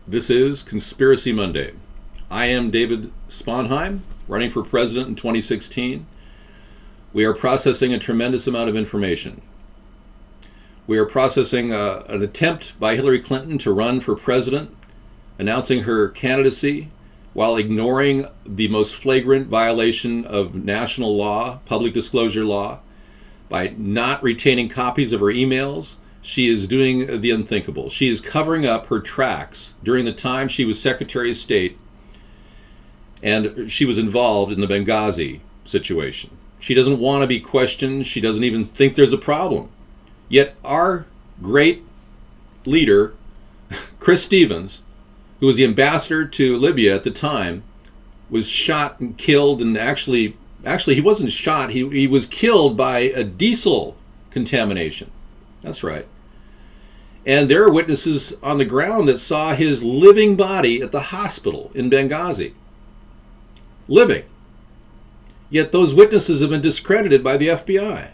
This is Conspiracy Monday. I am David Sponheim, running for president in 2016. We are processing a tremendous amount of information. We are processing an attempt by Hillary Clinton to run for president, announcing her candidacy while ignoring the most flagrant violation of national law, public disclosure law, by not retaining copies of her emails. She is doing the unthinkable. She is covering up her tracks during the time she was Secretary of State and she was involved in the Benghazi situation. She doesn't want to be questioned. She doesn't even think there's a problem. Yet our great leader, Chris Stevens, who was the ambassador to Libya at the time, was shot and killed, and actually he wasn't shot, he was killed by a diesel contamination. That's right. And there are witnesses on the ground that saw his living body at the hospital in Benghazi. Living. Yet those witnesses have been discredited by the FBI.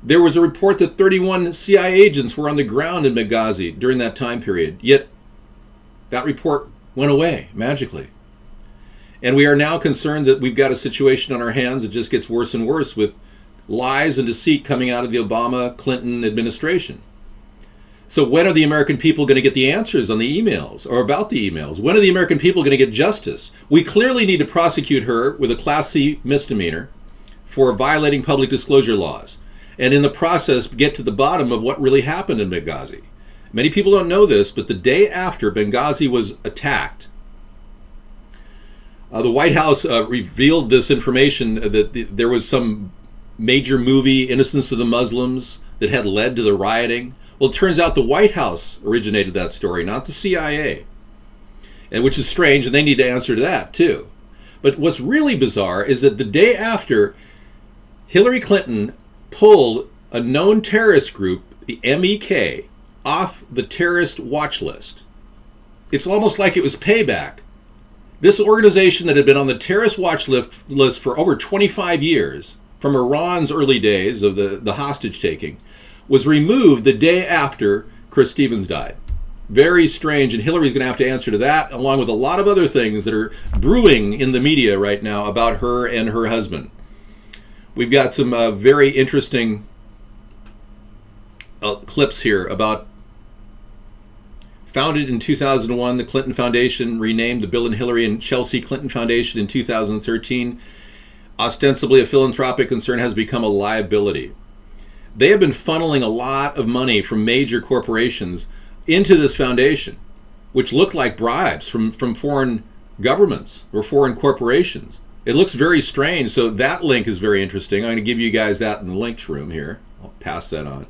There was a report that 31 CIA agents were on the ground in Benghazi during that time period. Yet that report went away magically. And we are now concerned that we've got a situation on our hands that just gets worse and worse, with lies and deceit coming out of the Obama-Clinton administration. So when are the American people going to get the answers on the emails, or about the emails? When are the American people going to get justice? We clearly need to prosecute her with a Class C misdemeanor for violating public disclosure laws, and in the process get to the bottom of what really happened in Benghazi. Many people don't know this, but the day after Benghazi was attacked, the White House revealed this information that there was some major movie, Innocence of the Muslims, that had led to the rioting. Well, it turns out the White House originated that story, not the CIA, and which is strange, and they need to answer to that too. But what's really bizarre is that the day after, Hillary Clinton pulled a known terrorist group, the MEK, off the terrorist watch list. It's almost like it was payback. This organization that had been on the terrorist watch list for over 25 years, from Iran's early days of the hostage taking, was removed the day after Chris Stevens died. Very strange, and Hillary's going to have to answer to that, along with a lot of other things that are brewing in the media right now about her and her husband. We've got some very interesting clips here about, founded in 2001, the Clinton Foundation, renamed the Bill and Hillary and Chelsea Clinton Foundation in 2013. Ostensibly a philanthropic concern, has become a liability. They have been funneling a lot of money from major corporations into this foundation, which look like bribes from foreign governments or foreign corporations. It looks very strange, so that link is very interesting. I'm going to give you guys that in the links room here. I'll pass that on.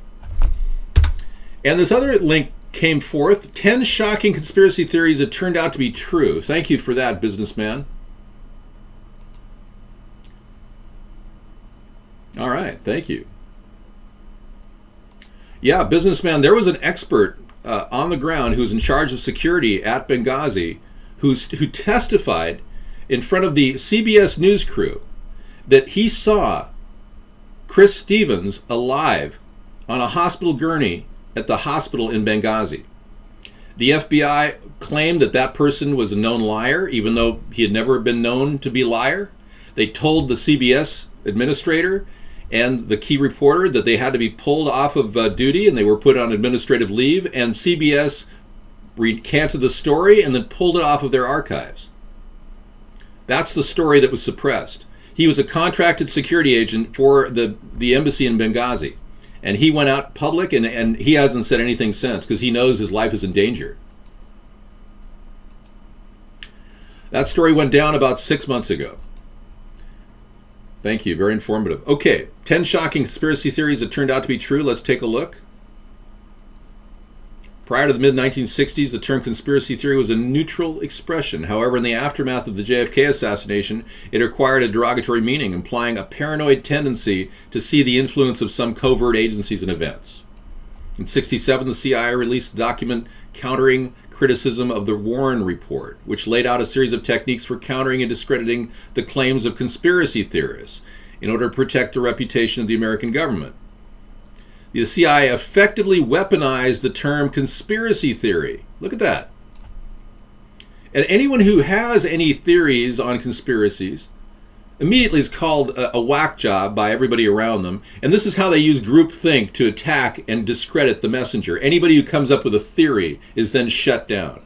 And this other link came forth, 10 shocking conspiracy theories that turned out to be true. Thank you for that, businessman. All right, thank you. Yeah, businessman, there was an expert on the ground who was in charge of security at Benghazi who testified in front of the CBS News crew that he saw Chris Stevens alive on a hospital gurney at the hospital in Benghazi. The FBI claimed that that person was a known liar, even though he had never been known to be a liar. They told the CBS administrator and the key reporter that they had to be pulled off of duty, and they were put on administrative leave, and CBS recanted the story and then pulled it off of their archives. That's the story that was suppressed. He was a contracted security agent for the embassy in Benghazi, and he went out public, and he hasn't said anything since because he knows his life is in danger. That story went down about 6 months ago. Thank you. Very informative. Okay, 10 shocking conspiracy theories that turned out to be true. Let's take a look. Prior to the mid-1960s, the term conspiracy theory was a neutral expression. However, in the aftermath of the JFK assassination, it acquired a derogatory meaning, implying a paranoid tendency to see the influence of some covert agencies and events. In 1967, the CIA released a document countering criticism of the Warren Report, which laid out a series of techniques for countering and discrediting the claims of conspiracy theorists in order to protect the reputation of the American government. The CIA effectively weaponized the term conspiracy theory. Look at that. And anyone who has any theories on conspiracies immediately is called a whack job by everybody around them. And this is how they use groupthink to attack and discredit the messenger. Anybody who comes up with a theory is then shut down.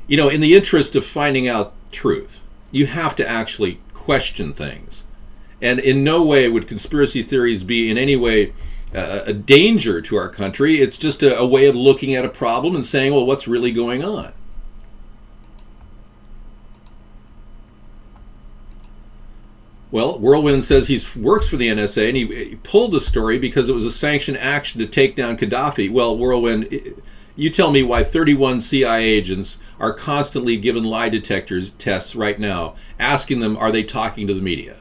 You know, in the interest of finding out truth, you have to actually question things. And in no way would conspiracy theories be in any way a danger to our country. It's just a way of looking at a problem and saying, well, what's really going on? Well, Whirlwind says he works for the NSA, and he pulled the story because it was a sanctioned action to take down Gaddafi. Well, Whirlwind, you tell me why 31 CIA agents are constantly given lie detector tests right now, asking them, are they talking to the media?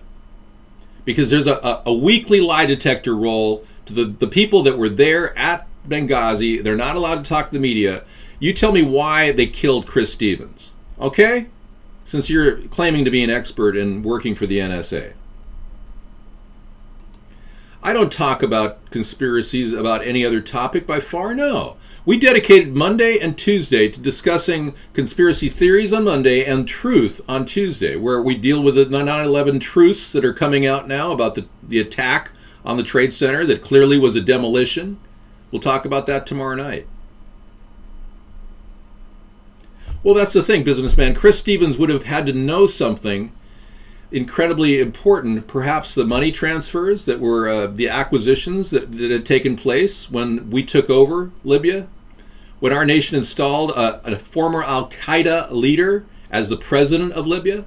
Because there's a weekly lie detector roll to the people that were there at Benghazi. They're not allowed to talk to the media. You tell me why they killed Chris Stevens, okay? Since you're claiming to be an expert and working for the NSA. I don't talk about conspiracies about any other topic by far, no. We dedicated Monday and Tuesday to discussing conspiracy theories on Monday and truth on Tuesday, where we deal with the 9/11 truths that are coming out now about the attack on the Trade Center that clearly was a demolition. We'll talk about that tomorrow night. Well, that's the thing, businessman. Chris Stevens would have had to know something incredibly important, perhaps the money transfers that were the acquisitions that had taken place when we took over Libya, when our nation installed a former Al-Qaeda leader as the president of Libya.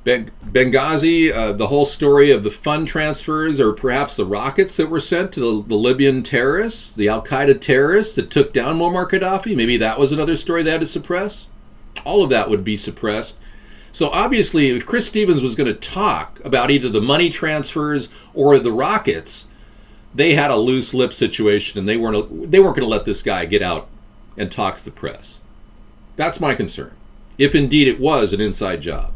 Benghazi, the whole story of the fund transfers, or perhaps the rockets that were sent to the Libyan terrorists, the Al-Qaeda terrorists that took down Muammar Gaddafi. Maybe that was another story they had to suppress. All of that would be suppressed. So obviously, if Chris Stevens was going to talk about either the money transfers or the rockets, they had a loose lip situation, and they weren't going to let this guy get out and talk to the press. That's my concern, if indeed it was an inside job.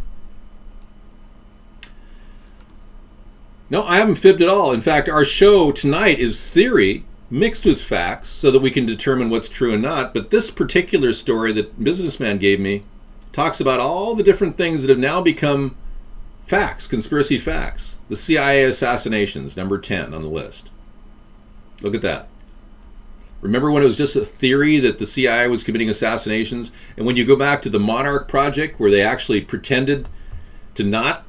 No, I haven't fibbed at all. In fact, our show tonight is theory mixed with facts so that we can determine what's true and not. But this particular story that Businessman gave me talks about all the different things that have now become facts, conspiracy facts. The CIA assassinations, number 10 on the list. Look at that. Remember when it was just a theory that the CIA was committing assassinations? And when you go back to the Monarch Project, where they actually pretended to not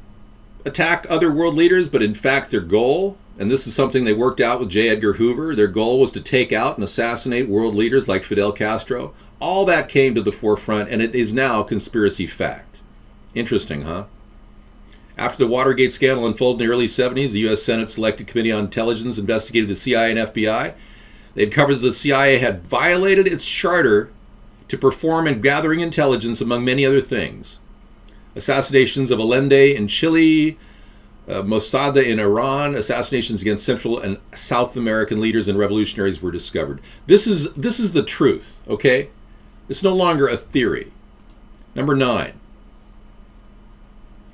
attack other world leaders, but in fact their goal, and this is something they worked out with J. Edgar Hoover, their goal was to take out and assassinate world leaders like Fidel Castro. All that came to the forefront, and it is now conspiracy fact. Interesting, huh? After the Watergate scandal unfolded in the early 70s, the U.S. Senate Select Committee on Intelligence investigated the CIA and FBI. They had covered that the CIA had violated its charter to perform in gathering intelligence, among many other things. Assassinations of Allende in Chile, Mossad in Iran, assassinations against Central and South American leaders and revolutionaries were discovered. This is the truth, okay? It's no longer a theory. Number 9,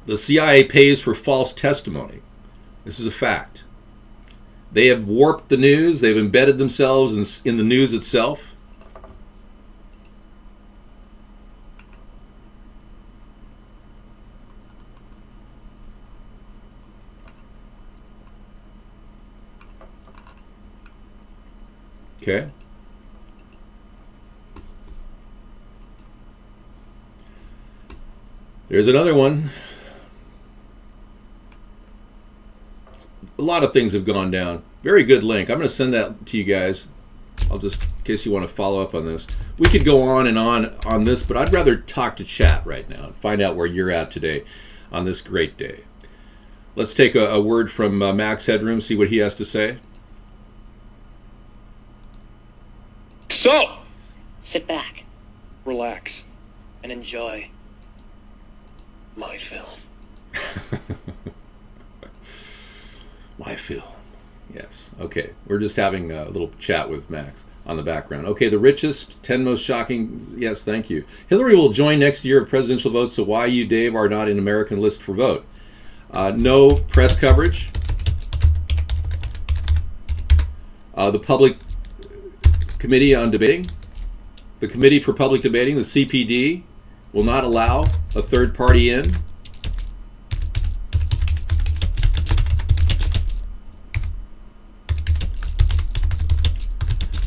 the CIA pays for false testimony. This is a fact. They have warped the news. They've embedded themselves in the news itself. Okay. There's another one. A lot of things have gone down. Very good link. I'm going to send that to you guys. I'll just, in case you want to follow up on this. We could go on and on this, but I'd rather talk to chat right now and find out where you're at today on this great day. Let's take a word from Max Headroom, see what he has to say. So, sit back, relax, and enjoy my film. My film. Yes. Okay. We're just having a little chat with Max on the background. Okay. The richest, 10 most shocking. Yes. Thank you. Hillary will join next year of presidential votes. So why you, Dave, are not in American list for vote? No press coverage. The public committee on debating, the committee for public debating, the CPD, will not allow a third party in.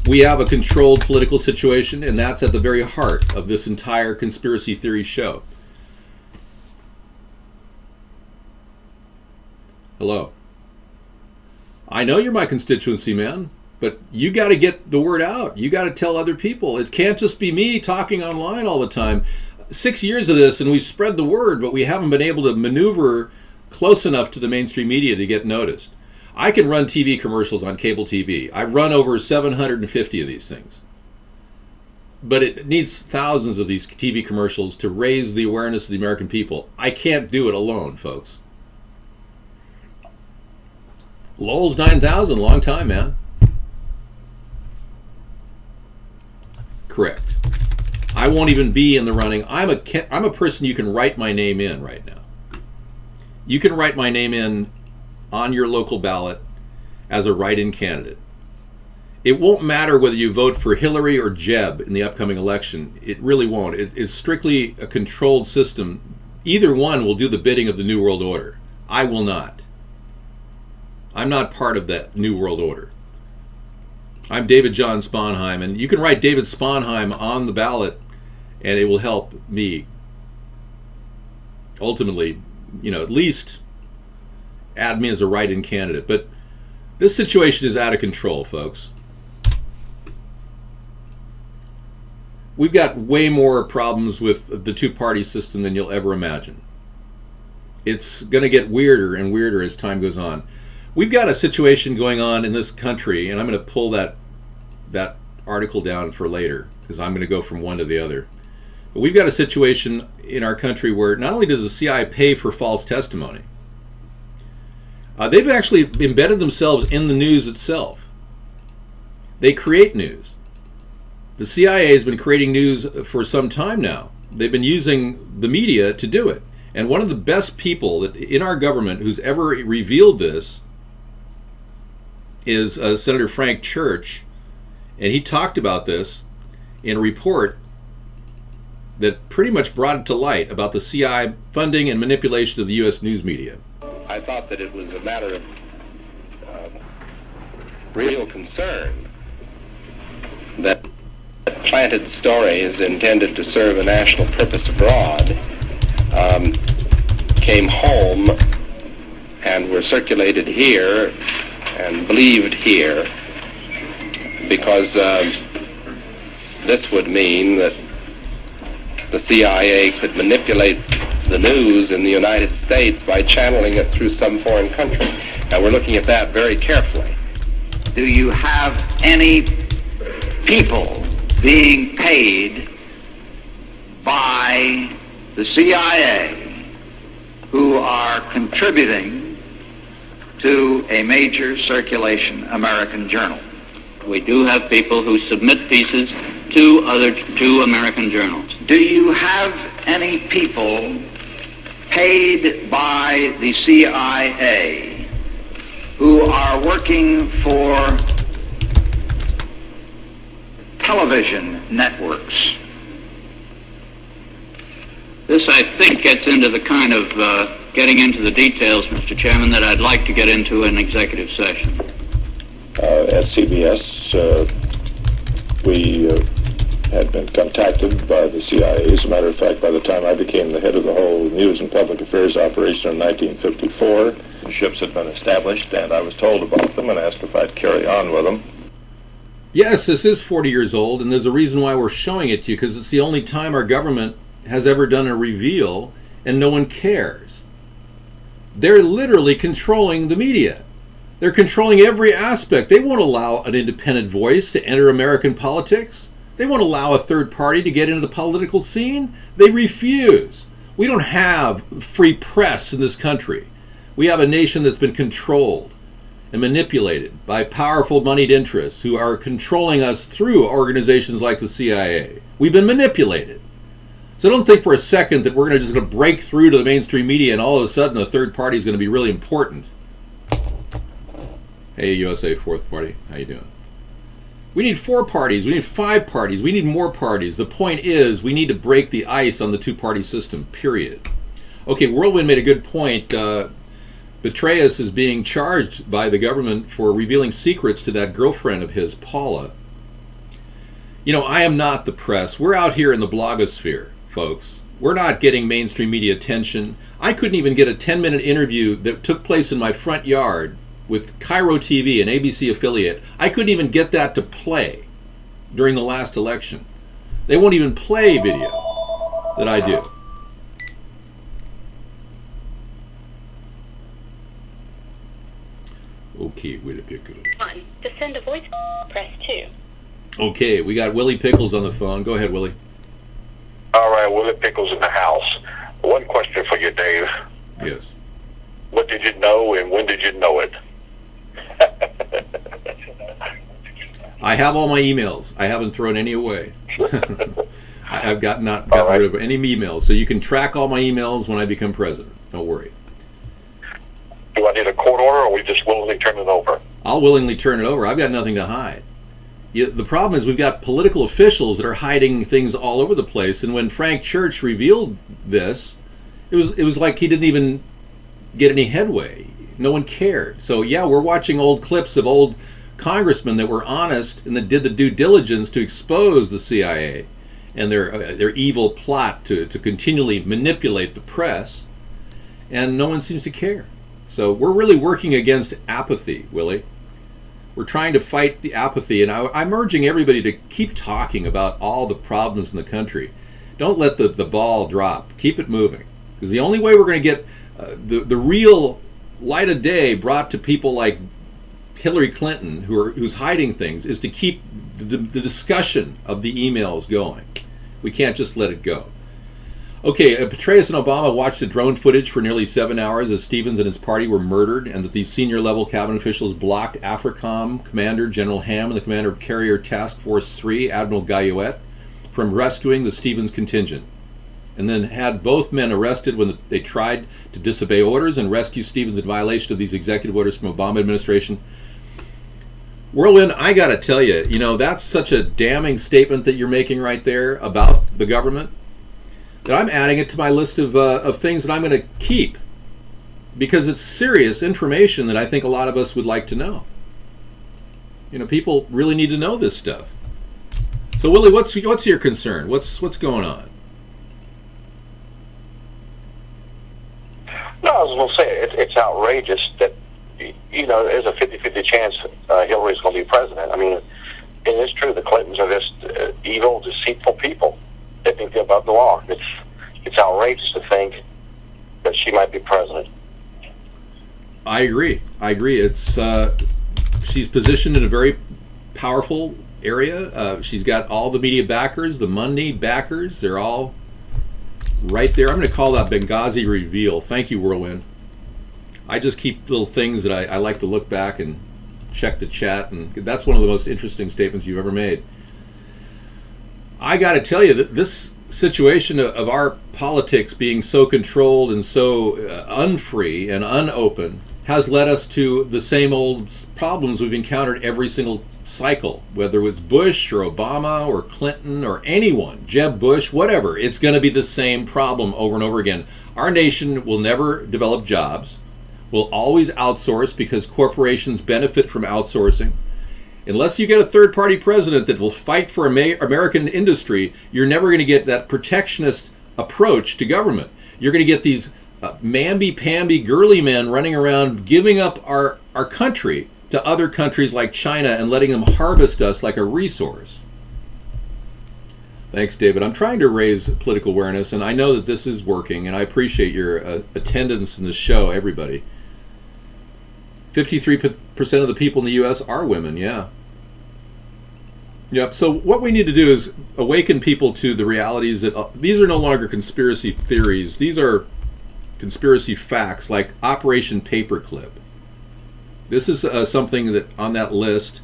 We have a controlled political situation, and that's at the very heart of this entire conspiracy theory show. Hello. I know you're my constituency, man, but you got to get the word out. You got to tell other people. It can't just be me talking online all the time. 6 years of this, and we've spread the word, but we haven't been able to maneuver close enough to the mainstream media to get noticed. I can run TV commercials on cable TV. I've run over 750 of these things. But it needs thousands of these TV commercials to raise the awareness of the American people. I can't do it alone, folks. Lowell's 9,000, long time, man. Correct. I won't even be in the running. I'm a person you can write my name in right now. You can write my name in on your local ballot as a write-in candidate. It won't matter whether you vote for Hillary or Jeb in the upcoming election. It really won't. It's strictly a controlled system. Either one will do the bidding of the New World Order. I will not. I'm not part of that New World Order. I'm David John Sponheim, and you can write David Sponheim on the ballot, and it will help me ultimately, at least add me as a write-in candidate. But this situation is out of control, folks. We've got way more problems with the two-party system than you'll ever imagine. It's going to get weirder and weirder as time goes on. We've got a situation going on in this country, and I'm going to pull that article down for later because I'm going to go from one to the other. But we've got a situation in our country where not only does the CIA pay for false testimony, they've actually embedded themselves in the news itself. They create news. The CIA has been creating news for some time now. They've been using the media to do it. And one of the best people that in our government who's ever revealed this is Senator Frank Church. And he talked about this in a report that pretty much brought it to light about the CIA funding and manipulation of the U.S. news media. I thought that it was a matter of real concern that planted stories intended to serve a national purpose abroad came home and were circulated here and believed here, because this would mean that the CIA could manipulate the news in the United States by channeling it through some foreign country. Now we're looking at that very carefully. Do you have any people being paid by the CIA who are contributing to a major circulation American journal? We do have people who submit pieces to American journals. Do you have any people paid by the CIA who are working for television networks? This, I think, gets into the kind of getting into the details, Mr. Chairman, that I'd like to get into in executive session. At CBS, we had been contacted by the CIA. As a matter of fact, by the time I became the head of the whole News and Public Affairs operation in 1954, ships had been established, and I was told about them and asked if I'd carry on with them. Yes, this is 40 years old, and there's a reason why we're showing it to you, because it's the only time our government has ever done a reveal, and no one cares. They're literally controlling the media. They're controlling every aspect. They won't allow an independent voice to enter American politics. They won't allow a third party to get into the political scene. They refuse. We don't have free press in this country. We have a nation that's been controlled and manipulated by powerful moneyed interests who are controlling us through organizations like the CIA. We've been manipulated. So don't think for a second that we're just going to break through to the mainstream media and all of a sudden the third party is going to be really important. Hey, USA Fourth Party, how you doing? We need 4 parties. We need 5 parties. We need more parties. The point is, we need to break the ice on the two-party system, period. Okay, Whirlwind made a good point. Petraeus is being charged by the government for revealing secrets to that girlfriend of his, Paula. You know, I am not the press. We're out here in the blogosphere, folks. We're not getting mainstream media attention. I couldn't even get a 10-minute interview that took place in my front yard with Cairo TV, an ABC affiliate. I couldn't even get that to play during the last election. They won't even play video that I do. Okay, Willie Pickles. 1. To send a voice, press 2. Okay, we got Willie Pickles on the phone. Go ahead, Willie. All right, Willie Pickles in the house. One question for you, Dave. Yes. What did you know and when did you know it? I have all my emails. I haven't thrown any away. I've not gotten rid of any emails, so you can track all my emails when I become president. Don't worry. Do I need a court order, or we just willingly turn it over? I'll willingly turn it over. I've got nothing to hide. The problem is we've got political officials that are hiding things all over the place. And when Frank Church revealed this, it was like he didn't even get any headway. No one cared. So yeah, we're watching old clips of old congressmen that were honest and that did the due diligence to expose the CIA and their evil plot to continually manipulate the press, and no one seems to care. So we're really working against apathy, Willie. We're trying to fight the apathy, and I'm urging everybody to keep talking about all the problems in the country. Don't let the ball drop. Keep it moving. Because the only way we're going to get the real light of day brought to people like Hillary Clinton, who's hiding things, is to keep the discussion of the emails going. We can't just let it go. Okay, Petraeus and Obama watched the drone footage for nearly 7 hours as Stevens and his party were murdered, and that these senior-level cabinet officials blocked AFRICOM Commander General Ham and the commander of Carrier Task Force 3, Admiral Guyot, from rescuing the Stevens contingent, and then had both men arrested when they tried to disobey orders and rescue Stevens in violation of these executive orders from Obama administration. Whirlwind, I got to tell you, that's such a damning statement that you're making right there about the government, that I'm adding it to my list of things that I'm going to keep, because it's serious information that I think a lot of us would like to know. People really need to know this stuff. So, Willie, what's your concern? What's going on? No, I was going to say, it's outrageous that, there's a 50-50 chance Hillary's going to be president. I mean, it is true, the Clintons are just evil, deceitful people. They think they're above the law. It's outrageous to think that she might be president. I agree. It's she's positioned in a very powerful area. She's got all the media backers, the money backers. They're all right there. I'm going to call that Benghazi reveal. Thank you, Whirlwind. I just keep little things that I like to look back and check the chat, and that's one of the most interesting statements you've ever made. I got to tell you that this situation of our politics being so controlled and so unfree and unopen has led us to the same old problems we've encountered every single cycle, whether it was Bush or Obama or Clinton or anyone, Jeb Bush, whatever. It's going to be the same problem over and over again. Our nation will never develop jobs. We'll always outsource because corporations benefit from outsourcing. Unless you get a third-party president that will fight for American industry, you're never going to get that protectionist approach to government. You're going to get these mamby-pamby girly men running around giving up our country to other countries like China and letting them harvest us like a resource. Thanks, David. I'm trying to raise political awareness, and I know that this is working, and I appreciate your attendance in the show, everybody. 53% of the people in the U.S. are women, yeah. Yep, so what we need to do is awaken people to the realities that these are no longer conspiracy theories. These are conspiracy facts, like Operation Paperclip. This is something that on that list,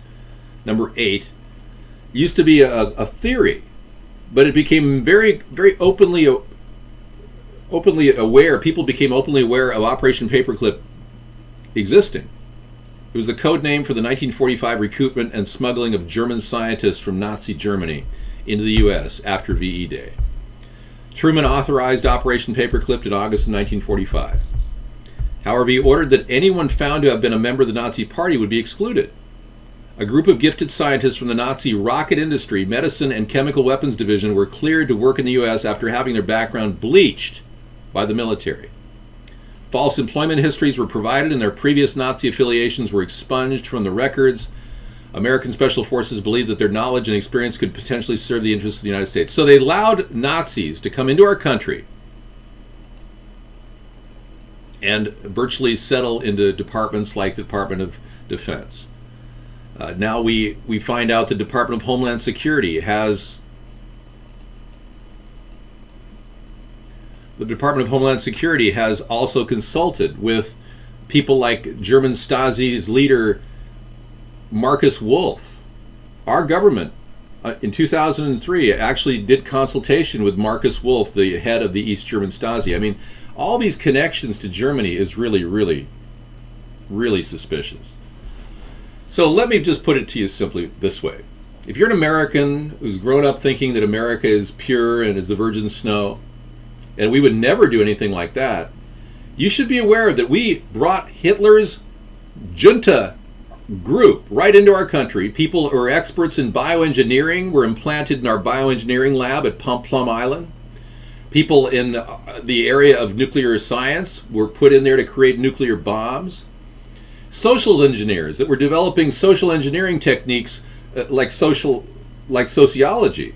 number 8, used to be a theory, but it became very, very openly aware. People became openly aware of Operation Paperclip existing. It was the code name for the 1945 recoupment and smuggling of German scientists from Nazi Germany into the U.S. after VE Day. Truman authorized Operation Paperclip in August of 1945. However, he ordered that anyone found to have been a member of the Nazi Party would be excluded. A group of gifted scientists from the Nazi rocket industry, medicine, and chemical weapons division were cleared to work in the U.S. after having their background bleached by the military. False employment histories were provided and their previous Nazi affiliations were expunged from the records. American Special Forces believed that their knowledge and experience could potentially serve the interests of the United States. So they allowed Nazis to come into our country and virtually settle into departments like the Department of Defense. Now we find out the Department of Homeland Security has also consulted with people like German Stasi's leader Marcus Wolf. Our government in 2003 actually did consultation with Marcus Wolf, the head of the East German Stasi. I mean, all these connections to Germany is really, really, really suspicious. So let me just put it to you simply this way. If you're an American who's grown up thinking that America is pure and is the virgin snow, and we would never do anything like that, you should be aware that we brought Hitler's junta group right into our country. People who are experts in bioengineering were implanted in our bioengineering lab at Plum Island. People in the area of nuclear science were put in there to create nuclear bombs. Social engineers that were developing social engineering techniques like sociology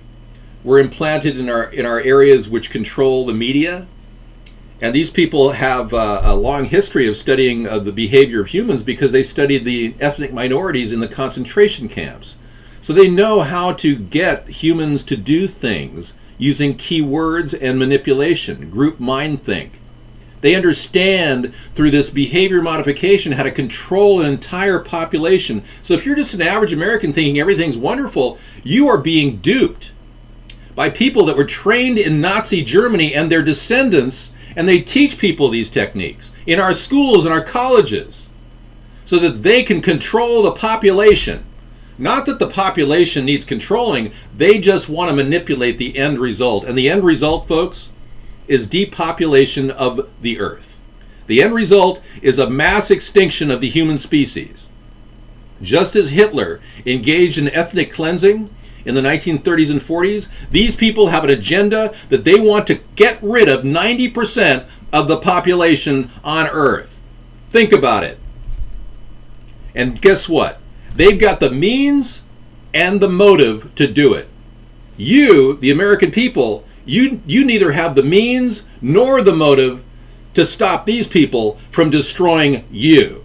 were implanted in our areas which control the media. And these people have a long history of studying the behavior of humans because they studied the ethnic minorities in the concentration camps. So they know how to get humans to do things using keywords and manipulation, group mindthink. They understand through this behavior modification how to control an entire population. So if you're just an average American thinking everything's wonderful, you are being duped by people that were trained in Nazi Germany and their descendants, and they teach people these techniques in our schools and our colleges so that they can control the population. Not that the population needs controlling, they just want to manipulate the end result. And the end result, folks, is depopulation of the earth. The end result is a mass extinction of the human species. Just as Hitler engaged in ethnic cleansing in the 1930s and 40s, these people have an agenda that they want to get rid of 90% of the population on Earth. Think about it. And guess what? They've got the means and the motive to do it. You, the American people, you neither have the means nor the motive to stop these people from destroying you.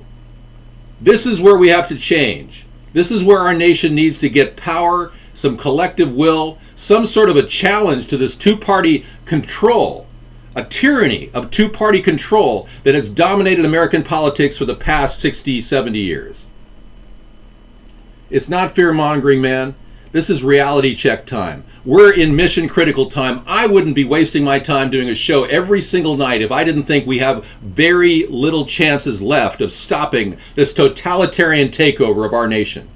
This is where we have to change. This is where our nation needs to get power, some collective will, some sort of a challenge to this two-party control, a tyranny of two-party control that has dominated American politics for the past 60, 70 years. It's not fear-mongering, man. This is reality check time. We're in mission critical time. I wouldn't be wasting my time doing a show every single night if I didn't think we have very little chances left of stopping this totalitarian takeover of our nation.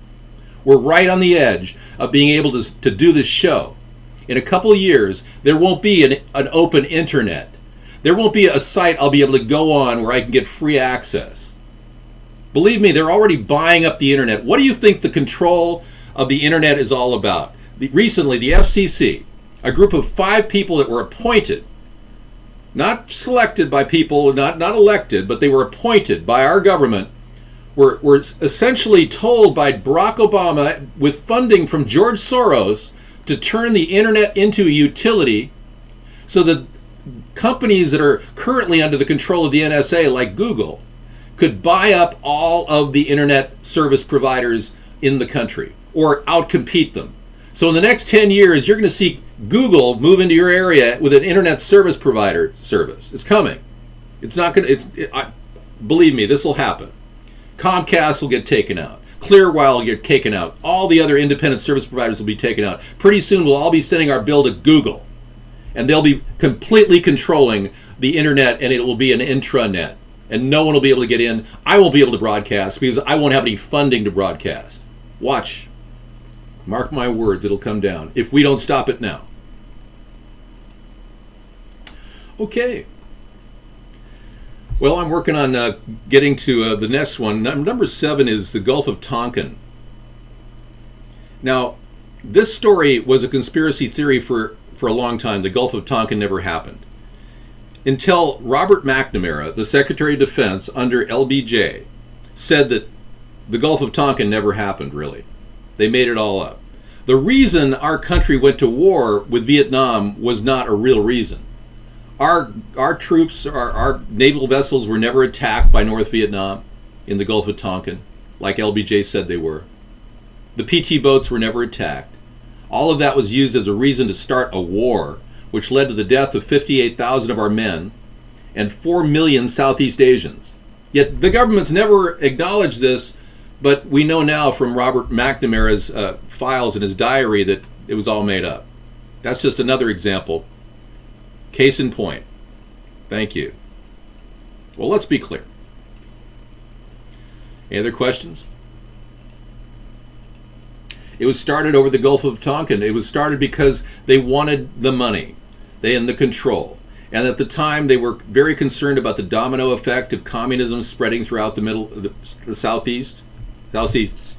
We're right on the edge of being able to do this show. In a couple of years, there won't be an open internet. There won't be a site I'll be able to go on where I can get free access. Believe me, they're already buying up the internet. What do you think the control of the internet is all about? Recently, the FCC, a group of 5 people that were appointed, not selected by people, not elected, but they were appointed by our government, were essentially told by Barack Obama, with funding from George Soros, to turn the internet into a utility so that companies that are currently under the control of the NSA, like Google, could buy up all of the internet service providers in the country or outcompete them. So in the next 10 years, you're going to see Google move into your area with an internet service provider service. It's coming. It's not going to, believe me, this will happen. Comcast will get taken out. Clearwire will get taken out. All the other independent service providers will be taken out. Pretty soon we'll all be sending our bill to Google. And they'll be completely controlling the internet, and it will be an intranet. and no one will be able to get in. I won't be able to broadcast because I won't have any funding to broadcast. Watch. Mark my words, it'll come down if we don't stop it now. Okay. Well, I'm working on getting to the next one. Number 7 is the Gulf of Tonkin. Now, this story was a conspiracy theory for a long time. The Gulf of Tonkin never happened. Until Robert McNamara, the Secretary of Defense under LBJ, said that the Gulf of Tonkin never happened, really. They made it all up. The reason our country went to war with Vietnam was not a real reason. Our troops, our naval vessels were never attacked by North Vietnam in the Gulf of Tonkin, like LBJ said they were. The PT boats were never attacked. All of that was used as a reason to start a war, which led to the death of 58,000 of our men and 4 million Southeast Asians. Yet the government's never acknowledged this, but we know now from Robert McNamara's files in his diary that it was all made up. That's just another example. Case in point. Thank you. Well, let's be clear. Any other questions? It was started over the Gulf of Tonkin. It was started because they wanted the money, and the control. And at the time, they were very concerned about the domino effect of communism spreading throughout the Southeast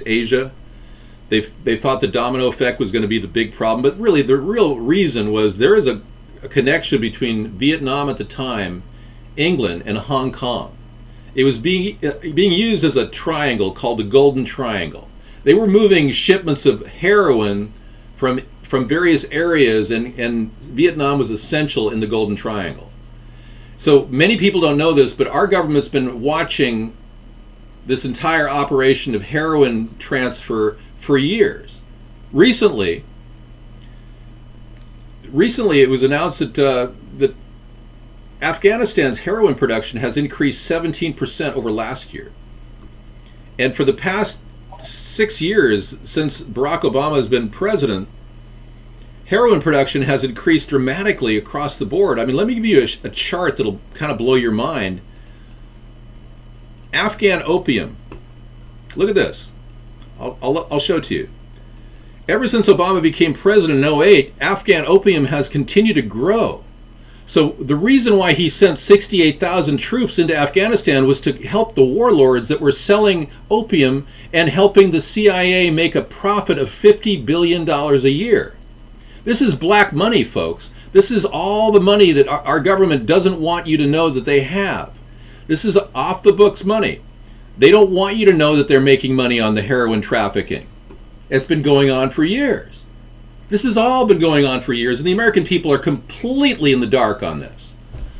Asia. They thought the domino effect was going to be the big problem, but really the real reason was there is a connection between Vietnam at the time, England, and Hong Kong. It was being used as a triangle called the Golden Triangle. They were moving shipments of heroin from various areas, and Vietnam was essential in the Golden Triangle. So many people don't know this, but our government's been watching this entire operation of heroin transfer for years. Recently it was announced that Afghanistan's heroin production has increased 17% over last year. And for the past 6 years, since Barack Obama has been president, heroin production has increased dramatically across the board. I mean, let me give you a chart that'll kind of blow your mind. Afghan opium. Look at this. I'll show it to you. Ever since Obama became president in 2008, Afghan opium has continued to grow. So the reason why he sent 68,000 troops into Afghanistan was to help the warlords that were selling opium and helping the CIA make a profit of $50 billion a year. This is black money, folks. This is all the money that our government doesn't want you to know that they have. This is off the books money. They don't want you to know that they're making money on the heroin trafficking. It's been going on for years. This has all been going on for years, and the American people are completely in the dark on this.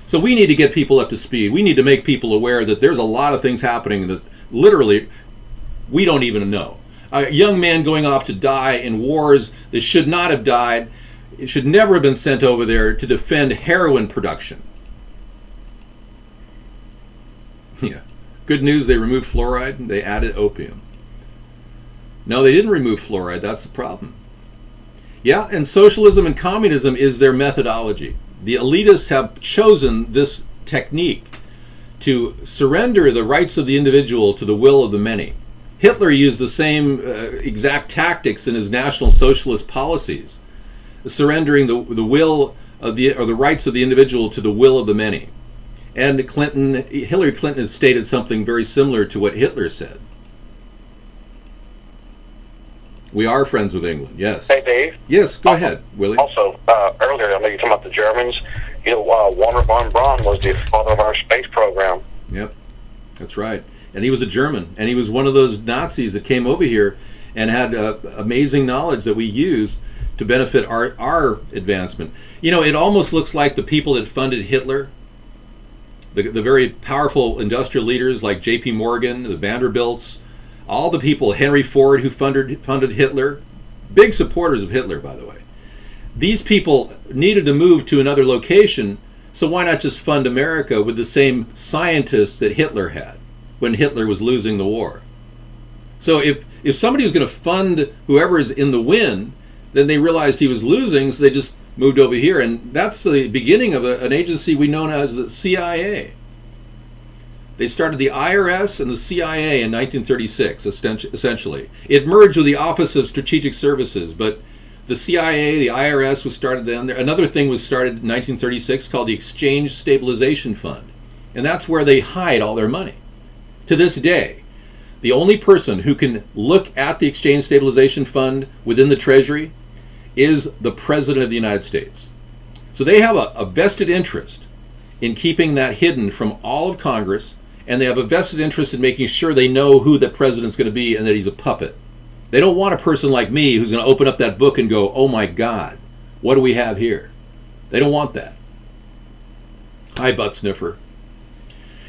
So we need to get people up to speed. We need to make people aware that there's a lot of things happening that literally we don't even know. A young man going off to die in wars that should not have died. It should never have been sent over there to defend heroin production. Yeah. Good news, they removed fluoride and they added opium. No, they didn't remove fluoride. That's the problem. Yeah, and socialism and communism is their methodology. The elitists have chosen this technique to surrender the rights of the individual to the will of the many. Hitler used the same exact tactics in his National Socialist policies, surrendering the will of the rights of the individual to the will of the many. And Hillary Clinton has stated something very similar to what Hitler said. We are friends with England, yes. Hey, Dave. Yes, go ahead, Willie. Also, earlier, I know you're talking about the Germans. You know, Wernher von Braun was the father of our space program. Yep, that's right. And he was a German, and he was one of those Nazis that came over here and had amazing knowledge that we used to benefit our advancement. You know, it almost looks like the people that funded Hitler, the very powerful industrial leaders like J.P. Morgan, the Vanderbilts, all the people, Henry Ford, who funded Hitler, big supporters of Hitler, by the way. These people needed to move to another location, so why not just fund America with the same scientists that Hitler had when Hitler was losing the war? So if somebody was going to fund whoever's in the win, then they realized he was losing, so they just moved over here. And that's the beginning of an agency we know as the CIA. They started the IRS and the CIA in 1936, essentially. It merged with the Office of Strategic Services, but the CIA, the IRS was started then. Another thing was started in 1936 called the Exchange Stabilization Fund. And that's where they hide all their money. To this day, the only person who can look at the Exchange Stabilization Fund within the Treasury is the President of the United States. So they have a vested interest in keeping that hidden from all of Congress, and they have a vested interest in making sure they know who the president's going to be and that he's a puppet. They don't want a person like me who's going to open up that book and go, oh my God, what do we have here? They don't want that. Hi, butt sniffer.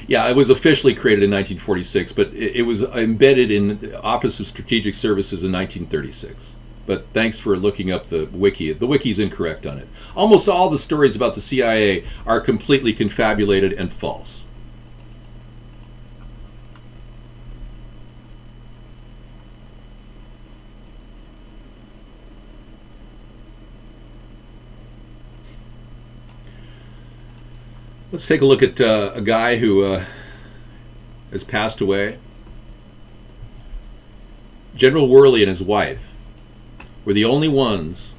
Yeah, it was officially created in 1946, but it was embedded in the Office of Strategic Services in 1936. But thanks for looking up the wiki. The wiki's incorrect on it. Almost all the stories about the CIA are completely confabulated and false. Let's take a look at a guy who has passed away. General Worley and his wife were the only ones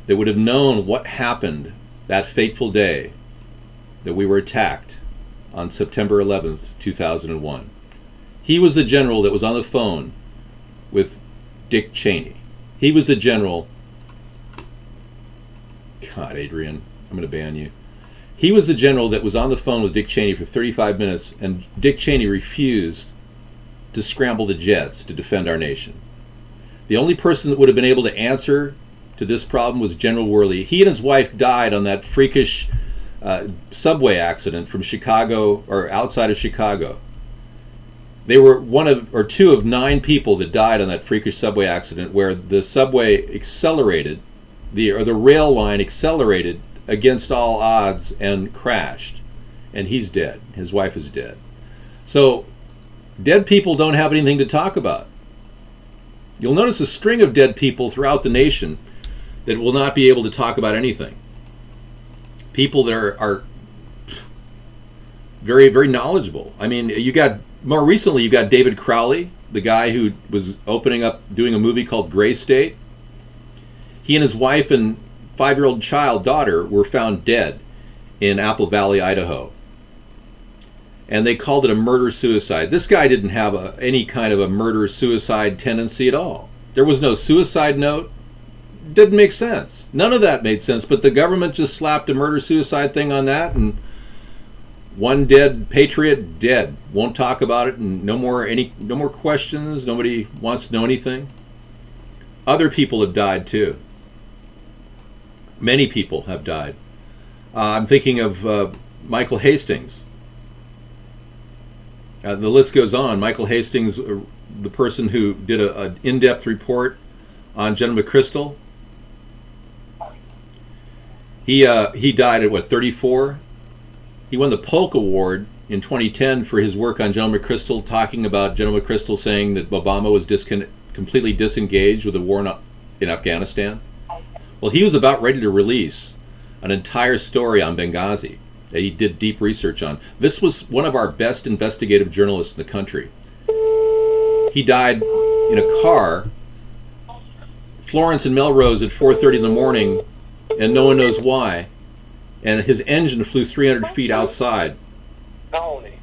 that would have known what happened that fateful day that we were attacked on September 11th, 2001. He was the general that was on the phone with Dick Cheney. He was the general. God, Adrian, I'm going to ban you. He was the general that was on the phone with Dick Cheney for 35 minutes, and Dick Cheney refused to scramble the jets to defend our nation. The only person that would have been able to answer to this problem was General Worley. He and his wife died on that freakish subway accident from Chicago, or outside of Chicago. They were one of, or two of 9 people that died on that freakish subway accident where the subway accelerated, the rail line accelerated against all odds and crashed. And he's dead. His wife is dead. So dead people don't have anything to talk about. You'll notice a string of dead people throughout the nation that will not be able to talk about anything. People that are very, very knowledgeable. I mean, more recently you got David Crowley, the guy who was doing a movie called Gray State. He and his wife and 5-year-old daughter were found dead in Apple Valley, Idaho. And they called it a murder-suicide. This guy didn't have any kind of a murder-suicide tendency at all. There was no suicide note. Didn't make sense. None of that made sense, but the government just slapped a murder-suicide thing on that, and one dead patriot, dead. Won't talk about it, and no more questions. Nobody wants to know anything. Other people have died too. Many people have died. I'm thinking of Michael Hastings. The list goes on. Michael Hastings, the person who did an in-depth report on General McChrystal. He died at 34? He won the Polk Award in 2010 for his work on General McChrystal, talking about General McChrystal saying that Obama was completely disengaged with the war in Afghanistan. Well, he was about ready to release an entire story on Benghazi that he did deep research on. This was one of our best investigative journalists in the country. He died in a car, Florence and Melrose, at 4:30 in the morning, and no one knows why. And his engine flew 300 feet outside. Tony.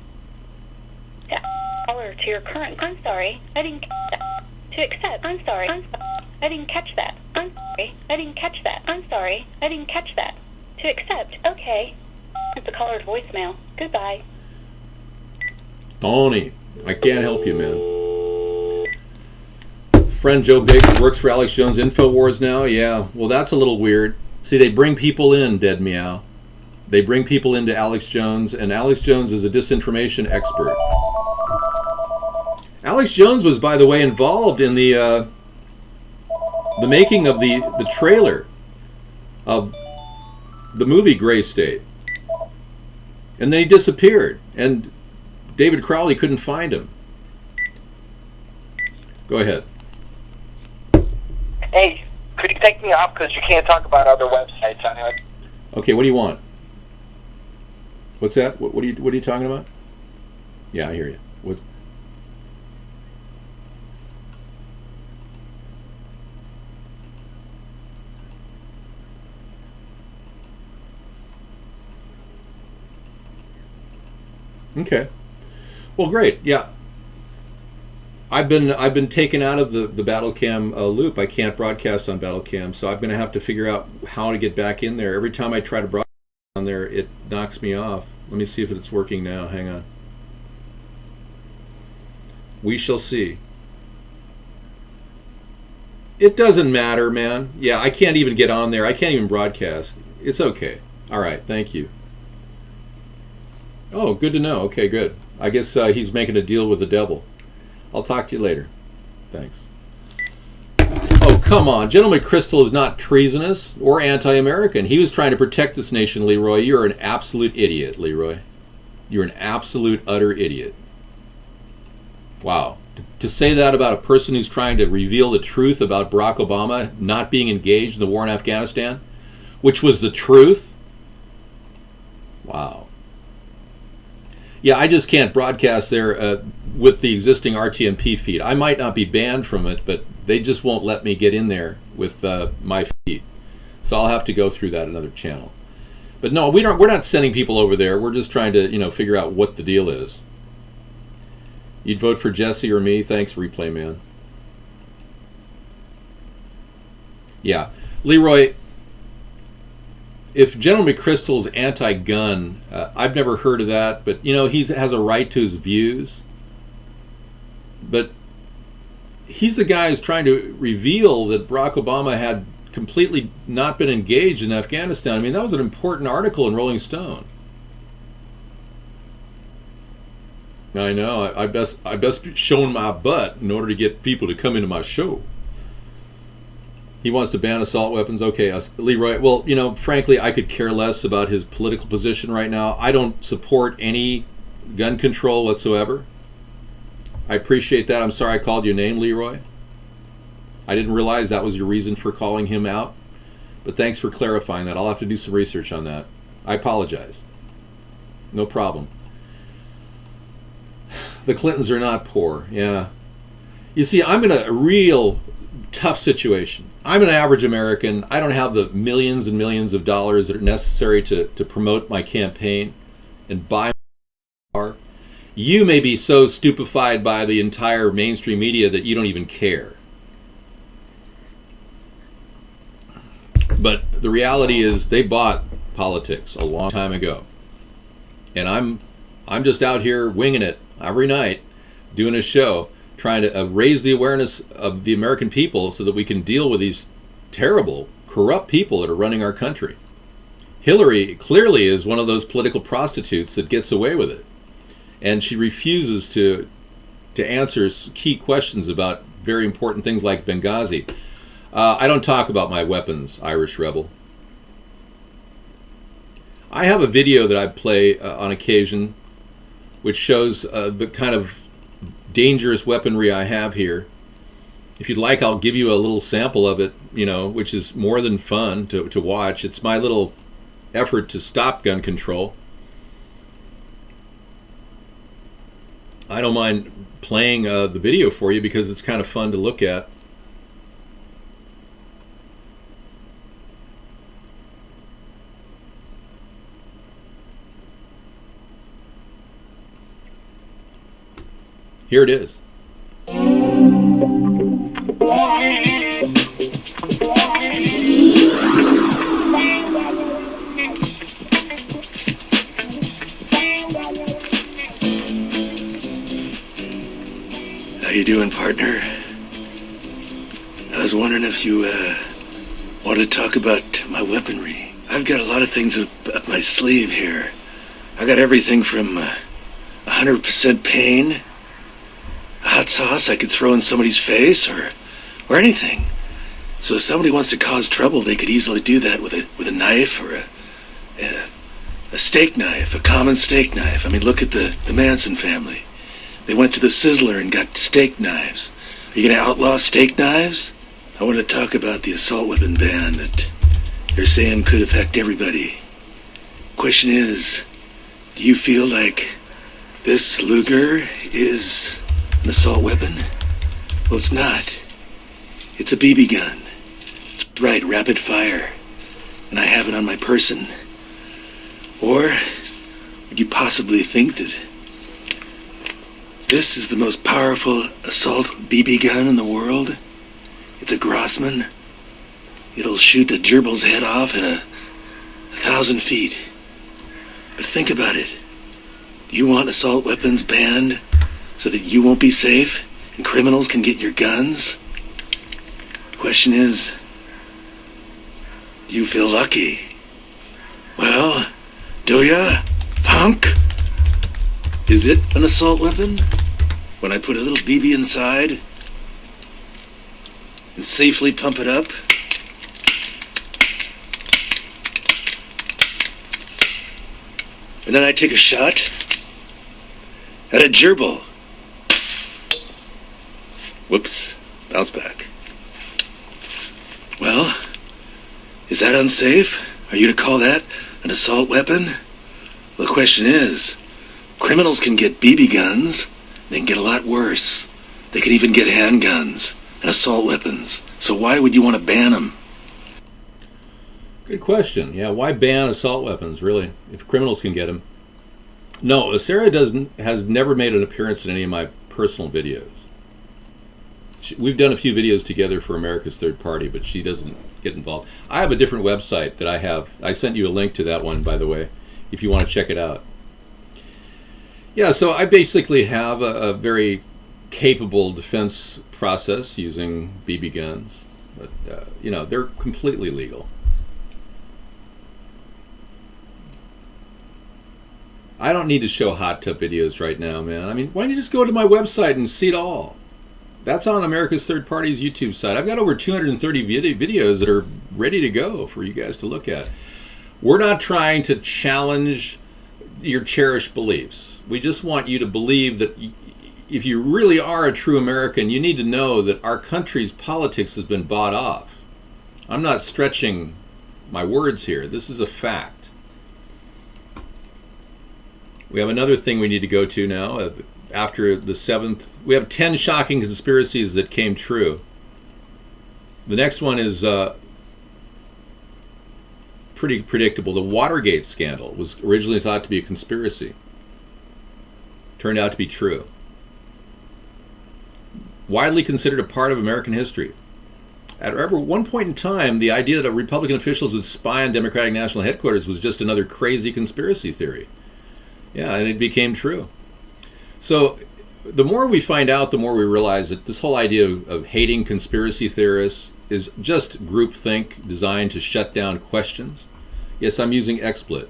Caller to your current. I'm sorry, I didn't catch that. To accept. I'm sorry, I didn't catch that. I'm sorry, I didn't catch that. I'm sorry, I didn't catch that. To accept. Okay. It's a caller's voicemail. Goodbye. Tony, I can't help you, man. Friend Joe Biggs works for Alex Jones InfoWars now. Yeah, well, that's a little weird. See, they bring people in, Dead Meow. They bring people into Alex Jones, and Alex Jones is a disinformation expert. Alex Jones was, by the way, involved in the making of the trailer of the movie Gray State. And then he disappeared, and David Crowley couldn't find him. Go ahead. Hey, could you take me off because you can't talk about other websites on it? Okay, what do you want? What's that? What are you talking about? Yeah, I hear you. What? Okay. Well, great. Yeah. I've been taken out of the Battlecam loop. I can't broadcast on Battlecam, so I'm going to have to figure out how to get back in there. Every time I try to broadcast on there, it knocks me off. Let me see if it's working now. Hang on. We shall see. It doesn't matter, man. Yeah, I can't even get on there. I can't even broadcast. It's okay. All right, thank you. Oh, good to know. Okay, good. I guess he's making a deal with the devil. I'll talk to you later. Thanks. Oh, come on. General McChrystal is not treasonous or anti-American. He was trying to protect this nation, Leroy. You're an absolute idiot, Leroy. You're an absolute, utter idiot. Wow. To say that about a person who's trying to reveal the truth about Barack Obama not being engaged in the war in Afghanistan, which was the truth? Wow. Yeah, I just can't broadcast there with the existing RTMP feed. I might not be banned from it, but they just won't let me get in there with my feed. So I'll have to go through that another channel. But no, we're not sending people over there. We're just trying to, figure out what the deal is. You'd vote for Jesse or me? Thanks, Replay Man. Yeah. Leroy, if General McChrystal's anti-gun, I've never heard of that, but, he has a right to his views. But he's the guy who's trying to reveal that Barack Obama had completely not been engaged in Afghanistan. I mean, that was an important article in Rolling Stone. I know. I best be showing my butt in order to get people to come into my show. He wants to ban assault weapons. Okay, Leroy. Well, frankly, I could care less about his political position right now. I don't support any gun control whatsoever. I appreciate that. I'm sorry I called you a name, Leroy. I didn't realize that was your reason for calling him out. But thanks for clarifying that. I'll have to do some research on that. I apologize. No problem. The Clintons are not poor. Yeah. You see, I'm in a real tough situation. I'm an average American. I don't have the millions and millions of dollars that are necessary to promote my campaign and buy my car. You may be so stupefied by the entire mainstream media that you don't even care. But the reality is they bought politics a long time ago. And I'm just out here winging it every night, doing a show, trying to raise the awareness of the American people so that we can deal with these terrible, corrupt people that are running our country. Hillary clearly is one of those political prostitutes that gets away with it. And she refuses to answer key questions about very important things like Benghazi. I don't talk about my weapons, Irish Rebel. I have a video that I play on occasion which shows the kind of dangerous weaponry I have here. If you'd like, I'll give you a little sample of it, which is more than fun to watch. It's my little effort to stop gun control. I don't mind playing the video for you because it's kind of fun to look at. Here it is. How you doing, partner? I was wondering if you want to talk about my weaponry. I've got a lot of things up my sleeve here. I got everything from 100% pain, a hot sauce I could throw in somebody's face, or anything. So if somebody wants to cause trouble, they could easily do that with a knife or a steak knife, a common steak knife. I mean, look at the Manson family. They went to the Sizzler and got steak knives. Are you going to outlaw steak knives? I want to talk about the assault weapon ban that they're saying could affect everybody. Question is, do you feel like This Luger is an assault weapon? Well, it's not. It's a BB gun. It's right, rapid fire. And I have it on my person. Or would you possibly think that this is the most powerful assault BB gun in the world? It's a Grossman. It'll shoot a gerbil's head off in 1,000 feet. But think about it. You want assault weapons banned so that you won't be safe and criminals can get your guns? The question is, do you feel lucky? Well, do ya, punk? Is it an assault weapon? When I put a little BB inside and safely pump it up? And then I take a shot at a gerbil. Whoops, bounce back. Well, is that unsafe? Are you to call that an assault weapon? Well, the question is, criminals can get BB guns, they can get a lot worse. They can even get handguns and assault weapons. So why would you want to ban them? Good question. Yeah, why ban assault weapons, really, if criminals can get them? No, Sarah has never made an appearance in any of my personal videos. We've done a few videos together for America's Third Party, but she doesn't get involved. I have a different website that I have. I sent you a link to that one, by the way, if you want to check it out. Yeah, so I basically have a very capable defense process using BB guns, but they're completely legal. I don't need to show hot tub videos right now, man. I mean, why don't you just go to my website and see it all? That's on America's Third Party's YouTube site. I've got over 230 videos that are ready to go for you guys to look at. We're not trying to challenge your cherished beliefs. We just want you to believe that if you really are a true American, you need to know that our country's politics has been bought off. I'm not stretching my words here. This is a fact. We have another thing we need to go to now. After the 7th, we have 10 shocking conspiracies that came true. The next one is pretty predictable. The Watergate scandal was originally thought to be a conspiracy. Turned out to be true. Widely considered a part of American history. At one point in time, the idea that Republican officials would spy on Democratic National Headquarters was just another crazy conspiracy theory. Yeah, and it became true. So the more we find out, the more we realize that this whole idea of hating conspiracy theorists is just groupthink designed to shut down questions. Yes, I'm using XSplit.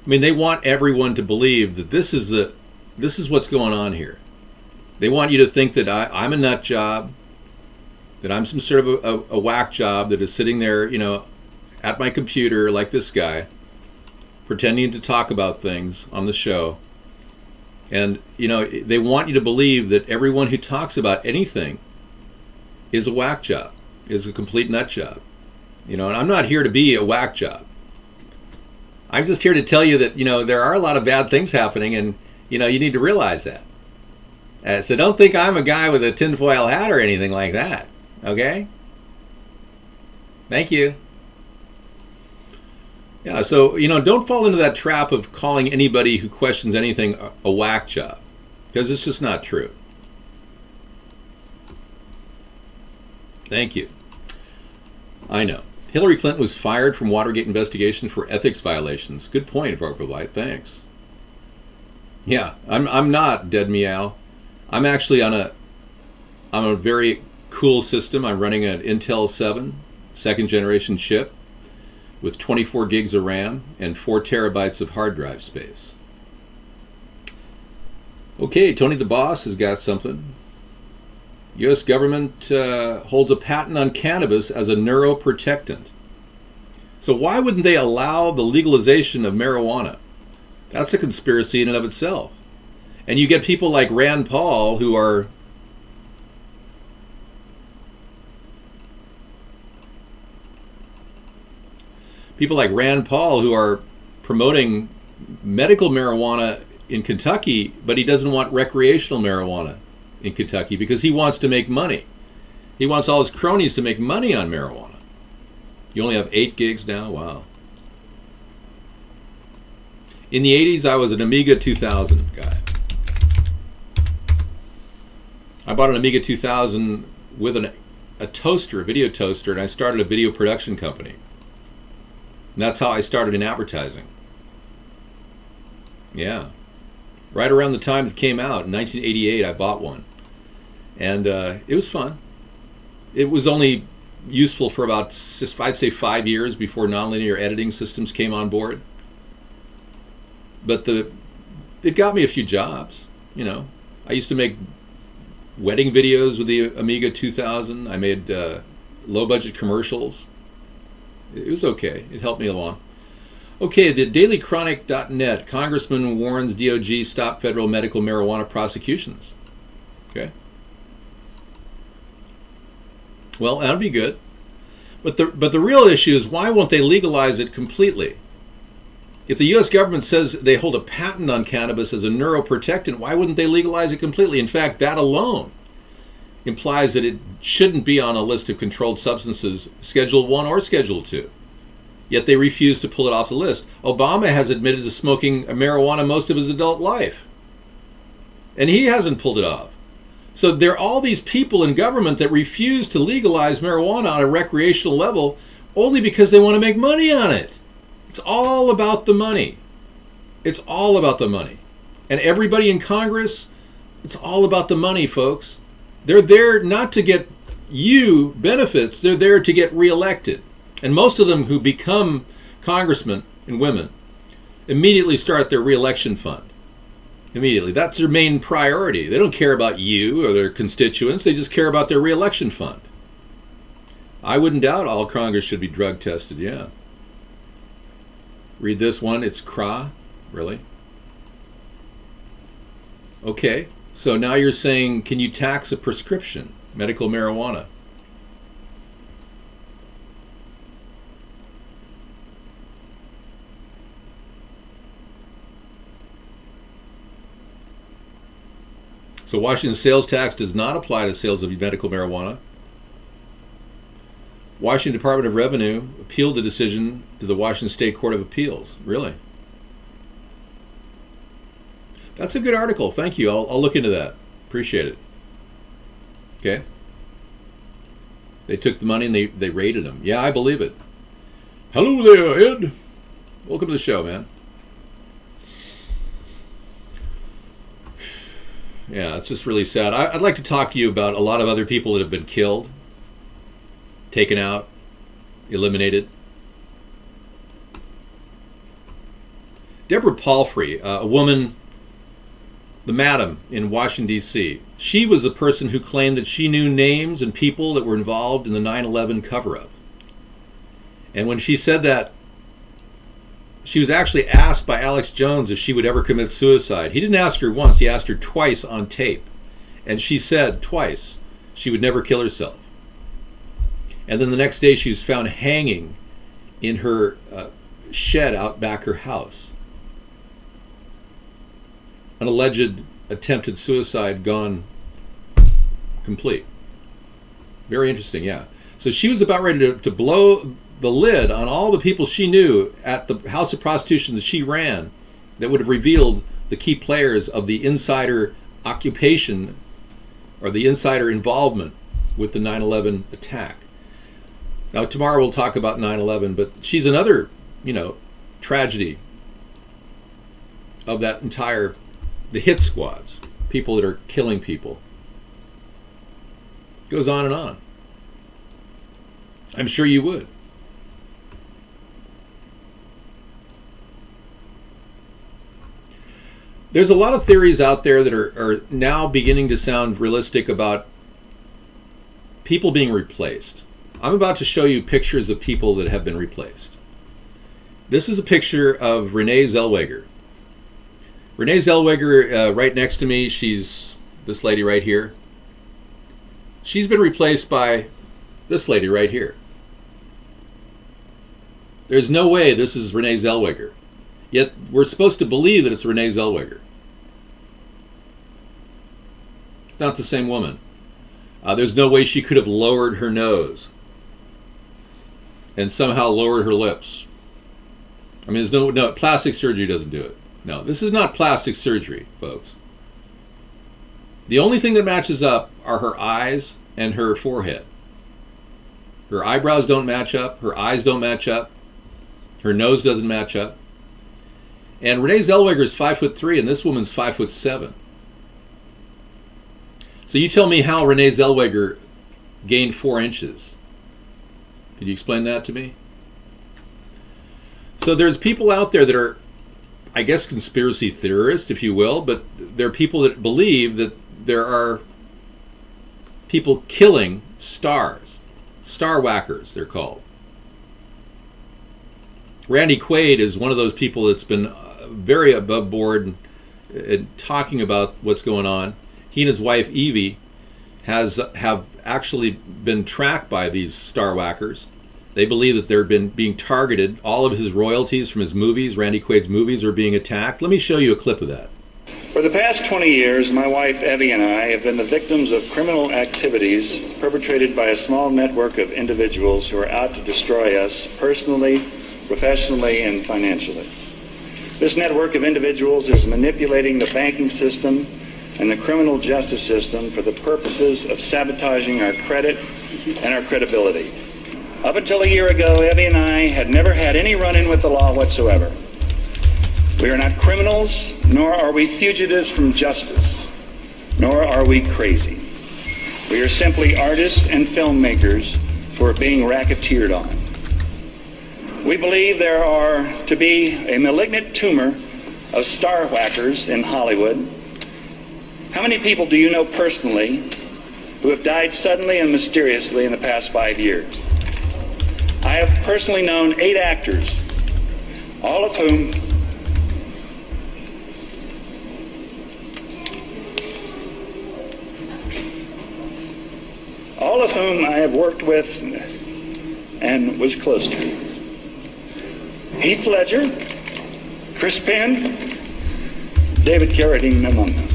I mean, they want everyone to believe that this is what's going on here. They want you to think that I'm a nut job, that I'm some sort of a whack job that is sitting there, at my computer like this guy, pretending to talk about things on the show. And, they want you to believe that everyone who talks about anything is a whack job, is a complete nut job. And I'm not here to be a whack job. I'm just here to tell you that, there are a lot of bad things happening, and, you need to realize that. So don't think I'm a guy with a tinfoil hat or anything like that, okay? Thank you. Yeah, so, don't fall into that trap of calling anybody who questions anything a whack job, because it's just not true. Thank you. I know. Hillary Clinton was fired from Watergate investigation for ethics violations. Good point, Barbara White. Thanks. Yeah, I'm not dead meow. I'm actually on a very cool system. I'm running an Intel 7 second generation chip with 24 gigs of RAM and 4 terabytes of hard drive space. Okay, Tony the Boss has got something. U.S. government holds a patent on cannabis as a neuroprotectant. So why wouldn't they allow the legalization of marijuana? That's a conspiracy in and of itself. And you get people like Rand Paul who are People like Rand Paul who are promoting medical marijuana in Kentucky, but he doesn't want recreational marijuana in Kentucky because he wants to make money. He wants all his cronies to make money on marijuana. You only have 8 gigs now? Wow. In the 80s, I was an Amiga 2000 guy. I bought an Amiga 2000 with a toaster, a video toaster, and I started a video production company. And that's how I started in advertising. Yeah. Right around the time it came out, in 1988, I bought one. And it was fun. It was only useful for about, I'd say, 5 years before nonlinear editing systems came on board. But it got me a few jobs, you know. I used to make wedding videos with the Amiga 2000. I made low-budget commercials. It was okay. It helped me along. Okay, the dailychronic.net. Congressman warns DOJ stop federal medical marijuana prosecutions. Okay. Well, that'll be good. But the real issue is, why won't they legalize it completely? If the U.S. government says they hold a patent on cannabis as a neuroprotectant, why wouldn't they legalize it completely? In fact, that alone implies that it shouldn't be on a list of controlled substances, Schedule 1 or Schedule 2. Yet they refuse to pull it off the list. Obama has admitted to smoking marijuana most of his adult life, and he hasn't pulled it off. So there are all these people in government that refuse to legalize marijuana on a recreational level only because they want to make money on it. It's all about the money. It's all about the money. And everybody in Congress, it's all about the money, folks. They're there not to get you benefits. They're there to get reelected. And most of them who become congressmen and women immediately start their reelection fund. Immediately. That's their main priority. They don't care about you or their constituents. They just care about their reelection fund. I wouldn't doubt all Congress should be drug tested, yeah. Read this one. It's CRA. Really? Okay. So now you're saying, can you tax a prescription, medical marijuana? So Washington's sales tax does not apply to sales of medical marijuana. Washington Department of Revenue appealed the decision to the Washington State Court of Appeals. Really? That's a good article. Thank you. I'll look into that. Appreciate it. Okay. They took the money and they raided them. Yeah, I believe it. Hello there, Ed. Welcome to the show, man. Yeah, it's just really sad. I'd like to talk to you about a lot of other people that have been killed, taken out, eliminated. Deborah Palfrey, a woman, the madam in Washington, D.C., she was the person who claimed that she knew names and people that were involved in the 9/11 cover-up. And when she said that, she was actually asked by Alex Jones if she would ever commit suicide. He didn't ask her once, he asked her twice on tape. And she said twice she would never kill herself. And then the next day she was found hanging in her shed out back her house. An alleged attempted suicide gone complete. Very interesting, yeah. So she was about ready to blow the lid on all the people she knew at the house of prostitution that she ran that would have revealed the key players of the insider occupation or the insider involvement with the 9/11 attack. Now tomorrow we'll talk about 9/11, but she's another, tragedy of that entire, the hit squads, people that are killing people. Goes on and on. I'm sure you would. There's a lot of theories out there that are now beginning to sound realistic about people being replaced. I'm about to show you pictures of people that have been replaced. This is a picture of Renee Zellweger. Renee Zellweger, right next to me, she's this lady right here. She's been replaced by this lady right here. There's no way this is Renee Zellweger. Yet we're supposed to believe that it's Renee Zellweger. It's not the same woman. There's no way she could have lowered her nose and somehow lowered her lips. I mean, there's no plastic surgery doesn't do it. No, this is not plastic surgery, folks. The only thing that matches up are her eyes and her forehead. Her eyebrows don't match up. Her eyes don't match up. Her nose doesn't match up. And Renee Zellweger is 5'3", and this woman's 5'7". So you tell me how Renee Zellweger gained 4 inches. Could you explain that to me? So there's people out there that are, I guess, conspiracy theorists, if you will, but there are people that believe that there are people killing stars. Star whackers, they're called. Randy Quaid is one of those people that's been very above board in talking about what's going on. He and his wife Evie have actually been tracked by these star whackers. They believe that they're being targeted. All of his royalties from his movies, Randy Quaid's movies, are being attacked. Let me show you a clip of that. For the past 20 years, my wife Evie and I have been the victims of criminal activities perpetrated by a small network of individuals who are out to destroy us personally, professionally, and financially. This network of individuals is manipulating the banking system and the criminal justice system for the purposes of sabotaging our credit and our credibility. Up until a year ago, Evie and I had never had any run-in with the law whatsoever. We are not criminals, nor are we fugitives from justice, nor are we crazy. We are simply artists and filmmakers who are being racketeered on. We believe there are to be a malignant tumor of star whackers in Hollywood. How many people do you know personally who have died suddenly and mysteriously in the past 5 years? I have personally known 8 actors, all of whom I have worked with and was close to. Heath Ledger, Chris Penn, David Carradine among them.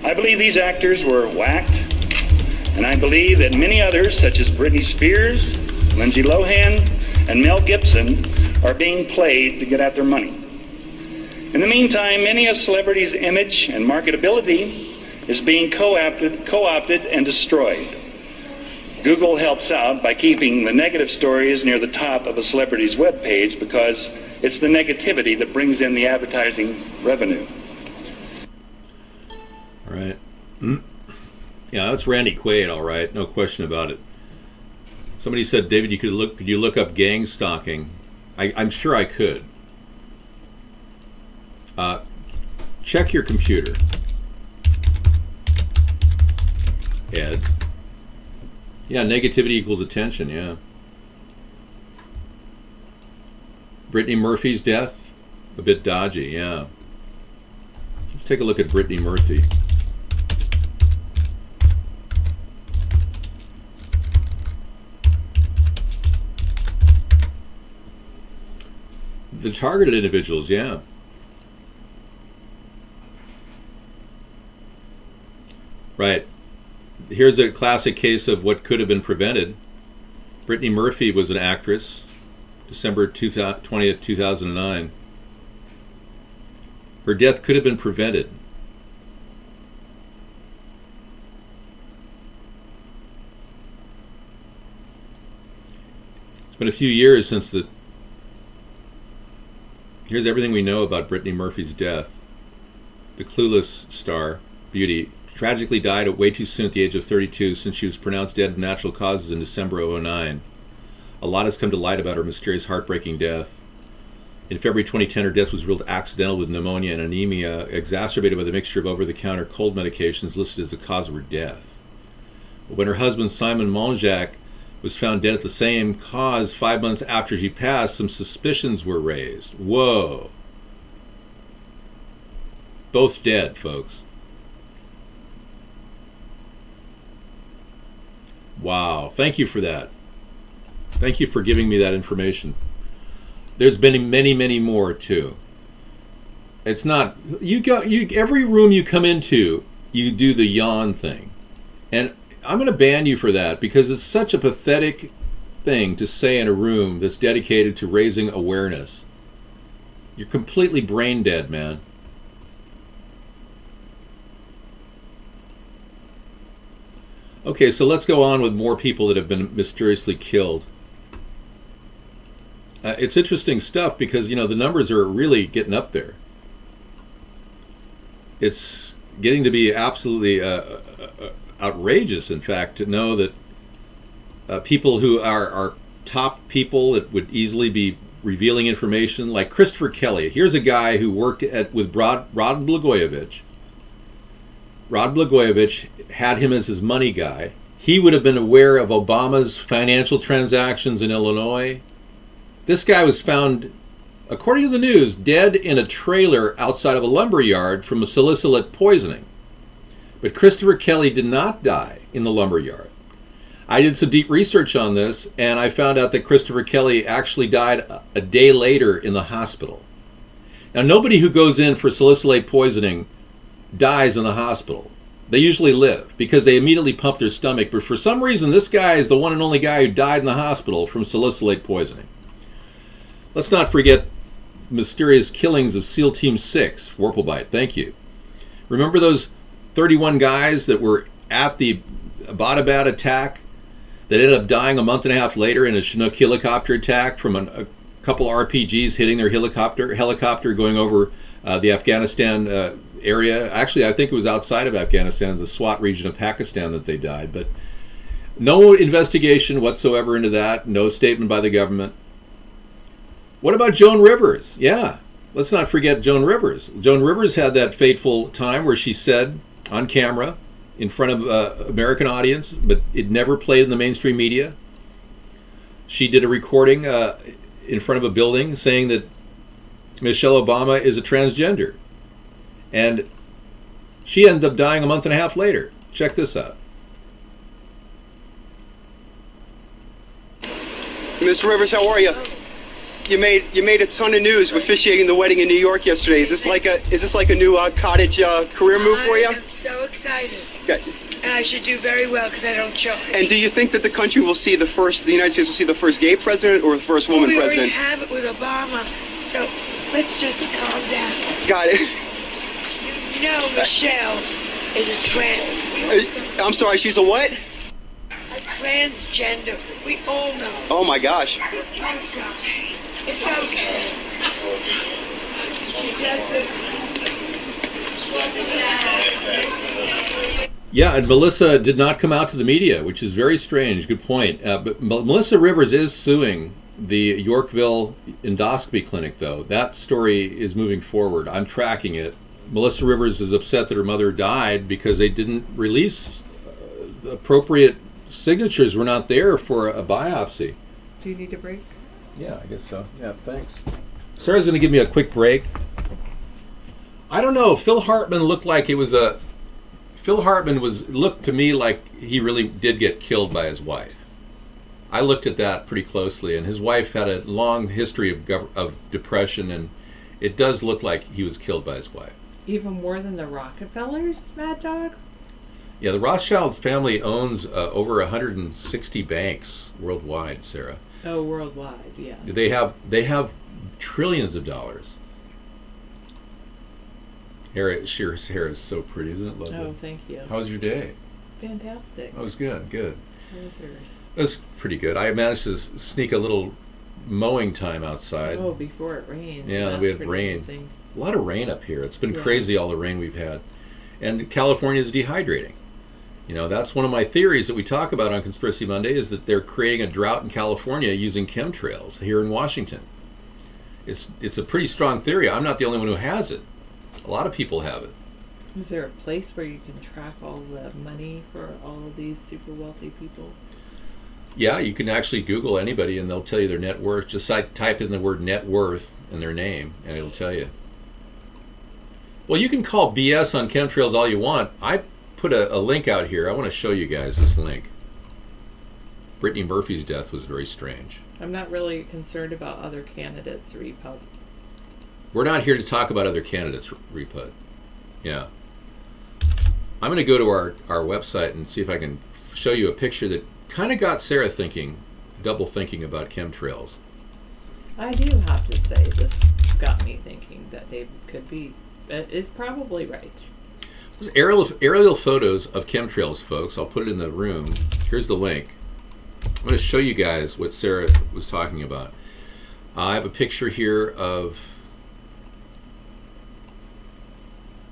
I believe these actors were whacked, and I believe that many others, such as Britney Spears, Lindsay Lohan, and Mel Gibson, are being played to get at their money. In the meantime, many a celebrity's image and marketability is being co-opted and destroyed. Google helps out by keeping the negative stories near the top of a celebrity's webpage because it's the negativity that brings in the advertising revenue. All right. Yeah, that's Randy Quaid, all right. No question about it. Somebody said, David, could you look up gang stalking? I'm sure I could. Check your computer. Ed. Yeah, negativity equals attention, yeah. Brittany Murphy's death? A bit dodgy, yeah. Let's take a look at Brittany Murphy. The targeted individuals, yeah. Right. Here's a classic case of what could have been prevented. Brittany Murphy was an actress, December 20th, 2009. Her death could have been prevented. It's been a few years since the... Here's everything we know about Brittany Murphy's death. The clueless star, beauty, tragically died way too soon at the age of 32 since she was pronounced dead of natural causes in December of 2009. A lot has come to light about her mysterious, heartbreaking death. In February 2010, her death was ruled accidental with pneumonia and anemia, exacerbated by the mixture of over-the-counter cold medications listed as the cause of her death. But when her husband, Simon Monjack, was found dead at the same cause 5 months after she passed, some suspicions were raised. Whoa. Both dead, folks. Wow. Thank you for that. Thank you for giving me that information. There's been many, many more too. It's not every room you come into, you do the yawn thing. And I'm going to ban you for that because it's such a pathetic thing to say in a room that's dedicated to raising awareness. You're completely brain dead, man. Okay, so let's go on with more people that have been mysteriously killed. It's interesting stuff because, you know, the numbers are really getting up there. It's getting to be absolutely outrageous, in fact, to know that people who are top people that would easily be revealing information, like Christopher Kelly. Here's a guy who worked with Rod Blagojevich. Rod Blagojevich had him as his money guy. He would have been aware of Obama's financial transactions in Illinois. This guy was found, according to the news, dead in a trailer outside of a lumber yard from a salicylate poisoning. But Christopher Kelly did not die in the lumber yard. I did some deep research on this, and I found out that Christopher Kelly actually died a day later in the hospital. Now, nobody who goes in for salicylate poisoning dies in the hospital. They usually live because they immediately pump their stomach. But for some reason, this guy is the one and only guy who died in the hospital from salicylate poisoning. Let's not forget mysterious killings of SEAL Team 6, Warplebite. Thank you. Remember those 31 guys that were at the Abbottabad attack that ended up dying a month and a half later in a Chinook helicopter attack from a couple RPGs hitting their helicopter going over the Afghanistan area. Actually, I think it was outside of Afghanistan, the Swat region of Pakistan, that they died. But no investigation whatsoever into that. No statement by the government. What about Joan Rivers? Yeah, let's not forget Joan Rivers. Joan Rivers had that fateful time where she said on camera in front of American audience, but it never played in the mainstream media. She did a recording in front of a building saying that Michelle Obama is a transgender. And she ended up dying a month and a half later. Check this out. Miss Rivers, how are you? You made a ton of news officiating the wedding in New York yesterday. Is this like a new cottage career move for you? I'm so excited. Okay. And I should do very well because I don't charge. And do you think that the country will see the United States will see the first gay president or the first woman we president? We already have it with Obama, so let's just calm down. Got it. You know Michelle is a trans. I'm sorry, she's a what? A transgender. We all know. Oh my gosh. Oh gosh. It's okay. She does Yeah, and Melissa did not come out to the media, which is very strange. Good point. But Melissa Rivers is suing the Yorkville endoscopy clinic, though. That story is moving forward. I'm tracking it. Melissa Rivers is upset that her mother died because they didn't release the appropriate signatures were not there for a biopsy. Do you need a break? Yeah, I guess so. Yeah, thanks. Sarah's going to give me a quick break. I don't know. Phil Hartman looked like it was a... Phil Hartman looked to me like he really did get killed by his wife. I looked at that pretty closely, and his wife had a long history of depression, and it does look like he was killed by his wife. Even more than the Rockefellers, Mad Dog? Yeah, the Rothschild family owns over 160 banks worldwide, Sarah. Oh, worldwide, yes. They have trillions of dollars. Cher's hair is so pretty, isn't it lovely? Oh, thank you. How was your day? Fantastic. That was good. How was yours? It was pretty good. I managed to sneak a little mowing time outside. Oh, before it rained. Yeah, That's we had rain. Amazing. A lot of rain up here. It's been crazy, all the rain we've had. And California is dehydrating. You know, that's one of my theories that we talk about on Conspiracy Monday, is that they're creating a drought in California using chemtrails here in Washington. It's a pretty strong theory. I'm not the only one who has it. A lot of people have it. Is there a place where you can track all the money for all of these super wealthy people? Yeah, you can actually Google anybody and they'll tell you their net worth. Just type in the word net worth and their name and it'll tell you. Well, you can call BS on chemtrails all you want. I put a link out here. I want to show you guys this link. Brittany Murphy's death was very strange. I'm not really concerned about other candidates, Repub. We're not here to talk about other candidates, Repub. Yeah. I'm going to go to our website and see if I can show you a picture that kind of got Sarah thinking, double thinking about chemtrails. I do have to say, this got me thinking that David is probably right. There's aerial photos of chemtrails, folks. I'll put it in the room. Here's the link. I'm going to show you guys what Sarah was talking about. I have a picture here of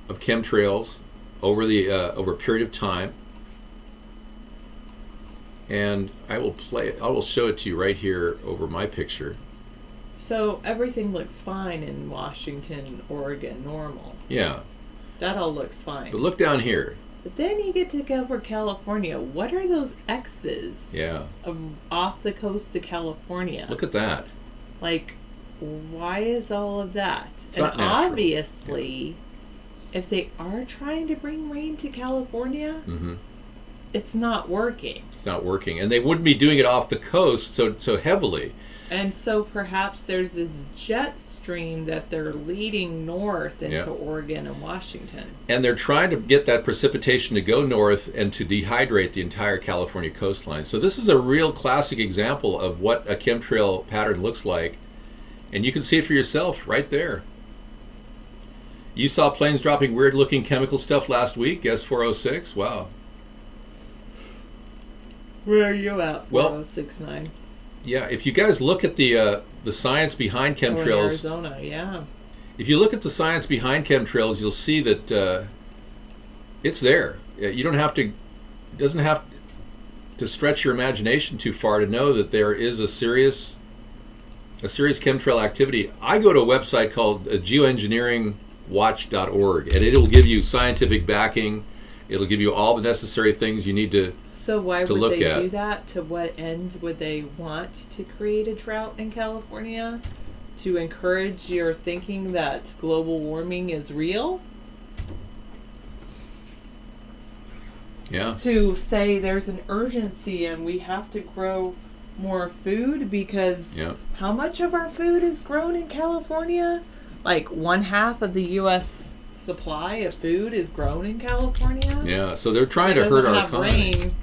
chemtrails over a period of time, and I will show it to you right here over my picture. So everything looks fine in Washington, Oregon, normal. Yeah. That all looks fine. But look down here. But then you get to go for California. What are those X's? Yeah. Off the coast of California. Look at that. Like, why is all of that? It's and not natural. obviously, if they are trying to bring rain to California, it's not working. It's not working. And they wouldn't be doing it off the coast so heavily. And so perhaps there's this jet stream that they're leading north into Oregon and Washington. And they're trying to get that precipitation to go north and to dehydrate the entire California coastline. So this is a real classic example of what a chemtrail pattern looks like. And you can see it for yourself right there. You saw planes dropping weird-looking chemical stuff last week, Guess 406? Wow. Where are you at, Well, 4069? Yeah, if you guys look at the science behind chemtrails, in Arizona, yeah. If you look at the science behind chemtrails, you'll see that it's there. You don't have to. It doesn't have to stretch your imagination too far to know that there is a serious chemtrail activity. I go to a website called geoengineeringwatch.org, and it'll give you scientific backing. It'll give you all the necessary things you need to. So why to would look they at. do that? To what end would they want to create a drought in California? To encourage your thinking that global warming is real? Yeah. To say there's an urgency and we have to grow more food because how much of our food is grown in California? Like 1/2 of the U.S. supply of food is grown in California? Yeah, so they're trying to hurt our economy. Rain,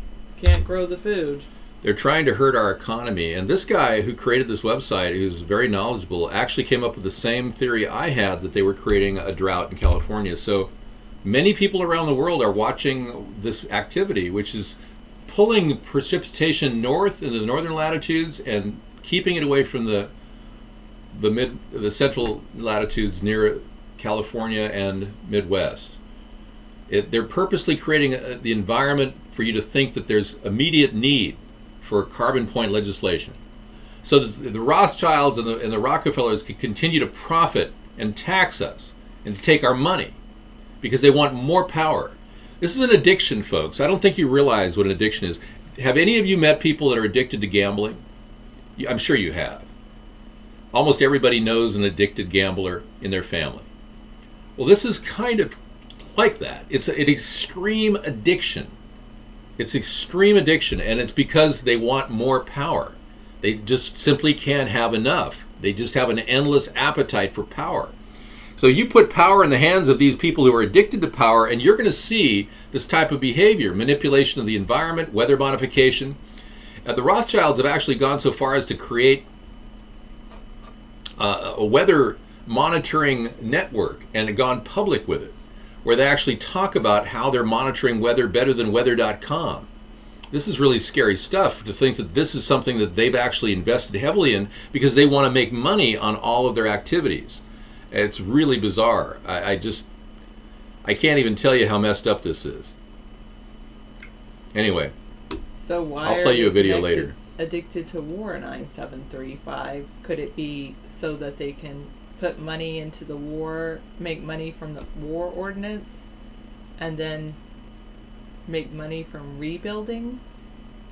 can't grow the food. They're trying to hurt our economy. And this guy who created this website, who's very knowledgeable, actually came up with the same theory I had, that they were creating a drought in California. So many people around the world are watching this activity, which is pulling precipitation north into the northern latitudes and keeping it away from the central latitudes near California and Midwest. They're purposely creating the environment for you to think that there's immediate need for carbon point legislation, so that the Rothschilds and the Rockefellers can continue to profit and tax us and to take our money because they want more power. This is an addiction, folks. I don't think you realize what an addiction is. Have any of you met people that are addicted to gambling? I'm sure you have. Almost everybody knows an addicted gambler in their family. Well, this is kind of like that. It's an extreme addiction. It's extreme addiction, and it's because they want more power. They just simply can't have enough. They just have an endless appetite for power. So you put power in the hands of these people who are addicted to power, and you're going to see this type of behavior, manipulation of the environment, weather modification. The Rothschilds have actually gone so far as to create a weather monitoring network and gone public with it, where they actually talk about how they're monitoring weather better than weather.com. This is really scary stuff, to think that this is something that they've actually invested heavily in because they want to make money on all of their activities. It's really bizarre. I can't even tell you how messed up this is. Anyway, so why I'll play you a video later. later. Addicted to war 9735? Could it be so that they can put money into the war, make money from the war ordinance, and then make money from rebuilding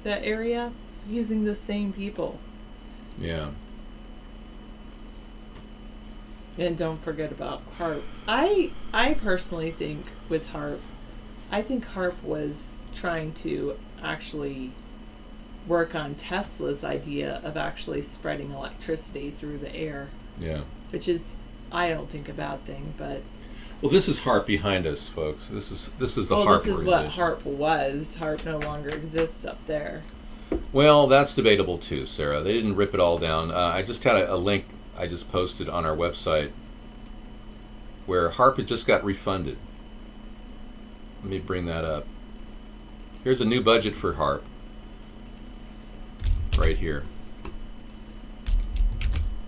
that area using the same people? Yeah. And don't forget about HARP. I personally think with HARP, I think HARP was trying to actually work on Tesla's idea of actually spreading electricity through the air. Yeah. Which is, I don't think, a bad thing, but... Well, this is HARP behind us, folks. This is the HARP This is organization. what HARP was. HARP no longer exists up there. Well, that's debatable too, Sarah. They didn't rip it all down. I just had a link I just posted on our website where HARP had just got refunded. Let me bring that up. Here's a new budget for HARP. Right here.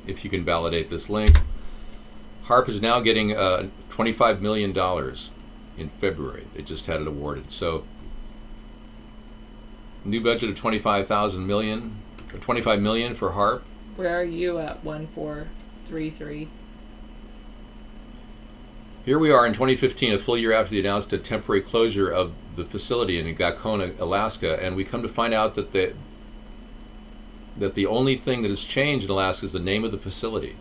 If you can validate this link. HARP is now getting $25 million in February. They just had it awarded. So, new budget of $25 million for HARP. Where are you at 1433? Here we are in 2015, a full year after they announced a temporary closure of the facility in Gacona, Alaska, and we come to find out that the only thing that has changed in Alaska is the name of the facility.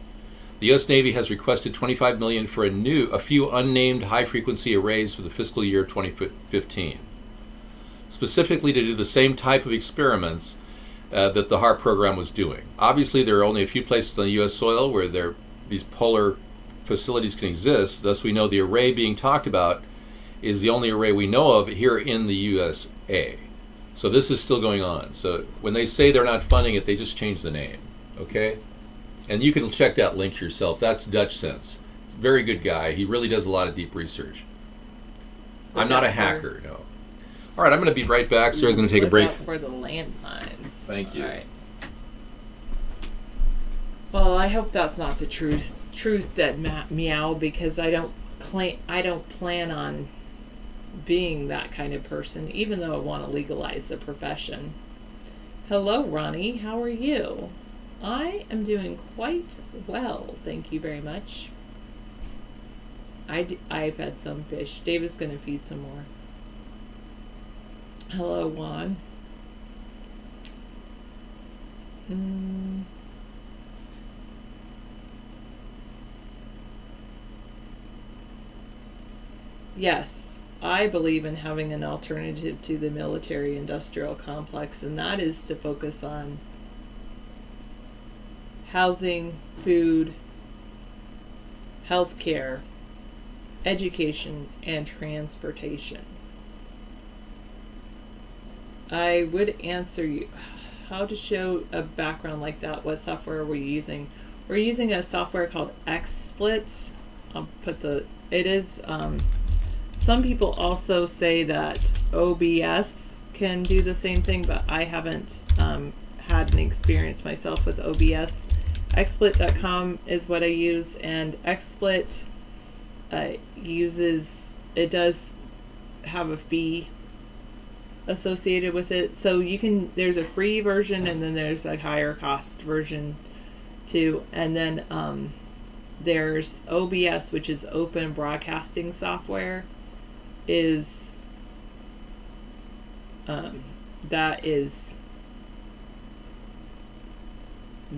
The U.S. Navy has requested $25 million for a few unnamed high-frequency arrays for the fiscal year 2015, specifically to do the same type of experiments that the HARP program was doing. Obviously, there are only a few places on the U.S. soil where these polar facilities can exist. Thus, we know the array being talked about is the only array we know of here in the USA. So this is still going on. So when they say they're not funding it, they just change the name. Okay? And you can check that link yourself. That's Dutch Sense. Very good guy. He really does a lot of deep research. I'm not a hacker, no. All right, I'm going to be right back. Sarah's going to take a break. For the landmines. Thank you. All right. Well, I hope that's not the truth, Dead Meow, because I don't plan on being that kind of person, even though I want to legalize the profession. Hello, Ronnie. How are you? I am doing quite well, thank you very much. I've had some fish. David's going to feed some more. Hello, Juan. Yes, I believe in having an alternative to the military-industrial complex, and that is to focus on housing, food, healthcare, education, and transportation. I would answer you how to show a background like that. What software are we using? We're using a software called XSplit. I'll put it is, some people also say that OBS can do the same thing, but I haven't had an experience myself with OBS. XSplit.com is what I use, and XSplit it does have a fee associated with it. So there's a free version, and then there's a higher cost version too. And then there's OBS, which is Open Broadcasting Software,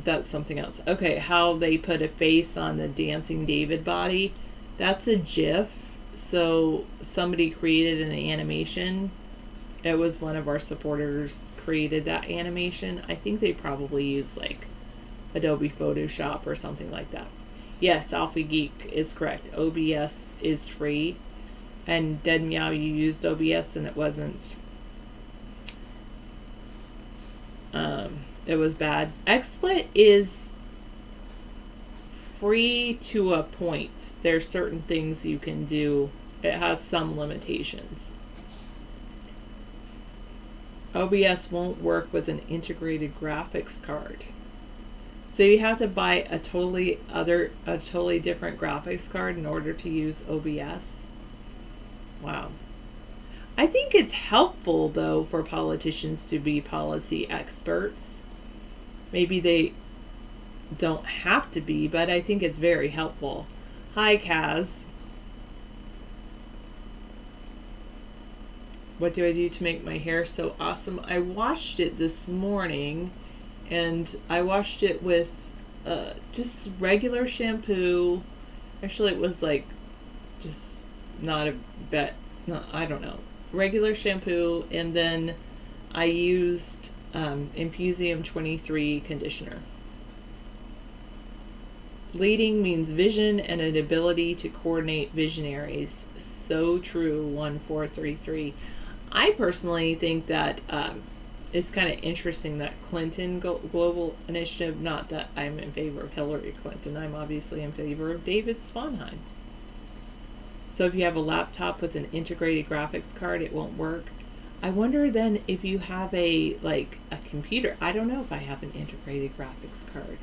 that's something else. Okay, how they put a face on the Dancing David body, that's a GIF. So somebody created an animation. It was one of our supporters created that animation. I think they probably use like Adobe Photoshop or something like that. Yes, Alpha Geek is correct. OBS is free. And Dead Meow, you used OBS and it wasn't. It was bad. XSplit is free to a point. There's certain things you can do. It has some limitations. OBS won't work with an integrated graphics card. So you have to buy a totally different graphics card in order to use OBS. Wow. I think it's helpful, though, for politicians to be policy experts. Maybe they don't have to be, but I think it's very helpful. Hi, Kaz. What do I do to make my hair so awesome? I washed it this morning, and I washed it with just regular shampoo. Actually, it was like just not a bet. No, I don't know. Regular shampoo, and then I used Infusium 23 conditioner. Leading means vision and an ability to coordinate visionaries. So true, 1433. I personally think that it's kind of interesting that Clinton Global Initiative, not that I'm in favor of Hillary Clinton, I'm obviously in favor of David Sponheim. So if you have a laptop with an integrated graphics card, it won't work. I wonder then if you have a computer. I don't know if I have an integrated graphics card.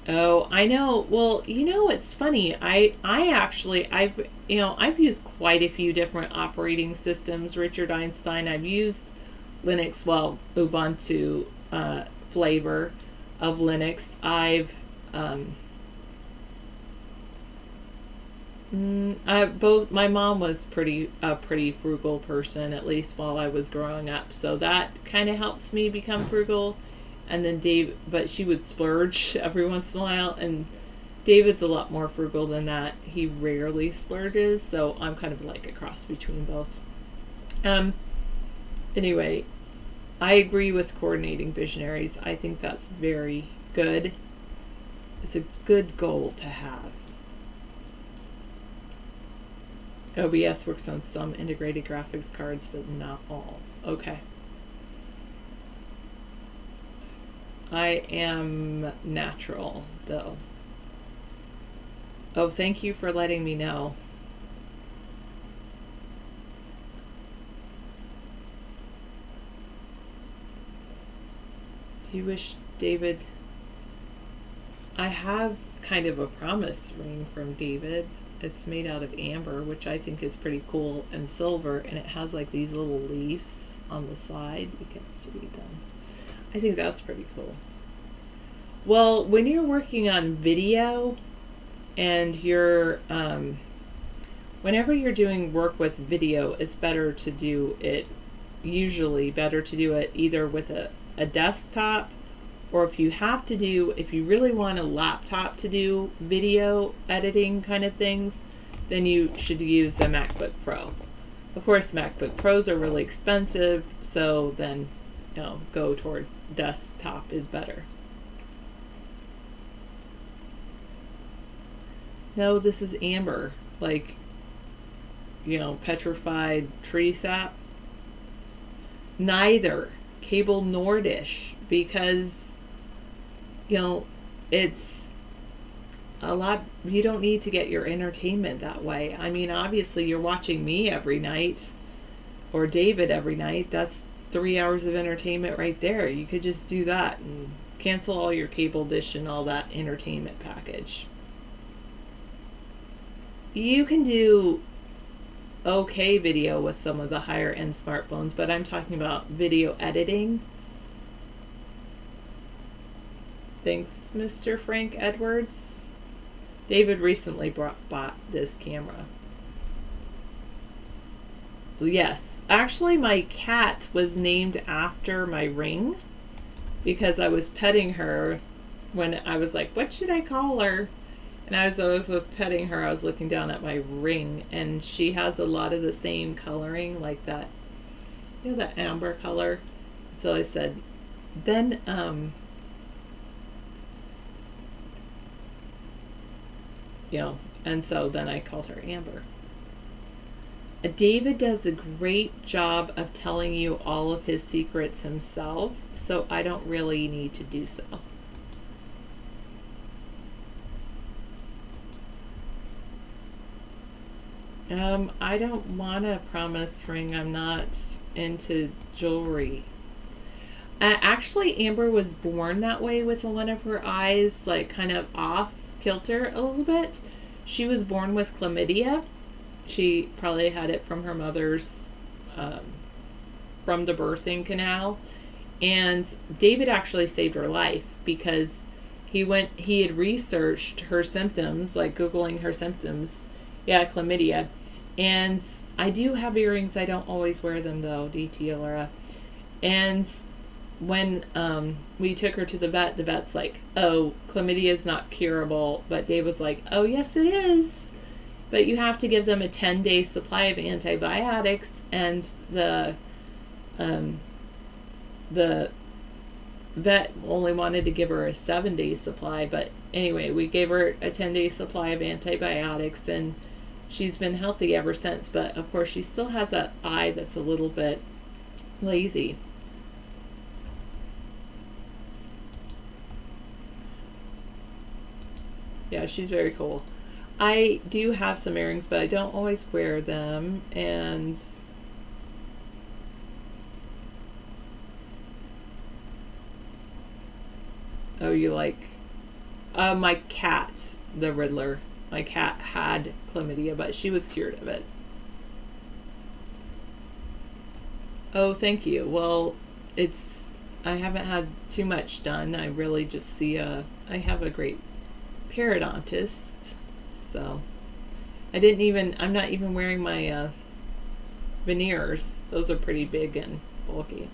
Oh, I know. Well, it's funny. I've used quite a few different operating systems. Richard Einstein. I've used Linux. Well, Ubuntu flavor of Linux. I've my mom was a pretty frugal person, at least while I was growing up. So that kind of helps me become frugal. And then but she would splurge every once in a while, and David's a lot more frugal than that. He rarely splurges, so I'm kind of like a cross between both. Anyway, I agree with coordinating visionaries. I think that's very good. It's a good goal to have. OBS works on some integrated graphics cards, but not all. Okay. I am natural, though. Oh, thank you for letting me know. Do you wish David... I have kind of a promise ring from David. It's made out of amber, which I think is pretty cool, and silver, and it has like these little leaves on the side. You can't see them. I think that's pretty cool. Well, when you're working on video and you're, whenever you're doing work with video, it's better to do it, usually better to do it either with a desktop, or if you really want a laptop to do video editing kind of things, then you should use a MacBook Pro. Of course, MacBook Pros are really expensive, so then, go toward desktop is better. No, this is amber, like, petrified tree sap. Neither cable nor dish, because, it's a lot. You don't need to get your entertainment that way. I mean, obviously you're watching me every night, or David every night. That's 3 hours of entertainment right there. You could just do that and cancel all your cable dish and all that entertainment package. You can do okay video with some of the higher end smartphones, but I'm talking about video editing. Thanks, Mr. Frank Edwards. David recently bought this camera. Yes, actually my cat was named after my ring, because I was petting her when I was like, what should I call her? And as I was petting her, I was looking down at my ring, and she has a lot of the same coloring, like that, that amber color. So I said, then, and so then I called her Amber. David does a great job of telling you all of his secrets himself, so I don't really need to do so. I don't want a promise ring. I'm not into jewelry. Actually, Amber was born that way, with one of her eyes like kind of off kilter a little bit. She was born with chlamydia. She probably had it from her mother's, from the birthing canal. And David actually saved her life, because he had researched her symptoms, like Googling her symptoms. Yeah, chlamydia. And I do have earrings. I don't always wear them though, DT Laura. And when we took her to the vet's like, oh, chlamydia is not curable. But David's like, oh, yes, it is. But you have to give them a 10-day supply of antibiotics, and the the vet only wanted to give her a 7-day supply, but anyway, we gave her a 10-day supply of antibiotics, and she's been healthy ever since. But of course, she still has an eye that's a little bit lazy. Yeah, she's very cool. I do have some earrings, but I don't always wear them, and oh, you like my cat, the Riddler. My cat had chlamydia, but she was cured of it. Oh, thank you. Well, I haven't had too much done. I really just see I have a great periodontist, so I'm not even wearing my veneers. Those are pretty big and bulky.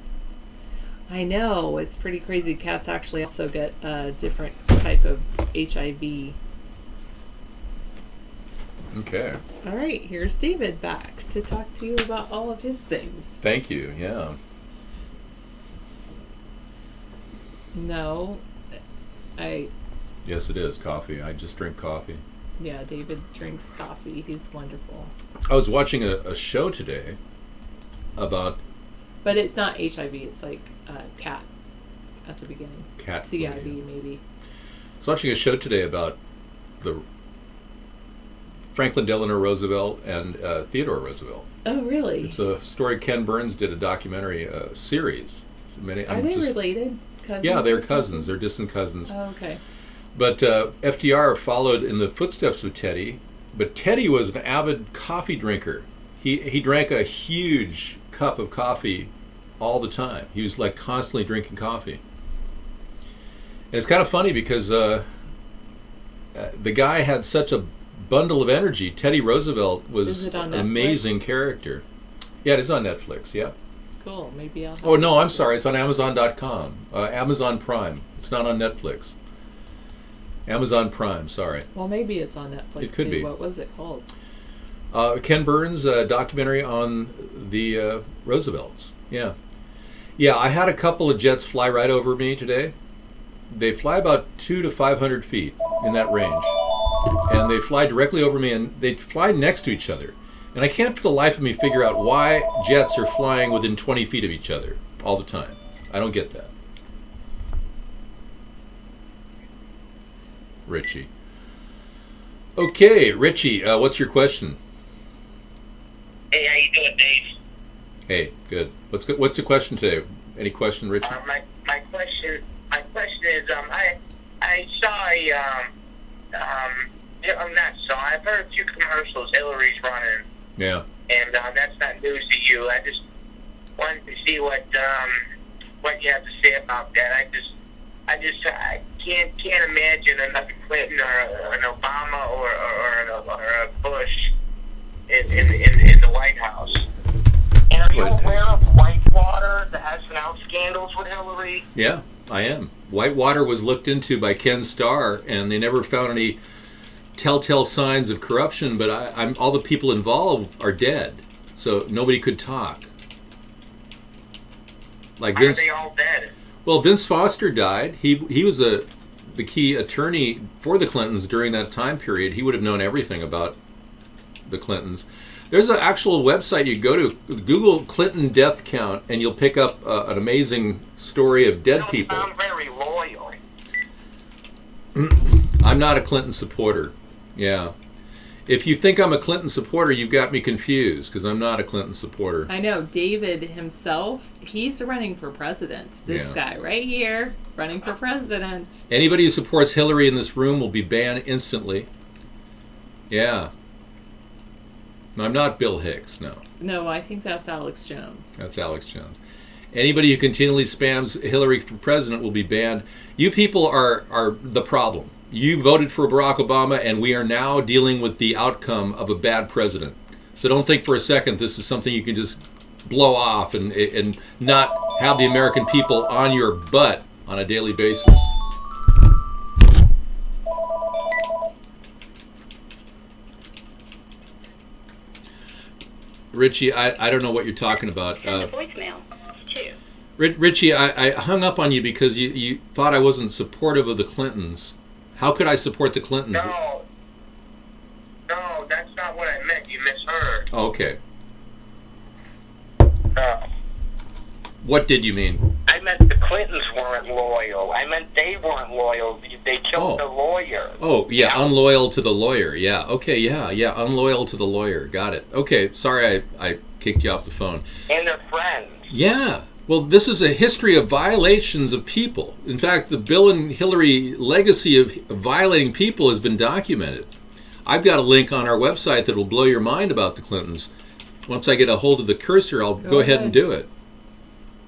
I know, it's pretty crazy. Cats actually also get a different type of HIV. Okay. All right, here's David back to talk to you about all of his things. Thank you. Yeah. No, Yes, it is coffee. I just drink coffee. Yeah, David drinks coffee. He's wonderful. I was watching a show today about... But it's not HIV. It's like cat at the beginning. Cat. CIV, maybe. I was watching a show today about the Franklin Delano Roosevelt and Theodore Roosevelt. Oh, really? It's a story. Ken Burns did a documentary series. Are they related? Cousins, yeah, they're cousins. They're distant cousins. Oh, okay. But FDR followed in the footsteps of Teddy. But Teddy was an avid coffee drinker. He drank a huge cup of coffee all the time. He was like constantly drinking coffee. And it's kind of funny because the guy had such a bundle of energy. Teddy Roosevelt was an amazing character. Yeah, it is on Netflix, yeah. Cool, maybe I'll... Oh, no, I'm sorry. It's on Amazon.com. Amazon Prime. It's not on Netflix. Amazon Prime, sorry. Well, maybe it's on Netflix. It could be. What was it called? Ken Burns' documentary on the Roosevelts. Yeah. Yeah, I had a couple of jets fly right over me today. They fly about 200 to 500 feet in that range. And they fly directly over me, and they fly next to each other. And I can't for the life of me figure out why jets are flying within 20 feet of each other all the time. I don't get that. Richie. Okay, Richie, what's your question? Hey, how you doing, Dave? Hey, good. What's the question today? Any question, Richie? My question is, I saw I've heard a few commercials Hillary's running. Yeah. And that's not news to you. I just wanted to see what you have to say about that. I can't imagine another Clinton or an Obama or a Bush in the White House. And are you aware of Whitewater that has been out scandals with Hillary? Yeah, I am. Whitewater was looked into by Ken Starr, and they never found any telltale signs of corruption, but all the people involved are dead, so nobody could talk. Like Why are they all dead? Well, Vince Foster died. He was the key attorney for the Clintons during that time period. He would have known everything about the Clintons. There's an actual website you go to, Google Clinton death count, and you'll pick up an amazing story of dead people. I'm very loyal. I'm not a Clinton supporter. Yeah. If you think I'm a Clinton supporter, you've got me confused, because I'm not a Clinton supporter. I know. David himself, he's running for president. This guy right here, running for president. Anybody who supports Hillary in this room will be banned instantly. Yeah. No, I'm not Bill Hicks, no. No, I think that's Alex Jones. That's Alex Jones. Anybody who continually spams Hillary for president will be banned. You people are the problem. You voted for Barack Obama, and we are now dealing with the outcome of a bad president. So don't think for a second this is something you can just blow off and not have the American people on your butt on a daily basis. Richie, I don't know what you're talking about. Send a voicemail. It's 2. Richie, I hung up on you because you thought I wasn't supportive of the Clintons. How could I support the Clintons? No, that's not what I meant. You misheard. Okay. No. What did you mean? I meant the Clintons weren't loyal. I meant they weren't loyal. They killed the lawyer. Oh, yeah, unloyal to the lawyer. Yeah, okay, yeah, unloyal to the lawyer. Got it. Okay, sorry I kicked you off the phone. And their friends. Yeah. Well, this is a history of violations of people. In fact, the Bill and Hillary legacy of violating people has been documented. I've got a link on our website that will blow your mind about the Clintons. Once I get a hold of the cursor, I'll go ahead and do it.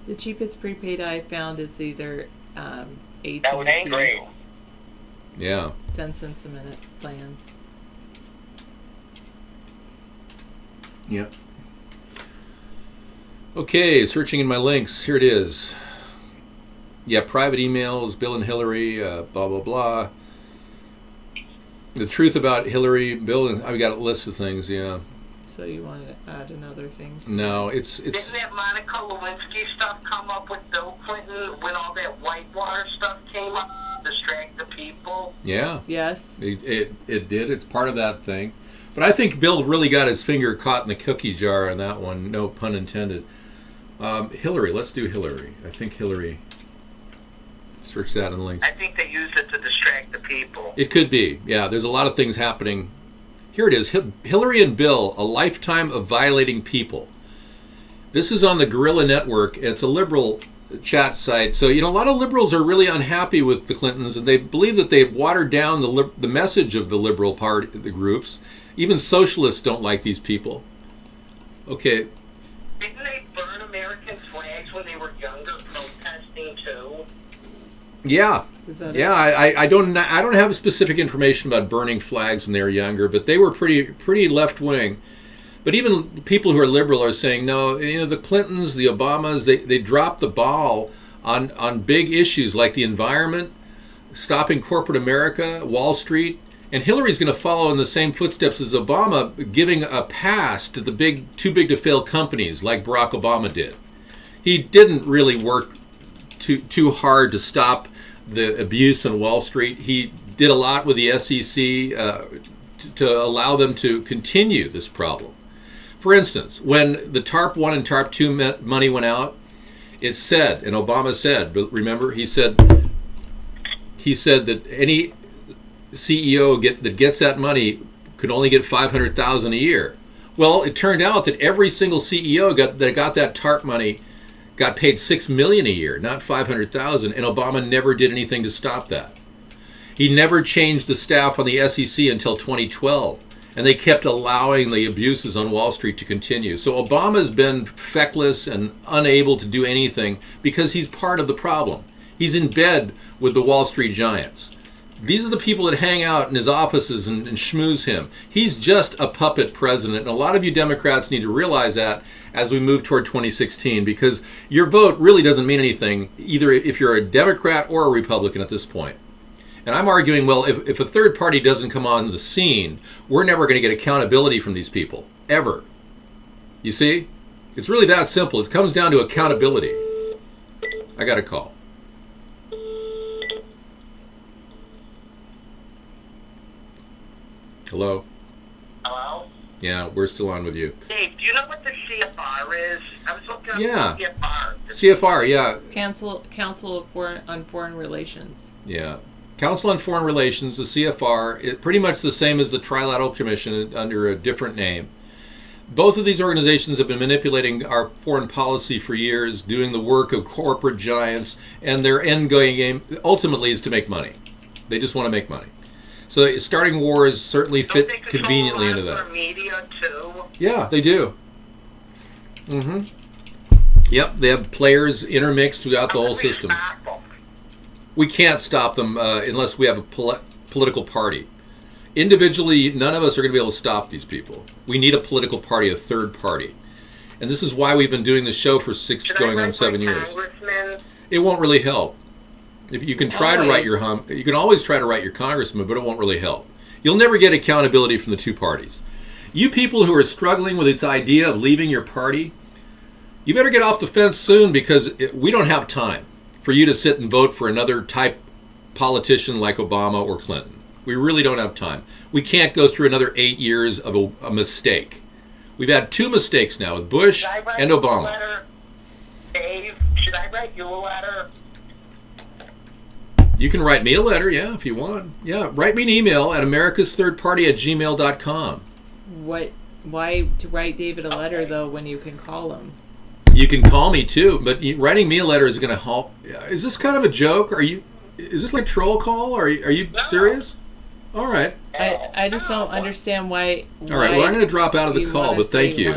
The cheapest prepaid I found is either AT&T. That would ain't great. Yeah. 10 cents a minute plan. Yep. Okay, searching in my links. Here it is. Yeah, private emails, Bill and Hillary, blah, blah, blah. The truth about Hillary, Bill, and I've got a list of things, yeah. So you want to add another thing? No, it's... Didn't that Monica Lewinsky stuff come up with Bill Clinton when all that Whitewater stuff came up to distract the people? Yeah. Yes. It did. It's part of that thing. But I think Bill really got his finger caught in the cookie jar on that one. No pun intended. Hillary. Let's do Hillary. I think Hillary. Search that in links. I think they used it to distract the people. It could be. Yeah, there's a lot of things happening. Here it is. Hillary and Bill, a lifetime of violating people. This is on the Guerrilla Network. It's a liberal chat site. So, a lot of liberals are really unhappy with the Clintons, and they believe that they've watered down the message of the liberal party, the groups. Even socialists don't like these people. Okay. Didn't they burn American flags when they were younger, protesting too? Yeah. Yeah, I don't have specific information about burning flags when they were younger, but they were pretty left wing. But even people who are liberal are saying no. The Clintons, the Obamas, they dropped the ball on big issues like the environment, stopping corporate America, Wall Street, and Hillary's going to follow in the same footsteps as Obama, giving a pass to the too big to fail companies like Barack Obama did. He didn't really work too hard to stop the abuse on Wall Street. He did a lot with the SEC to allow them to continue this problem. For instance, when the TARP 1 and TARP 2 money went out, it said, and Obama said, remember, he said that any CEO that gets that money could only get $500,000 a year. Well, it turned out that every single CEO that got that TARP money got paid $6 million a year, not $500,000, and Obama never did anything to stop that. He never changed the staff on the SEC until 2012, and they kept allowing the abuses on Wall Street to continue. So Obama's been feckless and unable to do anything because he's part of the problem. He's in bed with the Wall Street giants. These are the people that hang out in his offices and schmooze him. He's just a puppet president. And a lot of you Democrats need to realize that as we move toward 2016, because your vote really doesn't mean anything, either if you're a Democrat or a Republican at this point. And I'm arguing, well, if a third party doesn't come on the scene, we're never going to get accountability from these people, ever. You see? It's really that simple. It comes down to accountability. I got a call. Hello? Hello? Yeah, we're still on with you. Dave, do you know what the CFR is? I was looking up Yeah. the CFR. CFR, yeah. Council on Foreign Relations. Yeah. Council on Foreign Relations, the CFR, pretty much the same as the Trilateral Commission under a different name. Both of these organizations have been manipulating our foreign policy for years, doing the work of corporate giants, and their end game ultimately is to make money. They just want to make money. So starting wars certainly fit conveniently into that. Media too. Yeah, they do. Mm-hmm. Yep, they have players intermixed throughout the whole system. We can't stop them unless we have a political party. Individually, none of us are going to be able to stop these people. We need a political party, a third party. And this is why we've been doing this show for going on 7 years. It won't really help. If you can try to write you can always try to write your congressman, but it won't really help. You'll never get accountability from the two parties. You people who are struggling with this idea of leaving your party, You better get off the fence soon, because we don't have time for you to sit and vote for another type politician like Obama or Clinton. We really don't have time. We can't go through another 8 years of a mistake. We've had 2 mistakes now with Bush and Obama. Letter, Dave, should I write you a letter? You can write me a letter, yeah, if you want. Yeah, write me an email at americasthirdparty@gmail.com. Why to write David a letter, though, when you can call him? You can call me too, but writing me a letter is going to help. Is this kind of a joke? Is this like troll call? Are you serious? All right. I just don't understand why. All right. Well, I'm going to drop out of the call, but thank you.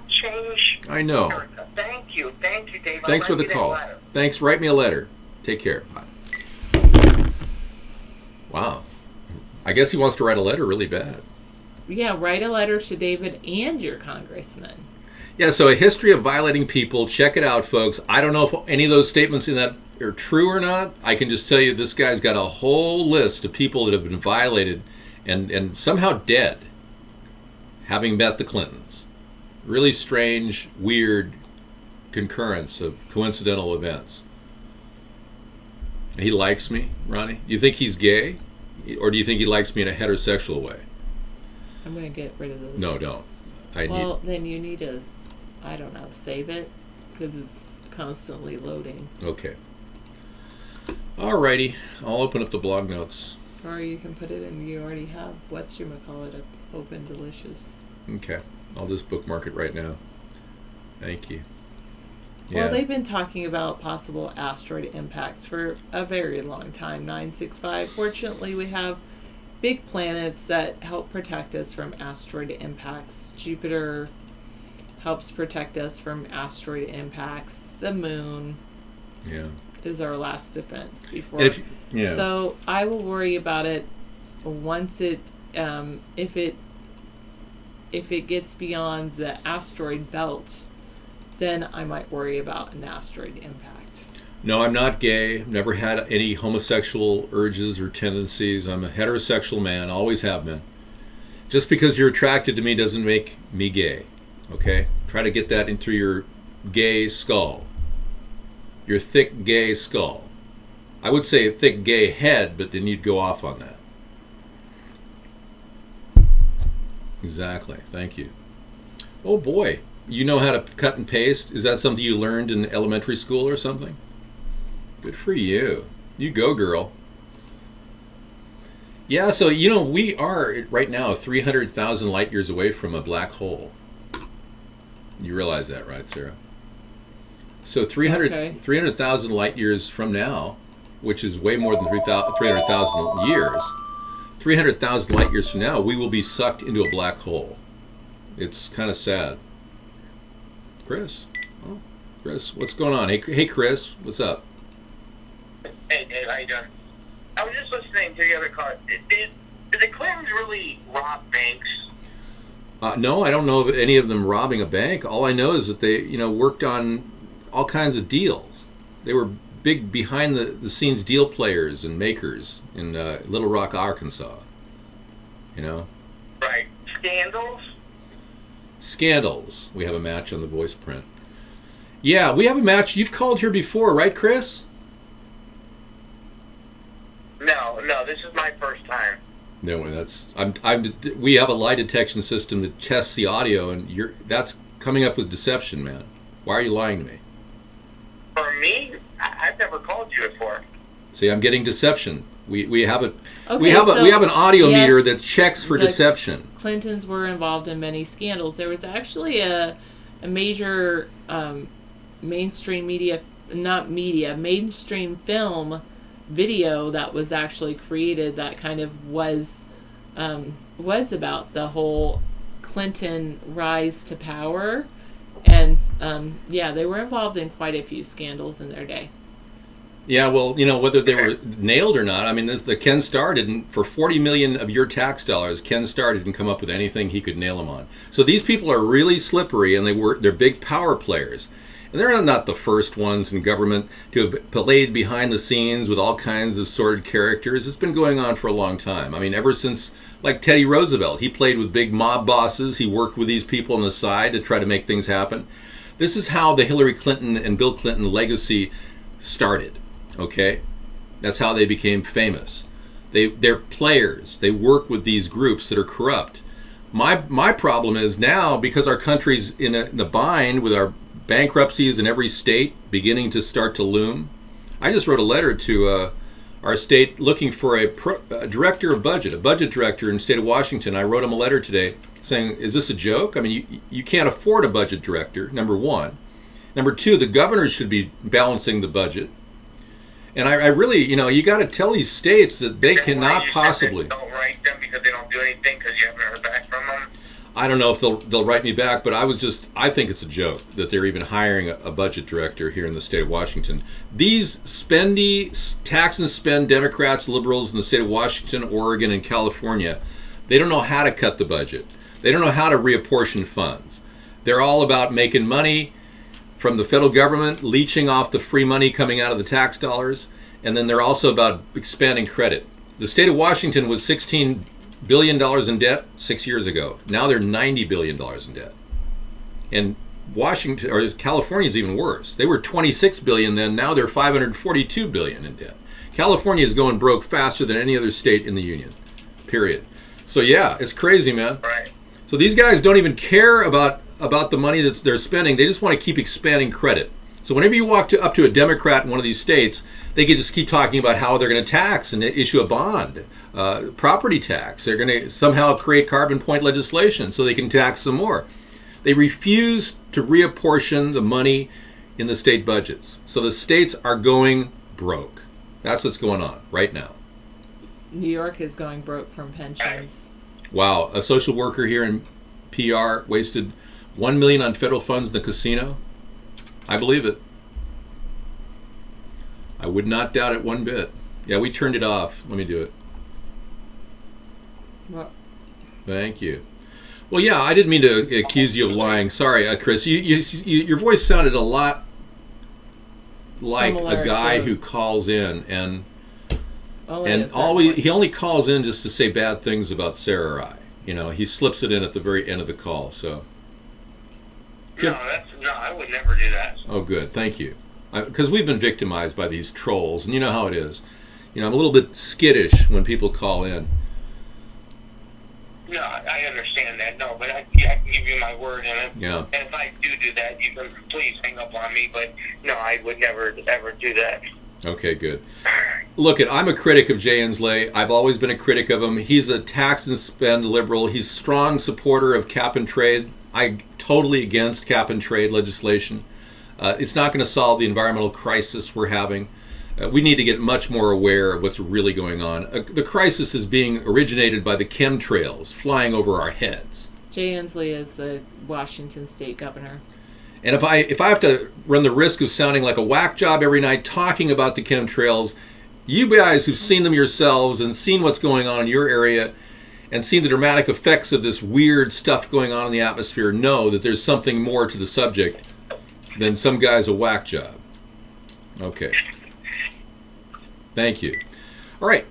Change. I know. Thank you, Dave. Thanks for the call. Thanks. Write me a letter. Take care. Bye. Wow. I guess he wants to write a letter really bad. Yeah, write a letter to David and your congressman. Yeah, so a history of violating people. Check it out, folks. I don't know if any of those statements in that are true or not. I can just tell you this guy's got a whole list of people that have been violated and somehow dead, having met the Clintons. Really strange, weird concurrence of coincidental events. He likes me, Ronnie? You think he's gay? Or do you think he likes me in a heterosexual way? I'm going to get rid of this. No, don't. Then you need to, I don't know, save it, because it's constantly loading. Okay. Alrighty. I'll open up the blog notes. Or you can put it in, you already have whatchamacallit open, delicious. Okay. I'll just bookmark it right now. Thank you. Well, they've been talking about possible asteroid impacts for a very long time, 965. Fortunately, we have big planets that help protect us from asteroid impacts. Jupiter helps protect us from asteroid impacts. The moon is our last defense before. So I will worry about it once it, if it gets beyond the asteroid belt, then I might worry about an asteroid impact. No, I'm not gay. I've never had any homosexual urges or tendencies. I'm a heterosexual man, always have been. Just because you're attracted to me doesn't make me gay, okay? Try to get that into your gay skull. Your thick gay skull. I would say a thick gay head, but then you'd go off on that. Exactly. Thank you. Oh boy. You know how to cut and paste? Is that something you learned in elementary school or something? Good for you. You go, girl. Yeah, so, we are right now 300,000 light years away from a black hole. You realize that, right, Sarah? So 300,000 light years from now, which is way more than 300,000 years, 300,000 light years from now, we will be sucked into a black hole. It's kind of sad. Chris. Oh, Chris, what's going on? Hey, Chris, what's up? Hey, Dave, how you doing? I was just listening to the other call. Did the Clintons really rob banks? No, I don't know of any of them robbing a bank. All I know is that they, worked on all kinds of deals. They were big behind the scenes deal players and makers in Little Rock, Arkansas. Right. Scandals? Scandals. We have a match on the voice print. Yeah, we have a match. You've called here before, right, Chris? No, this is my first time. No, we have a lie detection system that tests the audio, and that's coming up with deception, man. Why are you lying to me? For me, I've never called you before. See, I'm getting deception. We have an audio meter that checks for deception. Clintons were involved in many scandals. There was actually a major mainstream film video that was actually created that kind of was about the whole Clinton rise to power, and they were involved in quite a few scandals in their day. Yeah, well, whether they were nailed or not, I mean, the Ken Starr didn't, for 40 million of your tax dollars, Ken Starr didn't come up with anything he could nail them on. So these people are really slippery, and they're big power players. And they're not the first ones in government to have played behind the scenes with all kinds of sordid characters. It's been going on for a long time. I mean, ever since, like Teddy Roosevelt, he played with big mob bosses. He worked with these people on the side to try to make things happen. This is how the Hillary Clinton and Bill Clinton legacy started, okay? That's how they became famous. They're players. They work with these groups that are corrupt. My problem is now, because our country's in a bind with our bankruptcies in every state beginning to start to loom. I just wrote a letter to our state looking for a director of budget, a budget director in the state of Washington. I wrote him a letter today saying, is this a joke? I mean, you can't afford a budget director, number one. Number two, the governors should be balancing the budget. And I really, you got to tell these states that they cannot possibly. Don't write them because they don't do anything because you haven't heard back from them. I don't know if they'll write me back, but I think it's a joke that they're even hiring a budget director here in the state of Washington. These spendy, tax and spend Democrats, liberals in the state of Washington, Oregon, and California, they don't know how to cut the budget. They don't know how to reapportion funds. They're all about making money from the federal government, leeching off the free money coming out of the tax dollars, and then they're also about expanding credit. The state of Washington was $16 billion in debt 6 years ago. Now they're $90 billion in debt. And Washington, or California, is even worse. They were $26 billion then. Now they're $542 billion in debt. California is going broke faster than any other state in the union. Period. So yeah, it's crazy, man. Right. So these guys don't even care about the money that they're spending. They just want to keep expanding credit. So whenever you walk up to a Democrat in one of these states, they can just keep talking about how they're going to tax and issue a bond, property tax. They're going to somehow create carbon point legislation so they can tax some more. They refuse to reapportion the money in the state budgets. So the states are going broke. That's what's going on right now. New York is going broke from pensions. Wow, a social worker here in PR wasted $1 million on federal funds in the casino. I believe it. I would not doubt it one bit. Yeah, we turned it off. Let me do it. Well, thank you. Well, yeah, I didn't mean to accuse you of lying. Sorry, Chris. Your voice sounded a lot like a guy who calls in and he only calls in just to say bad things about Sarah or I. He slips it in at the very end of the call. So. No, I would never do that. Oh, good. Thank you. Because we've been victimized by these trolls, and you know how it is. I'm a little bit skittish when people call in. No, I understand that. No, but I can give you my word, and if I do that, you can please hang up on me. But no, I would never ever do that. Okay, good. Look, I'm a critic of Jay Inslee. I've always been a critic of him. He's a tax and spend liberal. He's a strong supporter of cap and trade. I'm totally against cap and trade legislation. It's not going to solve the environmental crisis we're having. We need to get much more aware of what's really going on. The crisis is being originated by the chemtrails flying over our heads. Jay Inslee is the Washington state governor. And if I have to run the risk of sounding like a whack job every night talking about the chemtrails, you guys who've seen them yourselves and seen what's going on in your area and seen the dramatic effects of this weird stuff going on in the atmosphere know that there's something more to the subject than some guy's a whack job. Okay. Thank you. All right.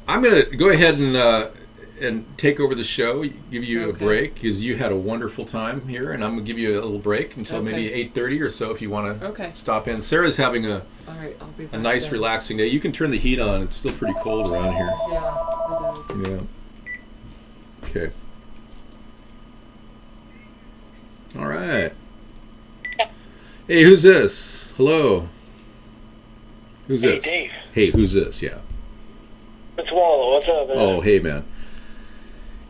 I'm going to go ahead and take over the show, give you a break, because you had a wonderful time here, and I'm going to give you a little break until maybe 8:30 or so if you want to stop in. Sarah's having a nice, relaxing day. You can turn the heat on. It's still pretty cold around here. Yeah. Okay. All right. Hey, who's this? Hello. Who's this? Hey, Dave. Hey, who's this? Yeah. It's Wallow. What's up, man? Oh, hey, man.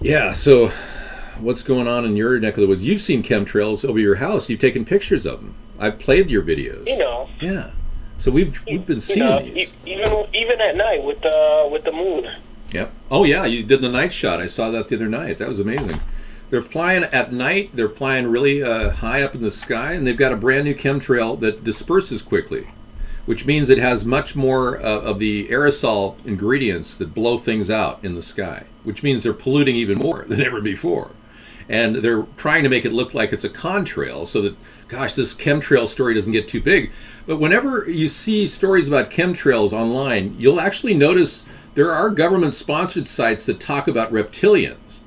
Yeah, so what's going on in your neck of the woods? You've seen chemtrails over your house. You've taken pictures of them. I've played your videos. Yeah. So we've been seeing these. Even at night with the moon. Yep. Oh, yeah, you did the night shot. I saw that the other night. That was amazing. They're flying at night. They're flying really high up in the sky, and they've got a brand new chemtrail that disperses quickly, which means it has much more of the aerosol ingredients that blow things out in the sky, which means they're polluting even more than ever before. And they're trying to make it look like it's a contrail so that, gosh, this chemtrail story doesn't get too big. But whenever you see stories about chemtrails online, you'll actually notice there are government-sponsored sites that talk about reptilians.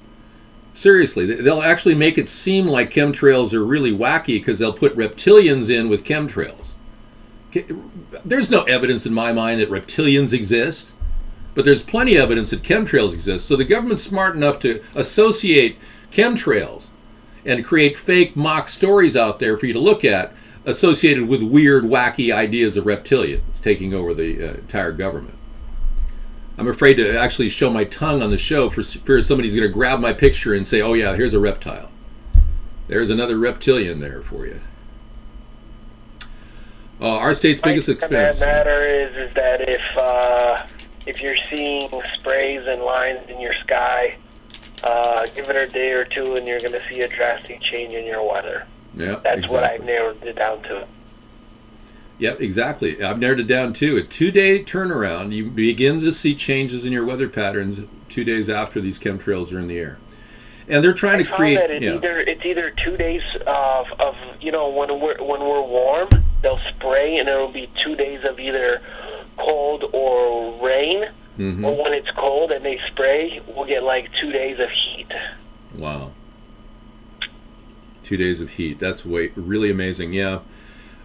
Seriously, they'll actually make it seem like chemtrails are really wacky because they'll put reptilians in with chemtrails. There's no evidence in my mind that reptilians exist, but there's plenty of evidence that chemtrails exist. So the government's smart enough to associate chemtrails and create fake mock stories out there for you to look at, associated with weird, wacky ideas of reptilians taking over the entire government. I'm afraid to actually show my tongue on the show for fear somebody's going to grab my picture and say, oh yeah, here's a reptile. There's another reptilian there for you. Our state's biggest expense. The matter is that if you're seeing sprays and lines in your sky, give it a day or two and you're going to see a drastic change in your weather. Yeah, That's exactly what I've narrowed it down to. Yep, exactly. I've narrowed it down too. A 2-day turnaround, you begin to see changes in your weather patterns 2 days after these chemtrails are in the air. And they're trying to create. That it's either 2 days of when we're warm, they'll spray, and it'll be 2 days of either cold or rain. Mm-hmm. Or when it's cold and they spray, we'll get like 2 days of heat. Wow. 2 days of heat. That's really amazing. Yeah.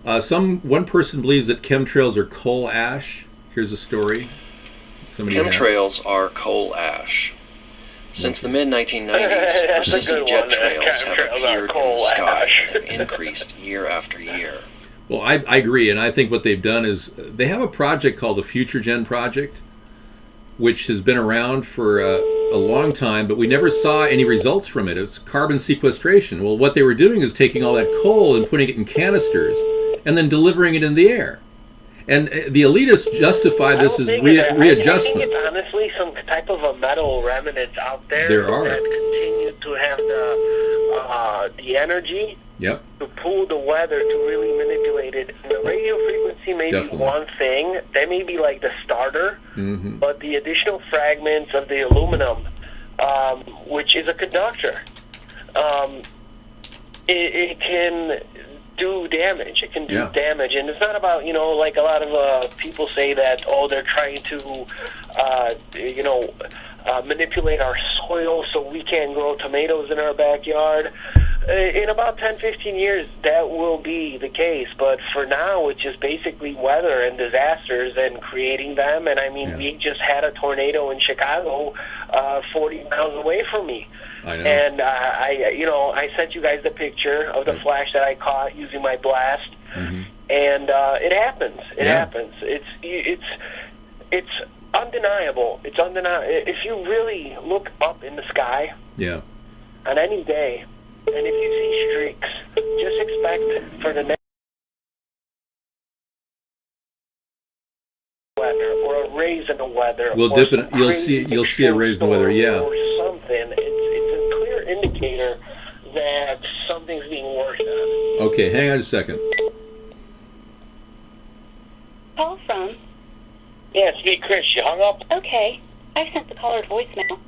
One person believes that chemtrails are coal ash. Here's a story. Chemtrails are coal ash. Since the mid-1990s, persistent jet trails have appeared in the sky and have increased year after year. Well, I agree, and I think what they've done is they have a project called the Future Gen Project, which has been around for a long time, but we never saw any results from it. It's carbon sequestration. Well, what they were doing is taking all that coal and putting it in canisters and then delivering it in the air. And the elitists justify this as readjustment. I think it's honestly some type of a metal remnants out there that continue to have the energy to pull the weather to really manipulate it. And the radio frequency may be one thing. That may be like the starter, but the additional fragments of the aluminum, which is a conductor, it can do damage. It can do damage, and it's not about like a lot of people say that they're trying to manipulate our soil so we can't grow tomatoes in our backyard. In about 10-15 years that will be the case, but for now it's just basically weather and disasters and creating them. And I mean, we just had a tornado in Chicago 40 miles away from me. I know. And I sent you guys the picture of the flash that I caught using my blast, and it happens. It happens. It's undeniable. It's undeniable. If you really look up in the sky, on any day, and if you see streaks, just expect for the next weather or a raise in the weather. We'll dip it. You'll see a raise in the weather. Yeah. Or something. It's a clear indicator that something's being worked on. Okay, hang on a second. Call from? Yeah, it's me, Chris. You hung up? Okay. I sent the caller voicemail.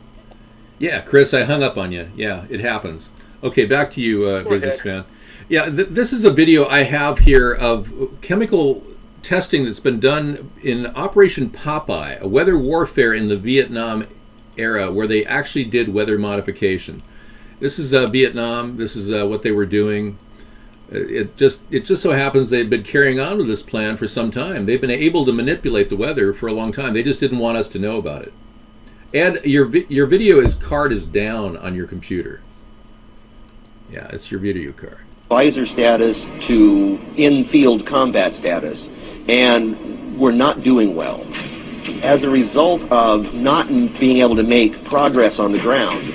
Yeah, Chris, I hung up on you. Yeah, it happens. Okay, back to you, businessman. Yeah, this is a video I have here of chemical testing that's been done in Operation Popeye, a weather warfare in the Vietnam era where they actually did weather modification. This is Vietnam. This is what they were doing. It just so happens they've been carrying on with this plan for some time. They've been able to manipulate the weather for a long time. They just didn't want us to know about it. And your video card is down on your computer. Yeah, it's your video card. Visor status to in-field combat status, and we're not doing well. As a result of not being able to make progress on the ground,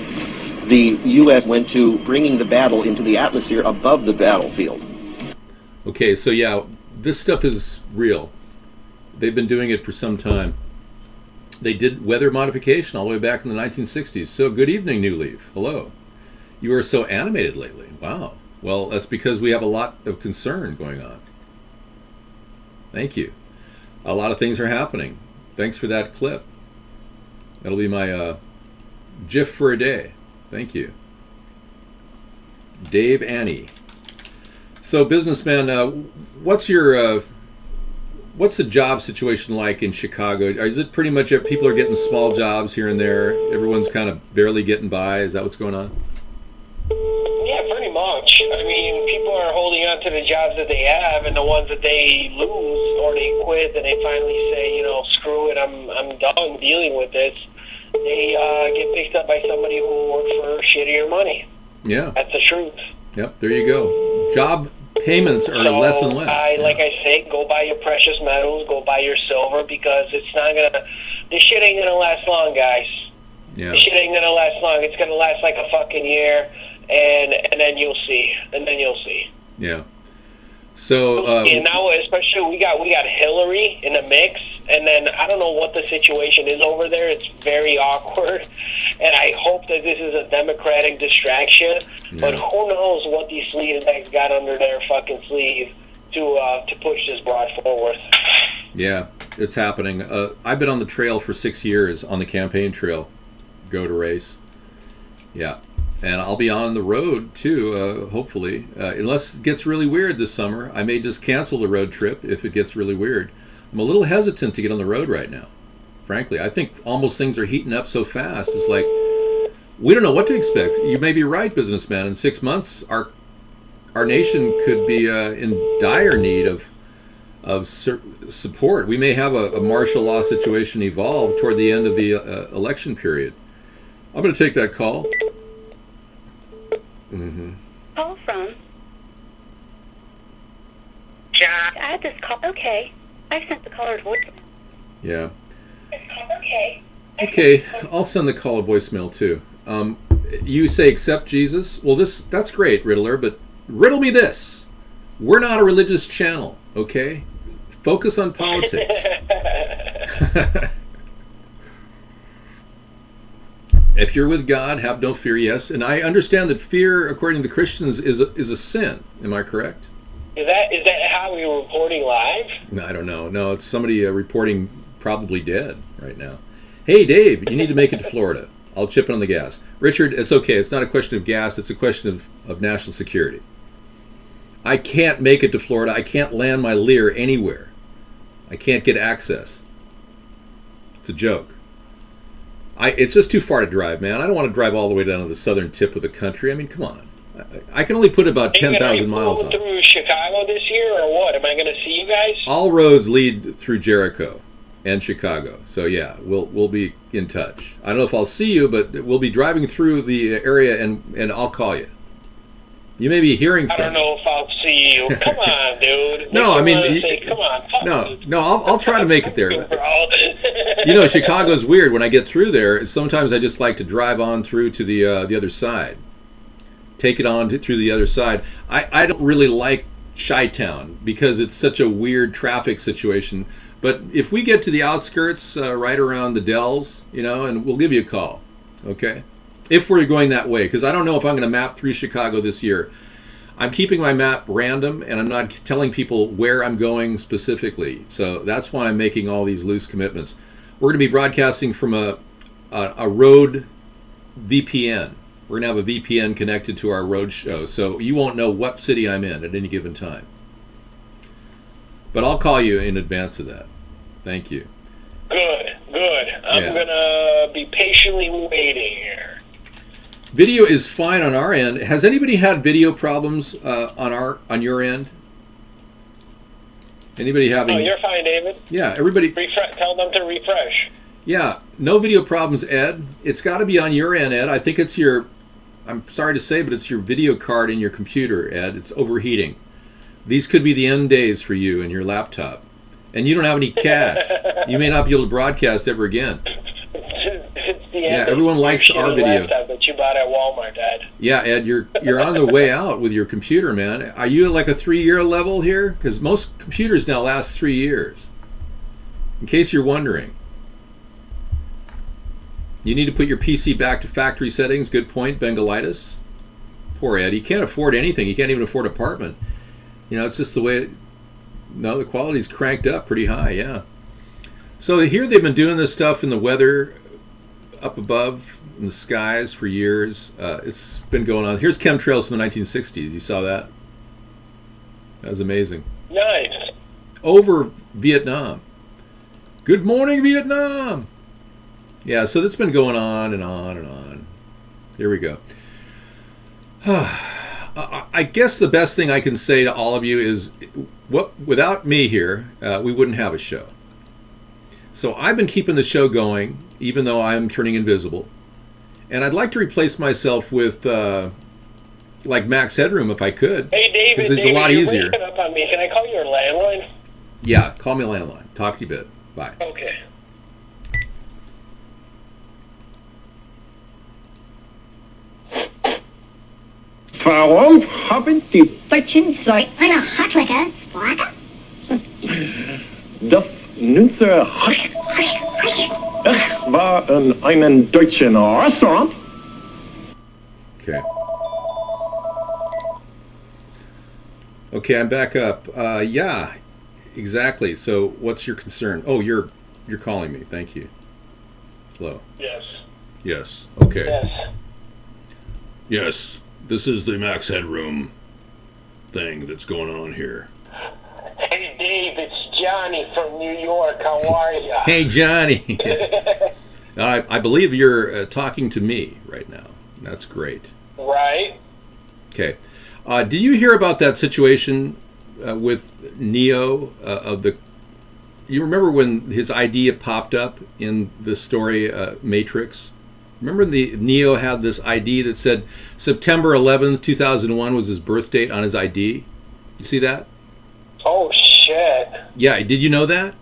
the U.S. went to bringing the battle into the atmosphere above the battlefield. Okay, so yeah, this stuff is real. They've been doing it for some time. They did weather modification all the way back in the 1960s. So good evening, New Leaf. Hello. You are so animated lately. Wow. Well, that's because we have a lot of concern going on. Thank you. A lot of things are happening. Thanks for that clip. That'll be my GIF for a day. Thank you. Dave Annie. So, businessman, what's the job situation like in Chicago? Is it pretty much people are getting small jobs here and there? Everyone's kind of barely getting by? Is that what's going on? much. I mean, people are holding on to the jobs that they have, and the ones that they lose or they quit and they finally say, screw it, I'm done dealing with this. They get picked up by somebody who works for shittier money. Yeah. That's the truth. Yep, there you go. Job payments are less and less. Like I say, go buy your precious metals, go buy your silver, because it's not this shit ain't gonna last long, guys. Yeah. This shit ain't gonna last long. It's gonna last like a fucking year, and then you'll see. Yeah. So and now, especially we got Hillary in the mix, and then I don't know what the situation is over there. It's very awkward, and I hope that this is a Democratic distraction. Yeah. But who knows what these sleazebags got under their fucking sleeve to push this broad forward. Yeah, it's happening. I've been on the trail for 6 years, on the campaign trail. Go to race. Yeah. And I'll be on the road too, hopefully. Unless it gets really weird this summer, I may just cancel the road trip if it gets really weird. I'm a little hesitant to get on the road right now, frankly. I think almost things are heating up so fast. It's like, we don't know what to expect. You may be right, businessman. In 6 months, our nation could be in dire need of support. We may have a martial law situation evolve toward the end of the election period. I'm going to take that call. Mm-hmm. Call from John. Add this call. Okay. I sent the caller's voicemail. Yeah. Okay. Okay, I'll send the call a voicemail too. You say accept Jesus? Well, that's great, Riddler, but riddle me this. We're not a religious channel, okay? Focus on politics. If you're with God, have no fear, yes. And I understand that fear, according to the Christians, is a sin. Am I correct? Is that how we were reporting live? I don't know. No, it's somebody reporting probably dead right now. Hey, Dave, you need to make it to Florida. I'll chip in on the gas. Richard, it's okay. It's not a question of gas. It's a question of national security. I can't make it to Florida. I can't land my Lear anywhere. I can't get access. It's a joke. It's just too far to drive, man. I don't want to drive all the way down to the southern tip of the country. I mean, come on. I can only put about 10,000 miles on. Through Chicago this year, or what? Am I going to see you guys? All roads lead through Jericho and Chicago. So yeah, we'll be in touch. I don't know if I'll see you, but we'll be driving through the area, and I'll call you. You may be hearing from me. I don't know if I'll see you. Come on, dude. No, I mean, come on. No, I'll try to make it there. You know, Chicago's weird. When I get through there, sometimes I just like to drive on through to the other side. Take it on through the other side. I don't really like Chi-Town because it's such a weird traffic situation. But if we get to the outskirts, right around the Dells, and we'll give you a call, okay? If we're going that way, because I don't know if I'm going to map through Chicago this year. I'm keeping my map random, and I'm not telling people where I'm going specifically. So that's why I'm making all these loose commitments. We're going to be broadcasting from a road VPN. We're going to have a VPN connected to our road show, so you won't know what city I'm in at any given time. But I'll call you in advance of that. Thank you. Good. I'm going to be patiently waiting here. Video is fine on our end. Has anybody had video problems on your end? Anybody having? Oh, you're fine, David. Yeah, everybody. Tell them to refresh. Yeah, no video problems, Ed. It's got to be on your end, Ed. I think it's your. I'm sorry to say, but it's your video card in your computer, Ed. It's overheating. These could be the end days for you and your laptop, and you don't have any cash. You may not be able to broadcast ever again. Yeah, everyone likes our video. Laptop that you bought at Walmart, Dad. Yeah, Ed, you're on the way out with your computer, man. Are you at like a 3-year level here? Because most computers now last 3 years. In case you're wondering. You need to put your PC back to factory settings. Good point, Bengalitis. Poor Ed. He can't afford anything. He can't even afford an apartment. It's just the way... No, the quality's cranked up pretty high, yeah. So here they've been doing this stuff in the weather... up above in the skies for years. It's been going on. Here's chemtrails from the 1960s. You saw that? That was amazing. Nice. Over Vietnam. Good morning, Vietnam. Yeah, so that's been going on and on and on. Here we go. I guess the best thing I can say to all of you is, without me here, we wouldn't have a show. So I've been keeping the show going, even though I'm turning invisible. And I'd like to replace myself with, like Max Headroom, if I could. Hey, David, because it's a lot you're easier. waking up on me. Can I call your landline? Yeah, call me a landline. Talk to you a bit. Bye. Okay. Warum haben die Deutschen so eine hartlige Sprache? das Nünze Ich war in einem deutschen Restaurant. Okay. Okay, I'm back up. Yeah, exactly. So, what's your concern? Oh, you're calling me. Thank you. Hello. Yes. Yes. Okay. Yes. Yes. This is the Max Headroom thing that's going on here. Hey, Dave, it's Johnny from New York. How are you? Hey, Johnny. I believe you're talking to me right now. That's great. Right. Okay. Do you hear about that situation with Neo of the? You remember when his ID popped up in the story Matrix? Remember Neo had this ID that said September 11th, 2001 was his birth date on his ID? You see that? Oh, shit. Yeah, did you know that?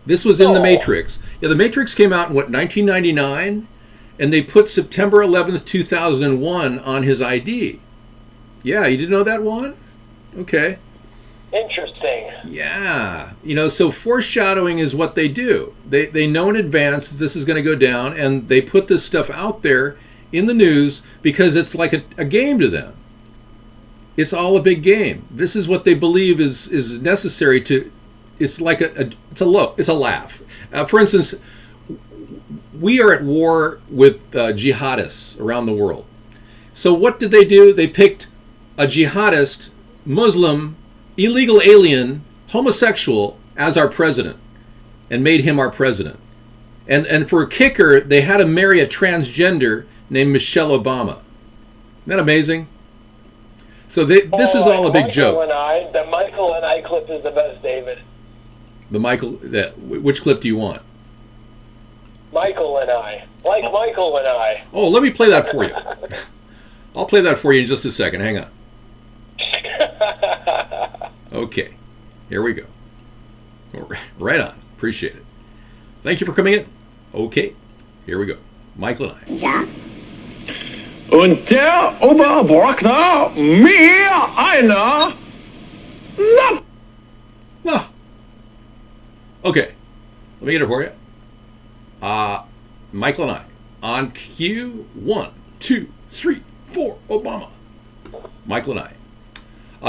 This was in the Matrix. Yeah, the Matrix came out in, 1999? And they put September 11th, 2001 on his ID. Yeah, you didn't know that one? Okay. Interesting. Yeah. So foreshadowing is what they do. They know in advance that this is going to go down, and they put this stuff out there in the news because it's like a game to them. It's all a big game. This is what they believe is necessary to. It's like it's a laugh. For instance, we are at war with jihadists around the world. So what did they do? They picked a jihadist, Muslim, illegal alien, homosexual as our president and made him our president. And for a kicker, they had to marry a transgender named Michelle Obama. Isn't that amazing? So this is all a big joke. The Michael and I clip is the best, David. Which clip do you want? Michael and I. Michael and I. Oh, let me play that for you. I'll play that for you in just a second. Hang on. Okay. Here we go. Right on. Appreciate it. Thank you for coming in. Okay. Here we go. Michael and I. Ja. Und der Oberbockner mir einer Okay. Let me get it for you. Michael and I. On cue, 1, 2, 3, 4, Obama. Michael and I.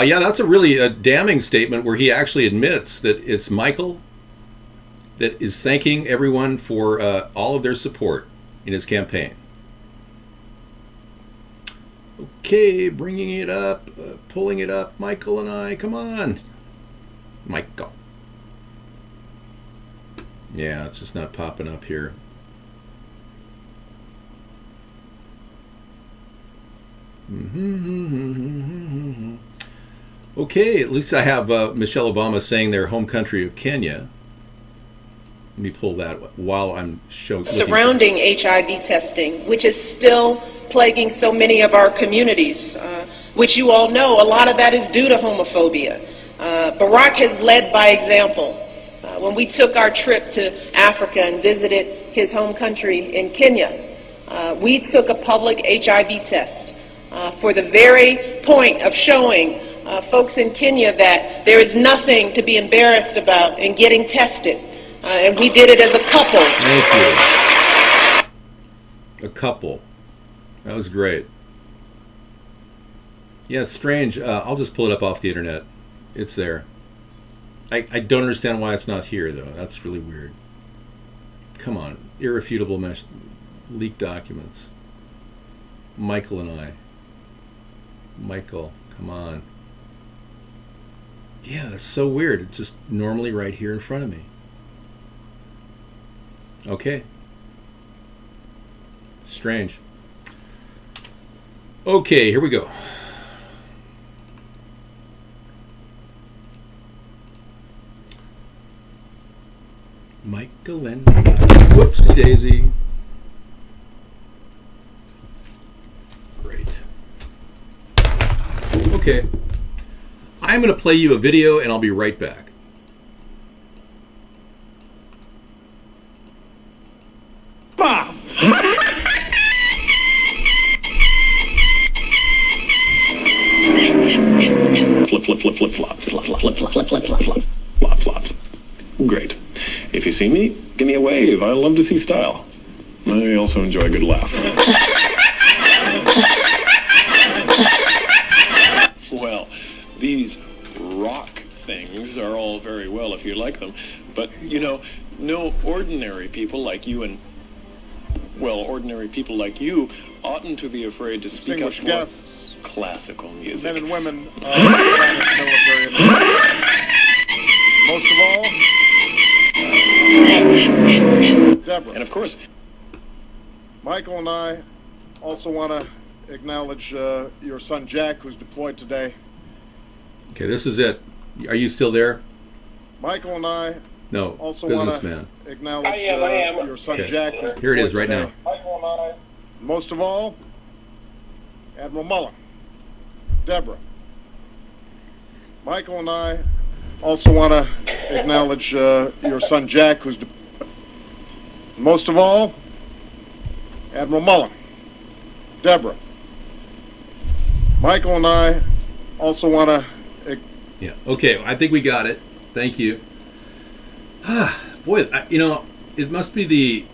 Yeah, that's a really damning statement where he actually admits that it's Michael that is thanking everyone for all of their support in his campaign. Okay, bringing it up, pulling it up, Michael and I, come on. Michael. Yeah, it's just not popping up here. Okay, at least I have Michelle Obama saying their home country of Kenya. Let me pull that while I'm showing. Surrounding HIV testing, which is still plaguing so many of our communities, which you all know, a lot of that is due to homophobia. Barack has led by example. When we took our trip to Africa and visited his home country in Kenya, we took a public HIV test for the very point of showing folks in Kenya that there is nothing to be embarrassed about in getting tested. And we did it as a couple. Thank you. A couple. That was great. Yeah, it's strange. I'll just pull it up off the internet. It's there. I don't understand why it's not here, though. That's really weird. Come on. Irrefutable leaked documents. Michael and I. Michael, come on. Yeah, that's so weird. It's just normally right here in front of me. Okay. Strange. Okay, here we go. Michael and whoopsie daisy. Great. Okay. I'm going to play you a video and I'll be right back. Bah! Flip, flip, flip, flip, flops. Flop, flop, flip, flop, flip, flip, flop, flop. Flop, flops. Great. If you see me, give me a wave. I love to see style. I also enjoy a good laugh. Well, these rock things are all very well if you like them, but, you know, no ordinary people like you and, well, ordinary people like you oughtn't to be afraid to speak up for guests, classical music. men and women, military, and most of all, Deborah. And of course, Michael and I also want to acknowledge your son Jack, who's deployed today. Okay, this is it. Are you still there? Michael and I No, also businessman. want to acknowledge your son Okay. Jack. who's Here it is deployed right today. now. Michael and I, most of all, Admiral Mullen, Deborah. Michael and I also want to acknowledge your son Jack, who's most of all, Admiral Mullen, Deborah. Michael and I also want to. Yeah. Okay. I think we got it. Thank you. Boy, you know, it must be the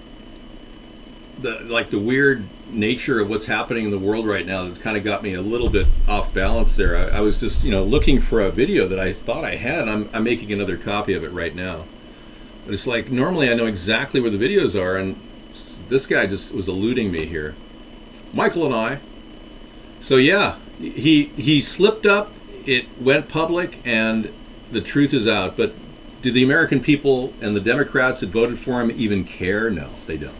weird nature of what's happening in the world right now that's kind of got me a little bit off balance there. I was just, you know, looking for a video that I thought I had. I'm making another copy of it right now. But it's like normally I know exactly where the videos are, and this guy just was eluding me here. Michael and I. So yeah, he slipped up. It went public, and the truth is out. But do the American people and the Democrats that voted for him even care? No, they don't.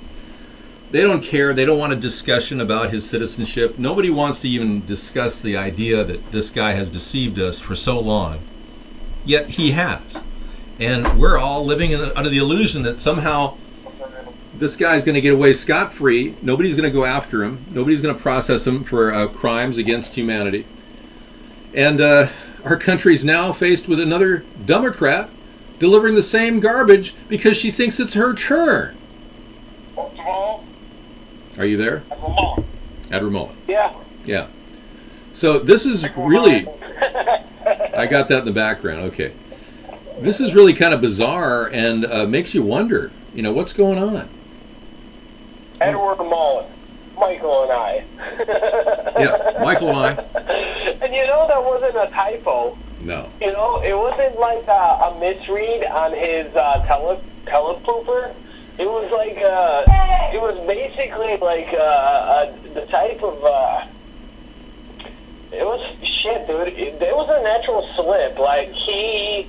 They don't care. They don't want a discussion about his citizenship. Nobody wants to even discuss the idea that this guy has deceived us for so long. Yet he has. And we're all living under the illusion that somehow this guy's going to get away scot-free. Nobody's going to go after him. Nobody's going to process him for crimes against humanity. And our country's now faced with another Democrat delivering the same garbage because she thinks it's her turn. Are you there? Admiral Mullen. Yeah. Yeah. So this is really... I got that in the background. Okay. This is really kind of bizarre and makes you wonder, you know, what's going on? Edward Mullen, Michael and I. Yeah, Michael and I. And you know that wasn't a typo. No. You know, it wasn't like a misread on his telepooper. It was like, it was basically like the type of, it was shit, dude. It was a natural slip. Like, he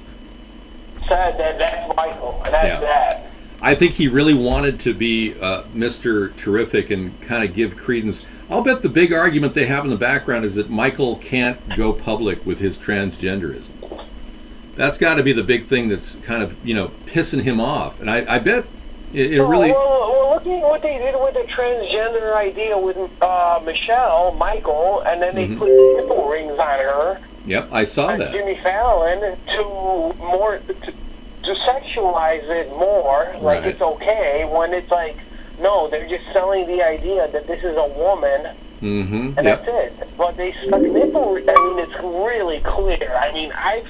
said that that's Michael, and that's that. I think he really wanted to be Mr. Terrific and kind of give credence. I'll bet the big argument they have in the background is that Michael can't go public with his transgenderism. That's got to be the big thing that's kind of, you know, pissing him off. And I bet it really... Well, look at what they did with the transgender idea with Michael, and then they put nipple rings on her. Yep, I saw that. Jimmy Fallon to sexualize it more, like it's okay, when it's like, no, they're just selling the idea that this is a woman, and that's it. But they stuck nipple. I mean, it's really clear. I mean, I've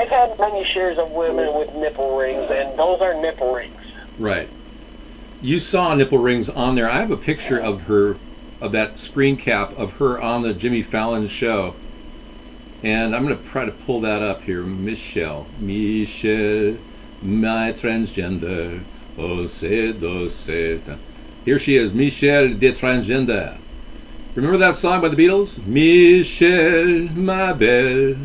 had many shares of women with nipple rings, and those are nipple rings. Right. You saw nipple rings on there. I have a picture of her, of that screen cap of her on the Jimmy Fallon show. And I'm going to try to pull that up here. Michelle, my transgender. Oh, c'est. Here she is, Michelle de transgender. Remember that song by the Beatles? Michelle, ma belle,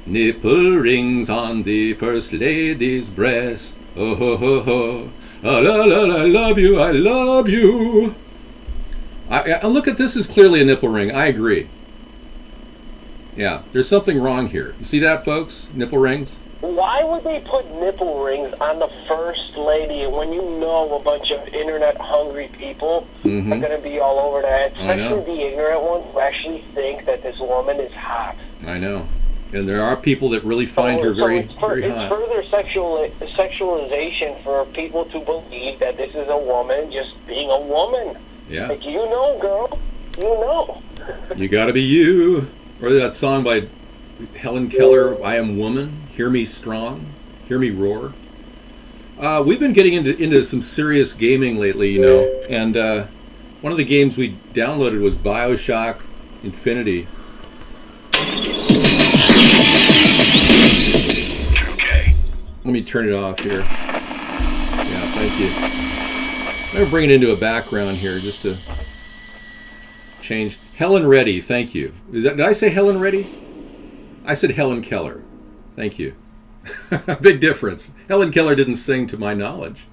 nipple rings on the first lady's breast. Oh, ho, ho, ho. Oh, la, la, la, I love you, I love you. I look at this as clearly a nipple ring. I agree. Yeah, there's something wrong here. You see that, folks? Nipple rings? Why would they put nipple rings on the first lady when you know a bunch of internet-hungry people are going to be all over that, especially the ignorant ones who actually think that this woman is hot? I know. And there are people that really find her very hot. It's further sexualization for people to believe that this is a woman just being a woman. Yeah. Like, you know, girl. You know. You gotta be you. Or that song by Helen Keller, I Am Woman, Hear Me Strong, Hear Me Roar. We've been getting into some serious gaming lately, you know, and one of the games we downloaded was BioShock Infinity. Okay. Let me turn it off here. Yeah, thank you. I'm going to bring it into a background here just to change. Helen Reddy, thank you. Did I say Helen Reddy? I said Helen Keller. Thank you. Big difference. Helen Keller didn't sing to my knowledge.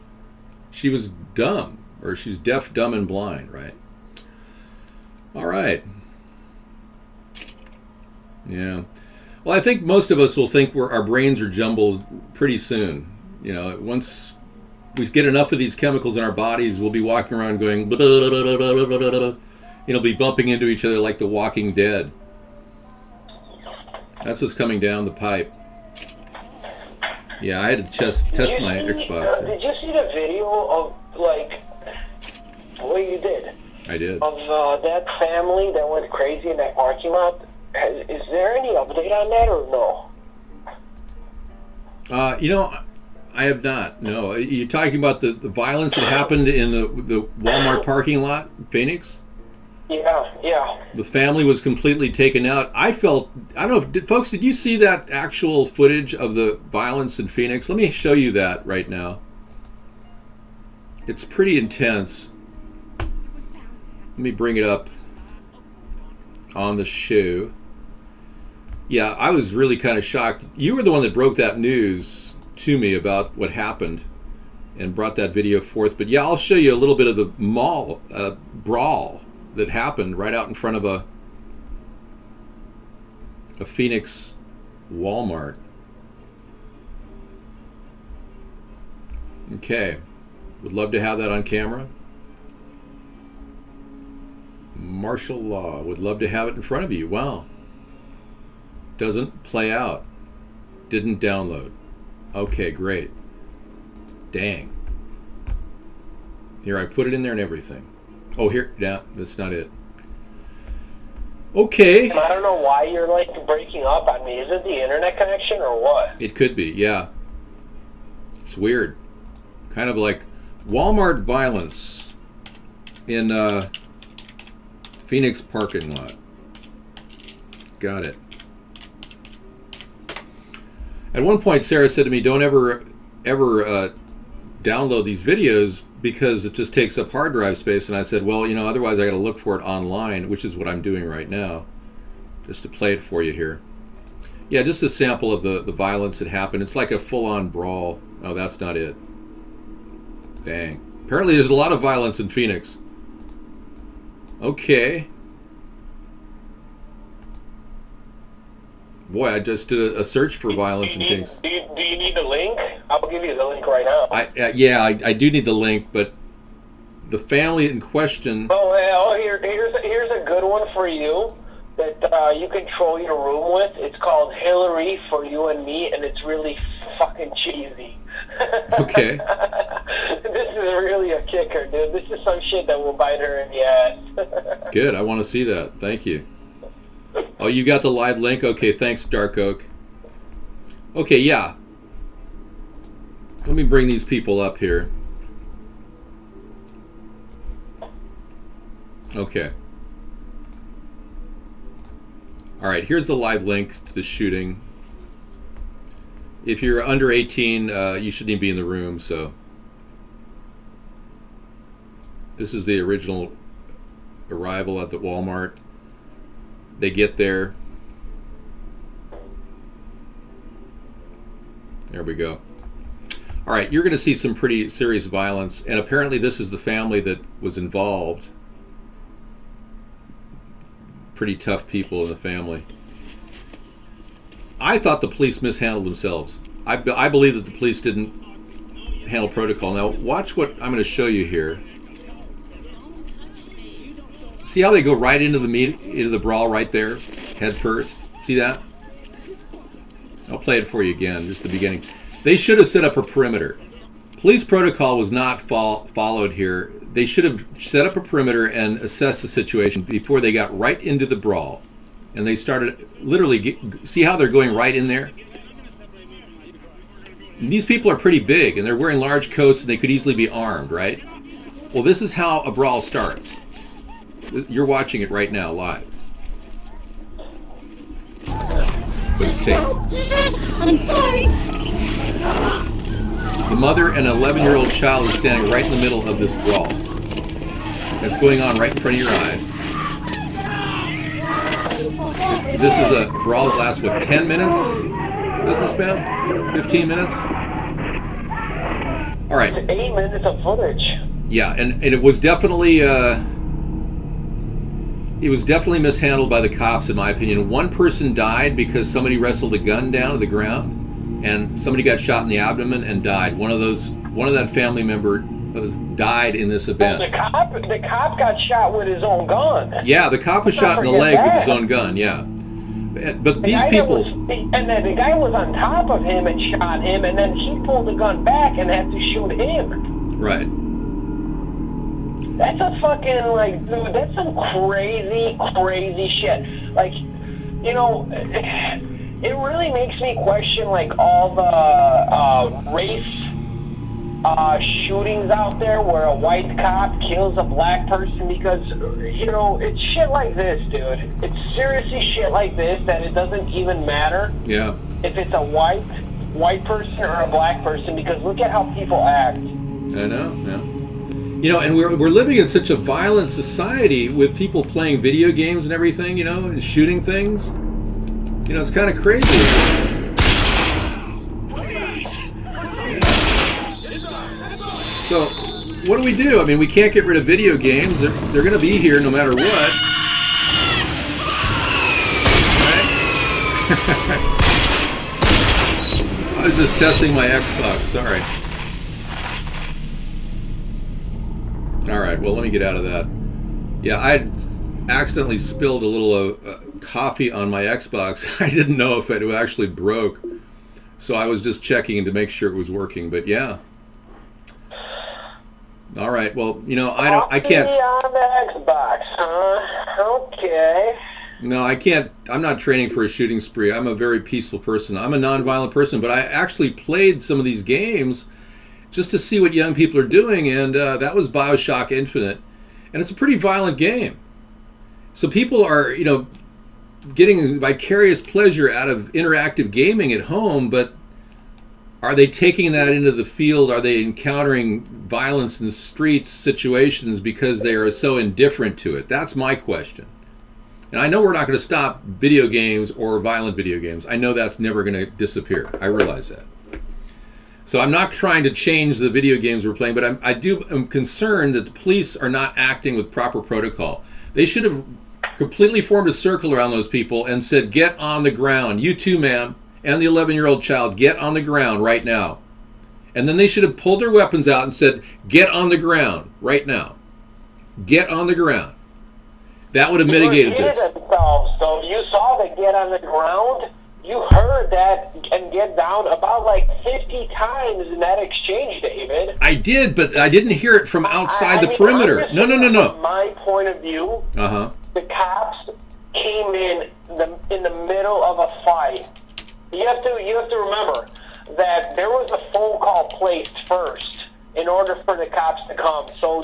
She was dumb, or she's deaf, dumb, and blind, right? All right. Yeah. Well, I think most of us will think our brains are jumbled pretty soon. You know, once we get enough of these chemicals in our bodies, we'll be walking around going, be bumping into each other like the Walking Dead. That's what's coming down the pipe. Yeah, I had to test my Xbox. Did you see the video of, like, what you did? I did. Of that family that went crazy in that parking lot? Is there any update on that or no? You know, I have not. No. You're talking about the violence that happened in the Walmart parking lot in Phoenix? Yeah. The family was completely taken out. I don't know, folks, did you see that actual footage of the violence in Phoenix? Let me show you that right now. It's pretty intense. Let me bring it up on the show. Yeah, I was really kind of shocked. You were the one that broke that news to me about what happened and brought that video forth. But yeah, I'll show you a little bit of the mall brawl that happened right out in front of a Phoenix Walmart. Okay, would love to have that on camera. Martial law, would love to have it in front of you. Wow. Doesn't play out. Didn't download. Okay, great. Dang. Here, I put it in there and everything. Oh, here, yeah, that's not it. Okay. I don't know why you're, like, breaking up on me. Is it the internet connection or what? It could be, yeah. It's weird. Kind of like Walmart violence in Phoenix parking lot. Got it. At one point, Sarah said to me, don't ever download these videos because it just takes up hard drive space. And I said, well, you know, otherwise I got to look for it online, which is what I'm doing right now, just to play it for you here. Yeah, just a sample of the violence that happened. It's like a full-on brawl. Oh, that's not it. Dang. Apparently there's a lot of violence in Phoenix. Okay. Boy, I just did a search for violence in Phoenix. Do you need the link? I'll give you the link right now. I do need the link, but the family in question... Here's a good one for you that you control your room with. It's called Hillary for You and Me, and it's really fucking cheesy. Okay. This is really a kicker, dude. This is some shit that will bite her in the ass. Good, I want to see that. Thank you. Oh, you got the live link? Okay, thanks, Dark Oak. Okay, yeah. Let me bring these people up here. Okay. All right, here's the live link to the shooting. If you're under 18, you shouldn't even be in the room, so. This is the original arrival at the Walmart. They get there. There we go. All right, you're going to see some pretty serious violence, and apparently this is the family that was involved. Pretty tough people in the family. I thought the police mishandled themselves. I believe that the police didn't handle protocol. Now, watch what I'm going to show you here. See how they go right into the brawl right there, head first? See that? I'll play it for you again, just the beginning. They should have set up a perimeter. Police protocol was not followed here. They should have set up a perimeter and assessed the situation before they got right into the brawl. And they started literally, see how they're going right in there? And these people are pretty big, and they're wearing large coats, and they could easily be armed, right? Well, this is how a brawl starts. You're watching it right now, live. But it's taped. I'm sorry. The mother and an 11-year-old child is standing right in the middle of this brawl. That's going on right in front of your eyes. This is a brawl that lasts, what, 10 minutes? Does this been? 15 minutes? All right. 8 minutes of footage. Yeah, and it was definitely mishandled by the cops, in my opinion. One person died because somebody wrestled a gun down to the ground, and somebody got shot in the abdomen and died. One of that family member died in this event. Well, the cop got shot with his own gun. Yeah, the cop was shot in the leg with his own gun. Yeah, but these people. And then the guy was on top of him and shot him, and then he pulled the gun back and had to shoot him. Right. That's a fucking, like, dude, that's some crazy, crazy shit. Like, you know, it really makes me question, like, all the race shootings out there where a white cop kills a black person because, you know, it's shit like this, dude. It's seriously shit like this that it doesn't even matter if it's a white person or a black person, because look at how people act. I know, yeah. You know, and we're living in such a violent society with people playing video games and everything, you know, and shooting things. You know, it's kind of crazy. So, what do we do? I mean, we can't get rid of video games. They're going to be here no matter what. Right? I was just testing my Xbox, sorry. All right, well, let me get out of that. Yeah, I accidentally spilled a little coffee on my Xbox. I didn't know if it actually broke, so I was just checking to make sure it was working. But yeah. All right. Well, you know, I can't. On the Xbox, huh? Okay. No, I can't. I'm not training for a shooting spree. I'm a very peaceful person. I'm a nonviolent person, but I actually played some of these games just to see what young people are doing, and that was BioShock Infinite, and it's a pretty violent game. So people are, you know, getting vicarious pleasure out of interactive gaming at home, but are they taking that into the field? Are they encountering violence in the streets situations because they are so indifferent to it? That's my question. And I know we're not going to stop video games or violent video games. I know that's never going to disappear. I realize that. So I'm not trying to change the video games we're playing, but I'm concerned that the police are not acting with proper protocol. They should have completely formed a circle around those people and said, get on the ground. You too, ma'am, and the 11-year-old child, get on the ground right now. And then they should have pulled their weapons out and said, get on the ground right now. Get on the ground. That would have mitigated this. So you saw the get on the ground. You heard that and get down about like 50 times in that exchange, David. I did, but I didn't hear it from outside the perimeter. No. From my point of view, the cops came in the middle of a fight. You have to remember that there was a phone call placed first in order for the cops to come. So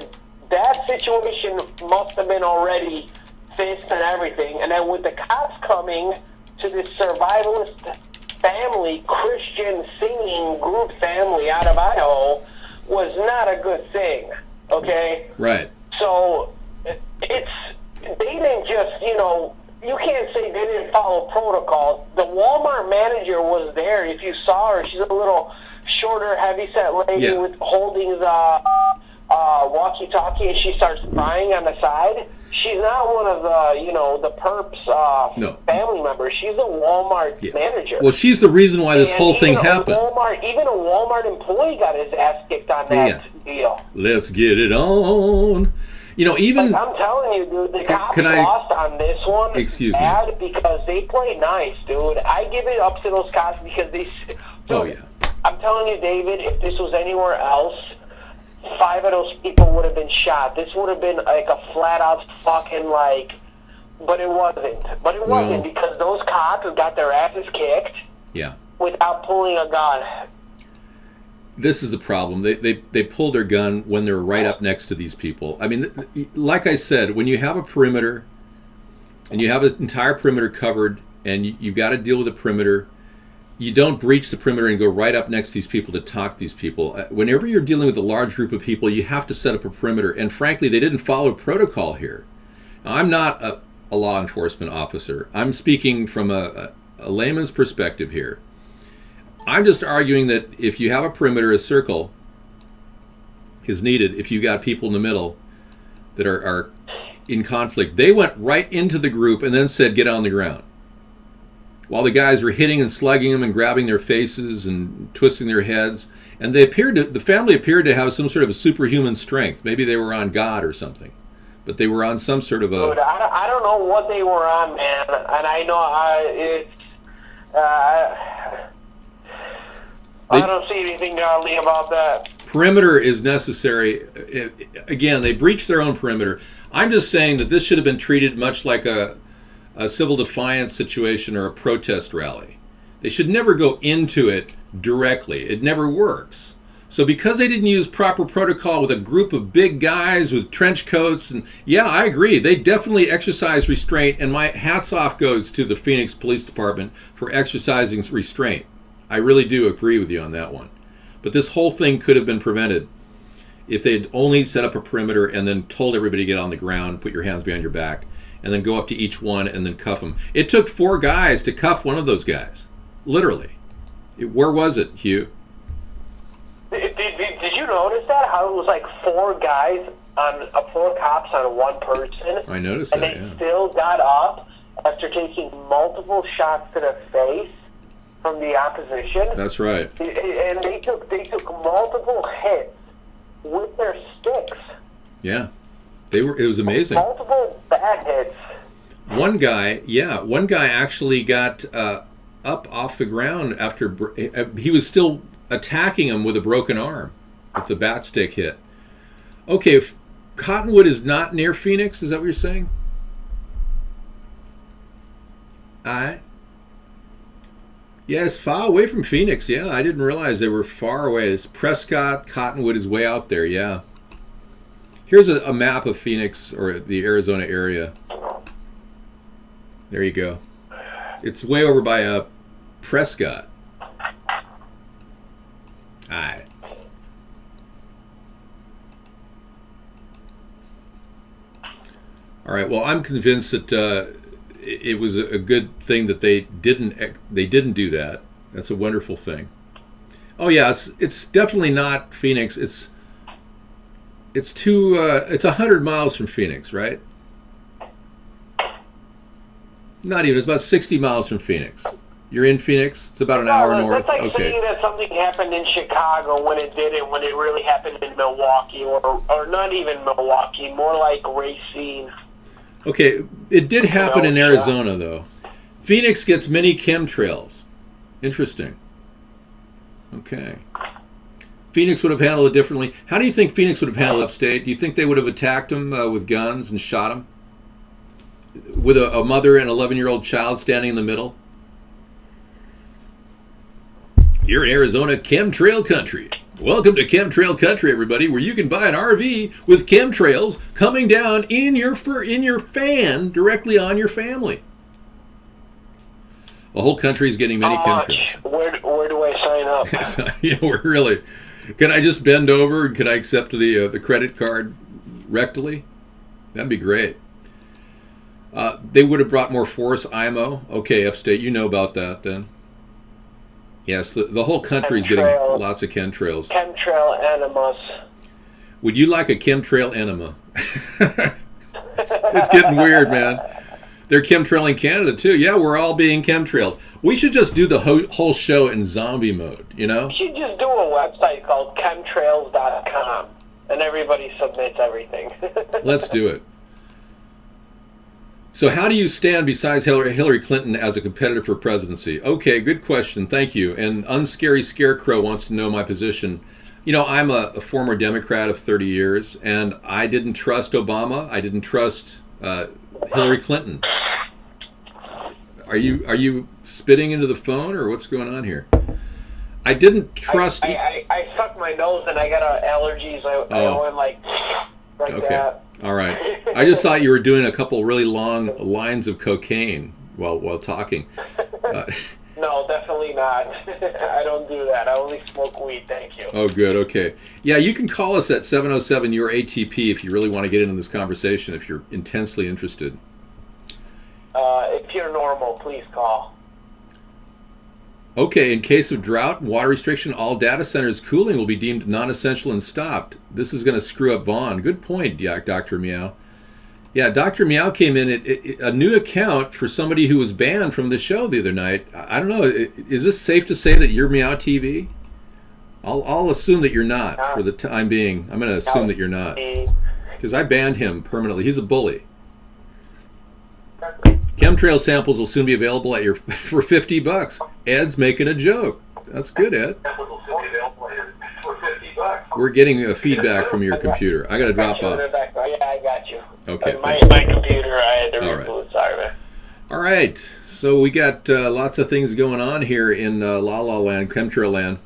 that situation must have been already fixed and everything. And then with the cops coming to this survivalist family, Christian singing group family out of Idaho was not a good thing, okay? Right. So they didn't just, you know, you can't say they didn't follow protocol. The Walmart manager was there. If you saw her, she's a little shorter, heavy-set lady with holding the walkie-talkie and she starts crying on the side. She's not one of the perps family members. She's a Walmart manager. Well, she's the reason why this whole thing happened. Even a Walmart employee got his ass kicked on that deal. Let's get it on. Even I'm telling you, dude, the cops lost on this one. Excuse me. Bad because they play nice, dude. I give it up to those cops because they. Dude, I'm telling you, David, if this was anywhere else, 5 of those people would have been shot. This would have been like a flat-out fucking but it wasn't. But it wasn't because those cops got their asses kicked. Yeah. Without pulling a gun. This is the problem. They pulled their gun when they were right up next to these people. I mean, like I said, when you have a perimeter and you have an entire perimeter covered and you've got to deal with the perimeter, you don't breach the perimeter and go right up next to these people to talk to these people. Whenever you're dealing with a large group of people, you have to set up a perimeter. And frankly, they didn't follow protocol here. Now, I'm not a law enforcement officer. I'm speaking from a layman's perspective here. I'm just arguing that if you have a perimeter, a circle is needed. If you got people in the middle that are in conflict, they went right into the group and then said, get on the ground. While the guys were hitting and slugging them and grabbing their faces and twisting their heads. And the family appeared to have some sort of a superhuman strength. Maybe they were on God or something. But they were on some sort of a... Dude, I don't know what they were on, man. And I know I don't see anything godly about that. Perimeter is necessary. Again, they breached their own perimeter. I'm just saying that this should have been treated much like a civil defiance situation or a protest rally. They should never go into it directly. It never works. So because they didn't use proper protocol with a group of big guys with trench coats, and yeah, I agree, they definitely exercise restraint, and my hats off goes to the Phoenix Police Department for exercising restraint. I really do agree with you on that one. But this whole thing could have been prevented if they had only set up a perimeter and then told everybody to get on the ground, put your hands behind your back, and then go up to each one and then cuff them. It took 4 guys to cuff one of those guys. Literally. Where was it, Hugh? Did you notice that? How it was like 4 guys on 4 cops on one person? I noticed and that, they still got up after taking multiple shots to the face from the opposition. That's right. And they took multiple hits with their sticks. Yeah. It was amazing. Multiple bad hits. One guy actually got up off the ground after he was still attacking him with a broken arm with the bat stick hit. Okay, if Cottonwood is not near Phoenix, is that what you're saying? Yeah, it's far away from Phoenix. Yeah, I didn't realize they were far away. It's Prescott, Cottonwood is way out there, yeah. Here's a map of Phoenix or the Arizona area. There you go. It's way over by Prescott. Alright. Alright, well, I'm convinced that it was a good thing that they didn't do that. That's a wonderful thing. Oh yeah, it's definitely not Phoenix. It's 100 miles from Phoenix, right? Not even. It's about 60 miles from Phoenix. You're in Phoenix. It's about an hour north. That's like saying that something happened in Chicago when it didn't, when it really happened in Milwaukee, or not even Milwaukee, more like Racine. Okay, it did happen in Arizona, though. Phoenix gets many chemtrails. Interesting. Okay. Phoenix would have handled it differently. How do you think Phoenix would have handled upstate? Do you think they would have attacked him with guns and shot him? With a mother and 11-year-old child standing in the middle? You're in Arizona chemtrail country. Welcome to chemtrail country, everybody, where you can buy an RV with chemtrails coming down in your fan directly on your family. The whole country is getting many chemtrails. Where do I sign up? We're really. Can I just bend over and can I accept the credit card rectally? That'd be great. They would have brought more force, IMO. Okay, upstate, you know about that then. Yes, the whole country is getting lots of chemtrails. Chemtrail animus. Would you like a chemtrail enema? It's getting weird, man. They're chemtrailing Canada, too. Yeah, we're all being chemtrailed. We should just do the whole show in zombie mode, you know? You should just do a website called chemtrails.com, and everybody submits everything. Let's do it. So how do you stand besides Hillary Clinton as a competitor for presidency? Okay, good question. Thank you. And Unscary Scarecrow wants to know my position. You know, I'm a former Democrat of 30 years, and I didn't trust Obama. I didn't trust Hillary Clinton. Are you spitting into the phone, or what's going on here? I didn't trust... I suck my nose, and I got allergies. I went like okay. that. All right. I just thought you were doing a couple really long lines of cocaine while talking. No, definitely not. I don't do that. I only smoke weed, thank you. Oh, good. Okay. Yeah, you can call us at 707-YOUR-ATP if you really want to get into this conversation, if you're intensely interested. If you're normal, please call. Okay, in case of drought and water restriction, all data centers cooling will be deemed non-essential and stopped. This is going to screw up Vaughn. Good point, Dr. Meow. Yeah, Dr. Meow came in, a new account for somebody who was banned from the show the other night. I don't know, is this safe to say that you're Meow TV? I'll assume that you're not for the time being. I'm going to assume that you're not. Because I banned him permanently. He's a bully. Chemtrail samples will soon be available at your for $50. Ed's making a joke. That's good, Ed. We're getting a feedback from your computer. I got to drop off. Yeah, I got you. Okay. My computer, I had to reboot. Sorry, man. All right. So we got lots of things going on here in La La Land, Chemtrail Land.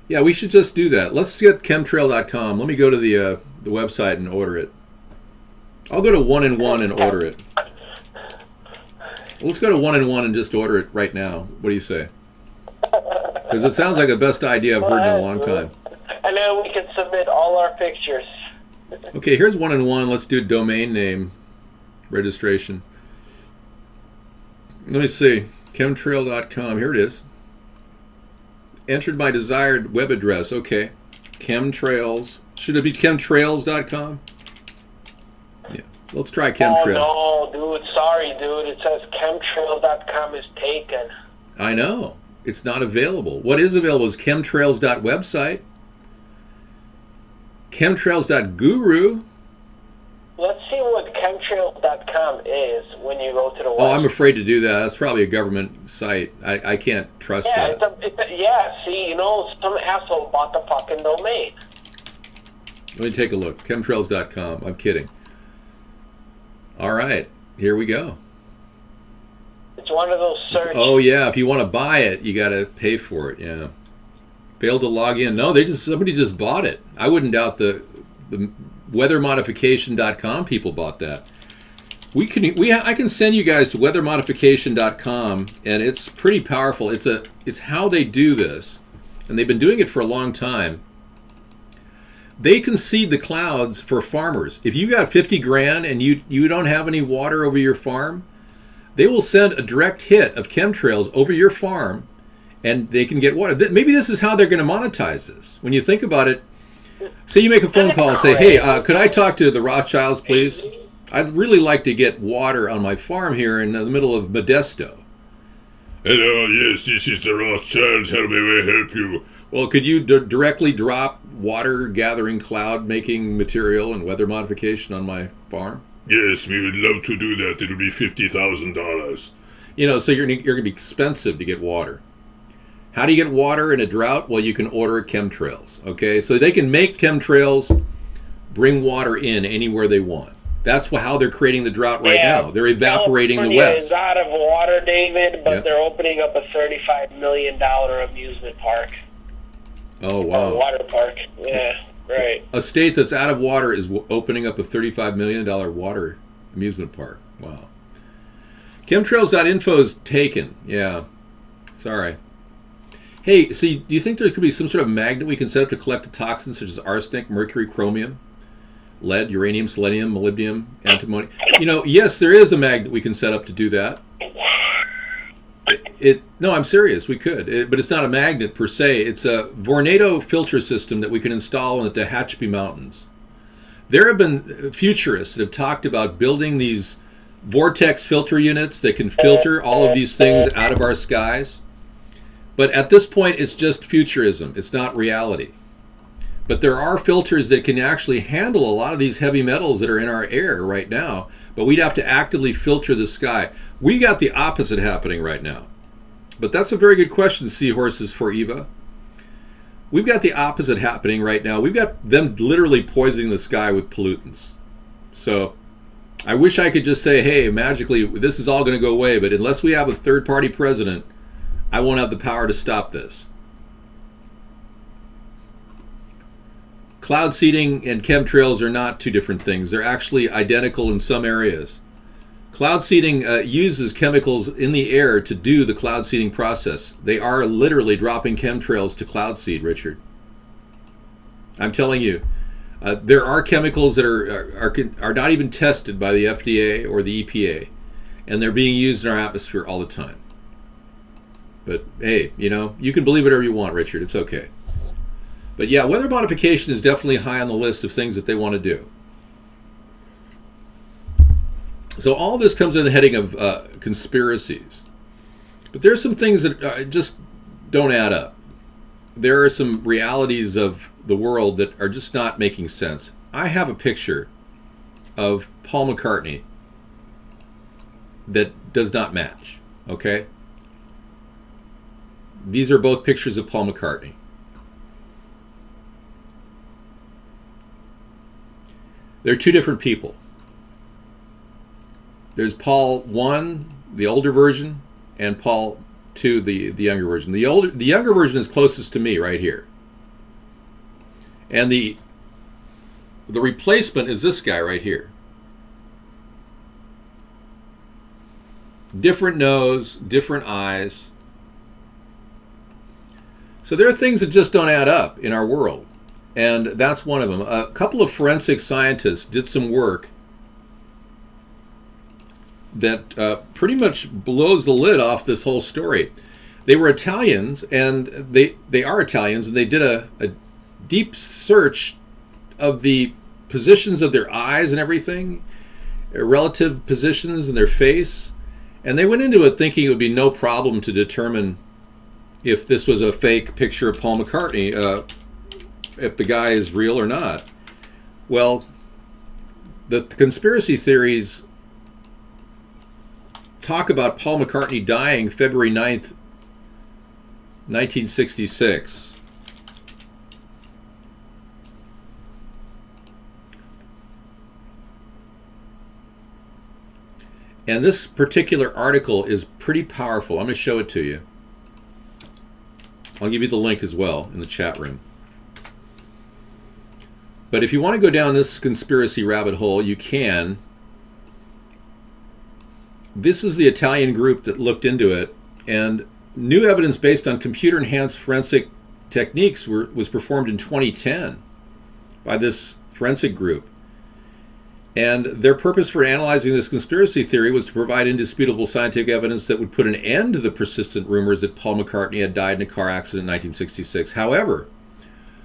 Yeah, we should just do that. Let's get chemtrail.com. Let me go to the website and order it. I'll go to 1-in-1 and order it. Let's go to 1-in-1 and just order it right now. What do you say? Because it sounds like the best idea I've heard in a long time. And then we can submit all our pictures. Okay, here's 1-in-1. Let's do domain name registration. Let me see. Chemtrail.com. Here it is. Entered my desired web address. Okay. Chemtrails. Should it be chemtrails.com? Yeah. Let's try chemtrails. Oh, no, dude. Sorry, dude. It says chemtrails.com is taken. I know. It's not available. What is available is chemtrails.website. Chemtrails.guru. Let's see what chemtrails.com is when you go to the website. Oh, I'm afraid to do that. That's probably a government site. I can't trust that. Yeah, see, you know, some asshole bought the fucking domain. Let me take a look. Chemtrails.com. I'm kidding. All right. Here we go. It's one of those search... Oh, yeah. If you want to buy it, you got to pay for it. Yeah. Failed to log in. No, somebody just bought it. I wouldn't doubt the weathermodification.com people bought that. I can send you guys to weathermodification.com, and it's pretty powerful. It's how they do this, and they've been doing it for a long time. They can seed the clouds for farmers. If you got 50 grand and you don't have any water over your farm, they will send a direct hit of chemtrails over your farm, and they can get water. Maybe this is how they're going to monetize this. When you think about it, say you make a phone call and say, hey, could I talk to the Rothschilds, please? I'd really like to get water on my farm here in the middle of Modesto. Hello, yes, this is the Rothschilds. How may I help you? Well, could you directly drop water gathering cloud making material and weather modification on my farm? Yes, we would love to do that. It'll be $50,000. You know, so you're going to be expensive to get water. How do you get water in a drought? Well, you can order chemtrails, okay? So they can make chemtrails, bring water in anywhere they want. That's how they're creating the drought right now. They're evaporating the West. It's out of water, David, but they're opening up a $35 million amusement park. Oh, wow. Water park, yeah, right. A state that's out of water is opening up a $35 million water amusement park. Wow. Chemtrails.info is taken. Yeah. Sorry. Hey, see, do you think there could be some sort of magnet we can set up to collect the toxins such as arsenic, mercury, chromium, lead, uranium, selenium, molybdenum, antimony? You know, yes, there is a magnet we can set up to do that. No, I'm serious. We could, but it's not a magnet per se. It's a Vornado filter system that we can install in the Tehachapi Mountains. There have been futurists that have talked about building these vortex filter units that can filter all of these things out of our skies. But at this point, it's just futurism. It's not reality. But there are filters that can actually handle a lot of these heavy metals that are in our air right now. But we'd have to actively filter the sky. We got the opposite happening right now. But that's a very good question, Seahorses for Eva. We've got the opposite happening right now. We've got them literally poisoning the sky with pollutants. So I wish I could just say, hey, magically, this is all going to go away. But unless we have a third-party president, I won't have the power to stop this. Cloud seeding and chemtrails are not two different things. They're actually identical in some areas. Cloud seeding uses chemicals in the air to do the cloud seeding process. They are literally dropping chemtrails to cloud seed, Richard. I'm telling you, there are chemicals that are not even tested by the FDA or the EPA, and they're being used in our atmosphere all the time. But hey, you can believe whatever you want, Richard. It's okay. But yeah, weather modification is definitely high on the list of things that they want to do. So all this comes in the heading of conspiracies. But there's some things that just don't add up. There are some realities of the world that are just not making sense. I have a picture of Paul McCartney that does not match, okay? These are both pictures of Paul McCartney. They're two different people. There's Paul 1, the older version, and Paul 2, the younger version. The younger version is closest to me right here. And the replacement is this guy right here. Different nose, different eyes. So there are things that just don't add up in our world. And that's one of them. A couple of forensic scientists did some work that pretty much blows the lid off this whole story. They were Italians, and they are Italians, and they did a deep search of the positions of their eyes and everything, relative positions in their face, and they went into it thinking it would be no problem to determine if this was a fake picture of Paul McCartney, if the guy is real or not. Well, the conspiracy theories talk about Paul McCartney dying February 9th, 1966. And this particular article is pretty powerful. I'm going to show it to you. I'll give you the link as well in the chat room. But if you want to go down this conspiracy rabbit hole, you can. This is the Italian group that looked into it, and new evidence based on computer-enhanced forensic techniques was performed in 2010 by this forensic group. And their purpose for analyzing this conspiracy theory was to provide indisputable scientific evidence that would put an end to the persistent rumors that Paul McCartney had died in a car accident in 1966. However,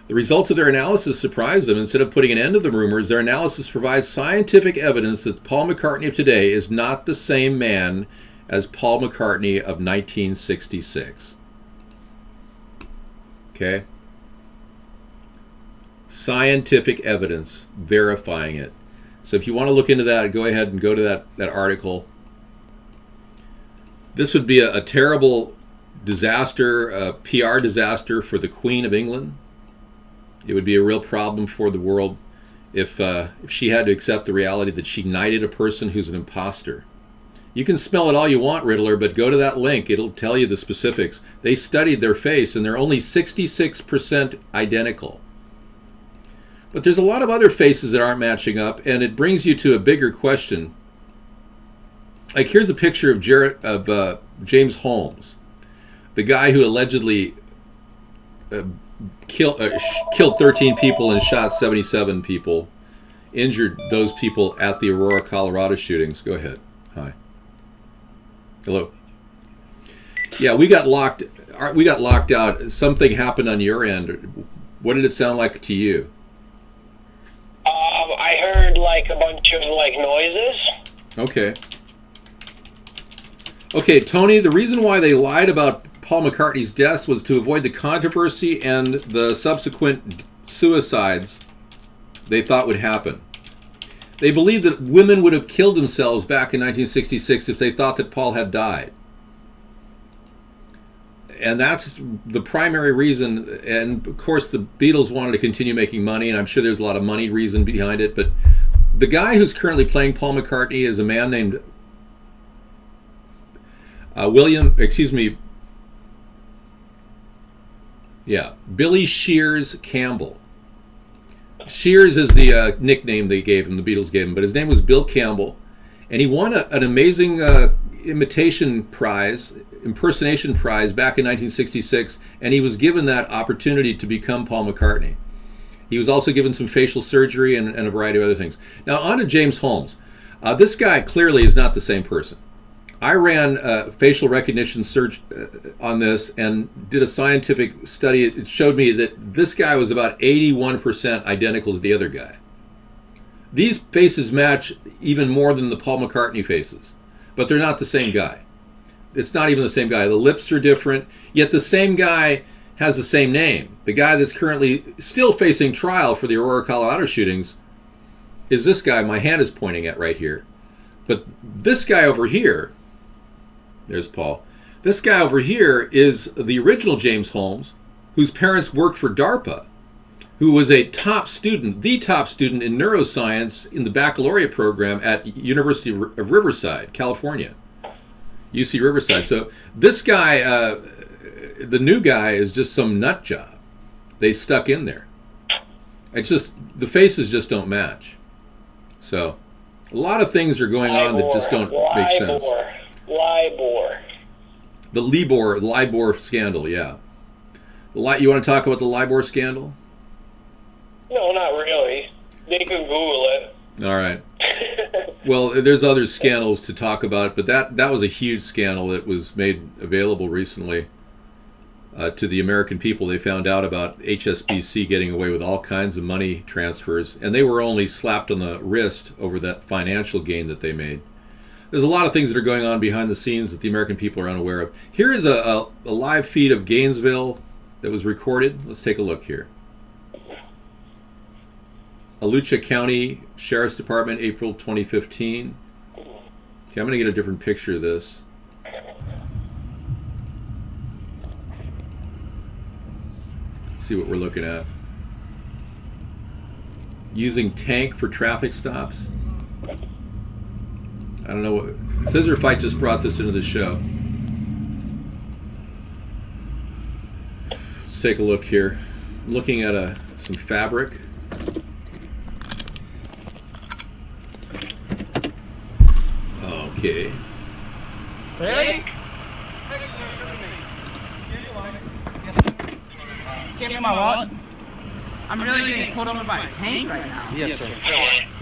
the results of their analysis surprised them. Instead of putting an end to the rumors, their analysis provides scientific evidence that Paul McCartney of today is not the same man as Paul McCartney of 1966. Okay? Scientific evidence verifying it. So if you want to look into that, go ahead and go to that article. This would be a terrible disaster, a PR disaster for the Queen of England. It would be a real problem for the world if she had to accept the reality that she knighted a person who's an imposter. You can smell it all you want, Riddler, but go to that link. It'll tell you the specifics. They studied their face, and they're only 66% identical. But there's a lot of other faces that aren't matching up, and it brings you to a bigger question. Like, here's a picture of James Holmes, the guy who allegedly killed 13 people and shot 77 people, injured those people at the Aurora, Colorado shootings. Go ahead. Hi. Hello. Yeah, we got locked out. Something happened on your end. What did it sound like to you? I heard like a bunch of like noises. Okay. Okay, Tony, the reason why they lied about Paul McCartney's death was to avoid the controversy and the subsequent suicides they thought would happen. They believed that women would have killed themselves back in 1966 if they thought that Paul had died. And that's the primary reason. And of course, the Beatles wanted to continue making money, and I'm sure there's a lot of money reason behind it. But the guy who's currently playing Paul McCartney is a man named Billy Shears Campbell. Shears is the nickname they gave him, the Beatles gave him, but his name was Bill Campbell, and he won an amazing impersonation prize back in 1966, and he was given that opportunity to become Paul McCartney. He was also given some facial surgery and a variety of other things. Now on to James Holmes. This guy clearly is not the same person. I ran facial recognition search on this and did a scientific study. It showed me that this guy was about 81% identical to the other guy. These faces match even more than the Paul McCartney faces, but they're not the same guy. It's not even the same guy. The lips are different, yet the same guy has the same name. The guy that's currently still facing trial for the Aurora, Colorado shootings is this guy my hand is pointing at right here. But this guy over here, there's Paul. This guy over here is the original James Holmes, whose parents worked for DARPA, who was the top student in neuroscience in the baccalaureate program at University of Riverside, California. UC Riverside. So this guy, the new guy, is just some nut job they stuck in there. It's just, the faces just don't match. So a lot of things are going on that just don't make sense. LIBOR. The LIBOR scandal, yeah. You want to talk about the LIBOR scandal? No, not really. They can Google it. All right. Well, there's other scandals to talk about, but that was a huge scandal that was made available recently to the American people. They found out about HSBC getting away with all kinds of money transfers, and they were only slapped on the wrist over that financial gain that they made. There's a lot of things that are going on behind the scenes that the American people are unaware of. Here is a live feed of Gainesville that was recorded. Let's take a look here. Alachua County Sheriff's Department, April 2015. Okay, I'm going to get a different picture of this. See what we're looking at. Using tank for traffic stops. I don't know what... Scissor Fight just brought this into the show. Let's take a look here. I'm looking at some fabric. Okay. Really? Give me my wallet. I'm really getting pulled over by a tank right now. Yes, sir.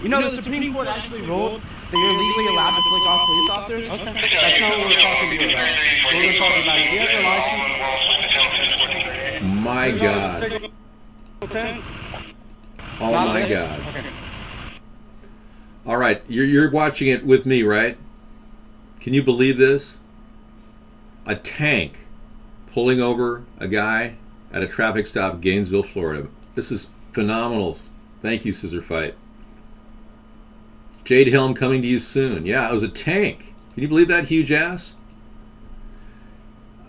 You know, the Supreme Court actually ruled that you're legally allowed to flick off police officers. Okay. That's not what we're talking to you about. We're going to talk about, do you have your license? My God. Oh my God. Okay. All right, you're watching it with me, right? Can you believe this? A tank pulling over a guy at a traffic stop in Gainesville, Florida. This is phenomenal. Thank you, Scissor Fight. Jade Helm coming to you soon. Yeah, it was a tank. Can you believe that huge ass?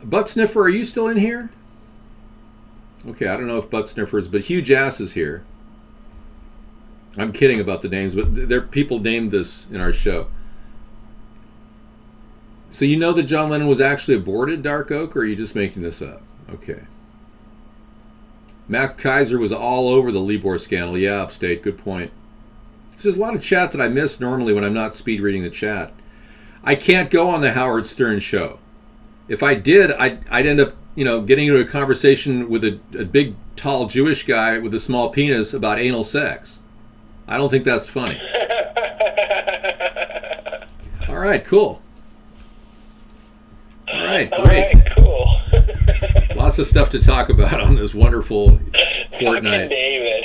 Butt Sniffer, are you still in here? Okay, I don't know if Butt Sniffer is, but huge ass is here. I'm kidding about the names, but people named this in our show. So you know that John Lennon was actually aborted, Dark Oak, or are you just making this up? Okay. Max Kaiser was all over the LIBOR scandal. Yeah, Upstate, good point. So there's a lot of chat that I miss normally when I'm not speed reading the chat. I can't go on the Howard Stern show. If I did, I'd end up, getting into a conversation with a big, tall Jewish guy with a small penis about anal sex. I don't think that's funny. All right, cool. All right, great. Lots of stuff to talk about on this wonderful fortnight. David.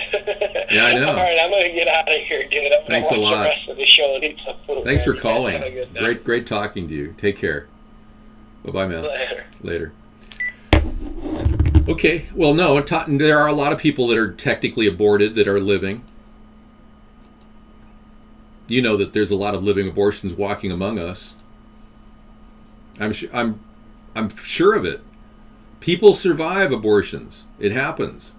Yeah, I know. All right, I'm going to get out of here, dude. I'm Thanks going a to watch lot. the rest of the show and eat some food. Thanks for man. calling. Have a good night. Great talking to you. Take care. Bye-bye, man. Later. Okay, well, no, there are a lot of people that are technically aborted that are living. You know that there's a lot of living abortions walking among us. I'm sure of it. People survive abortions. It happens.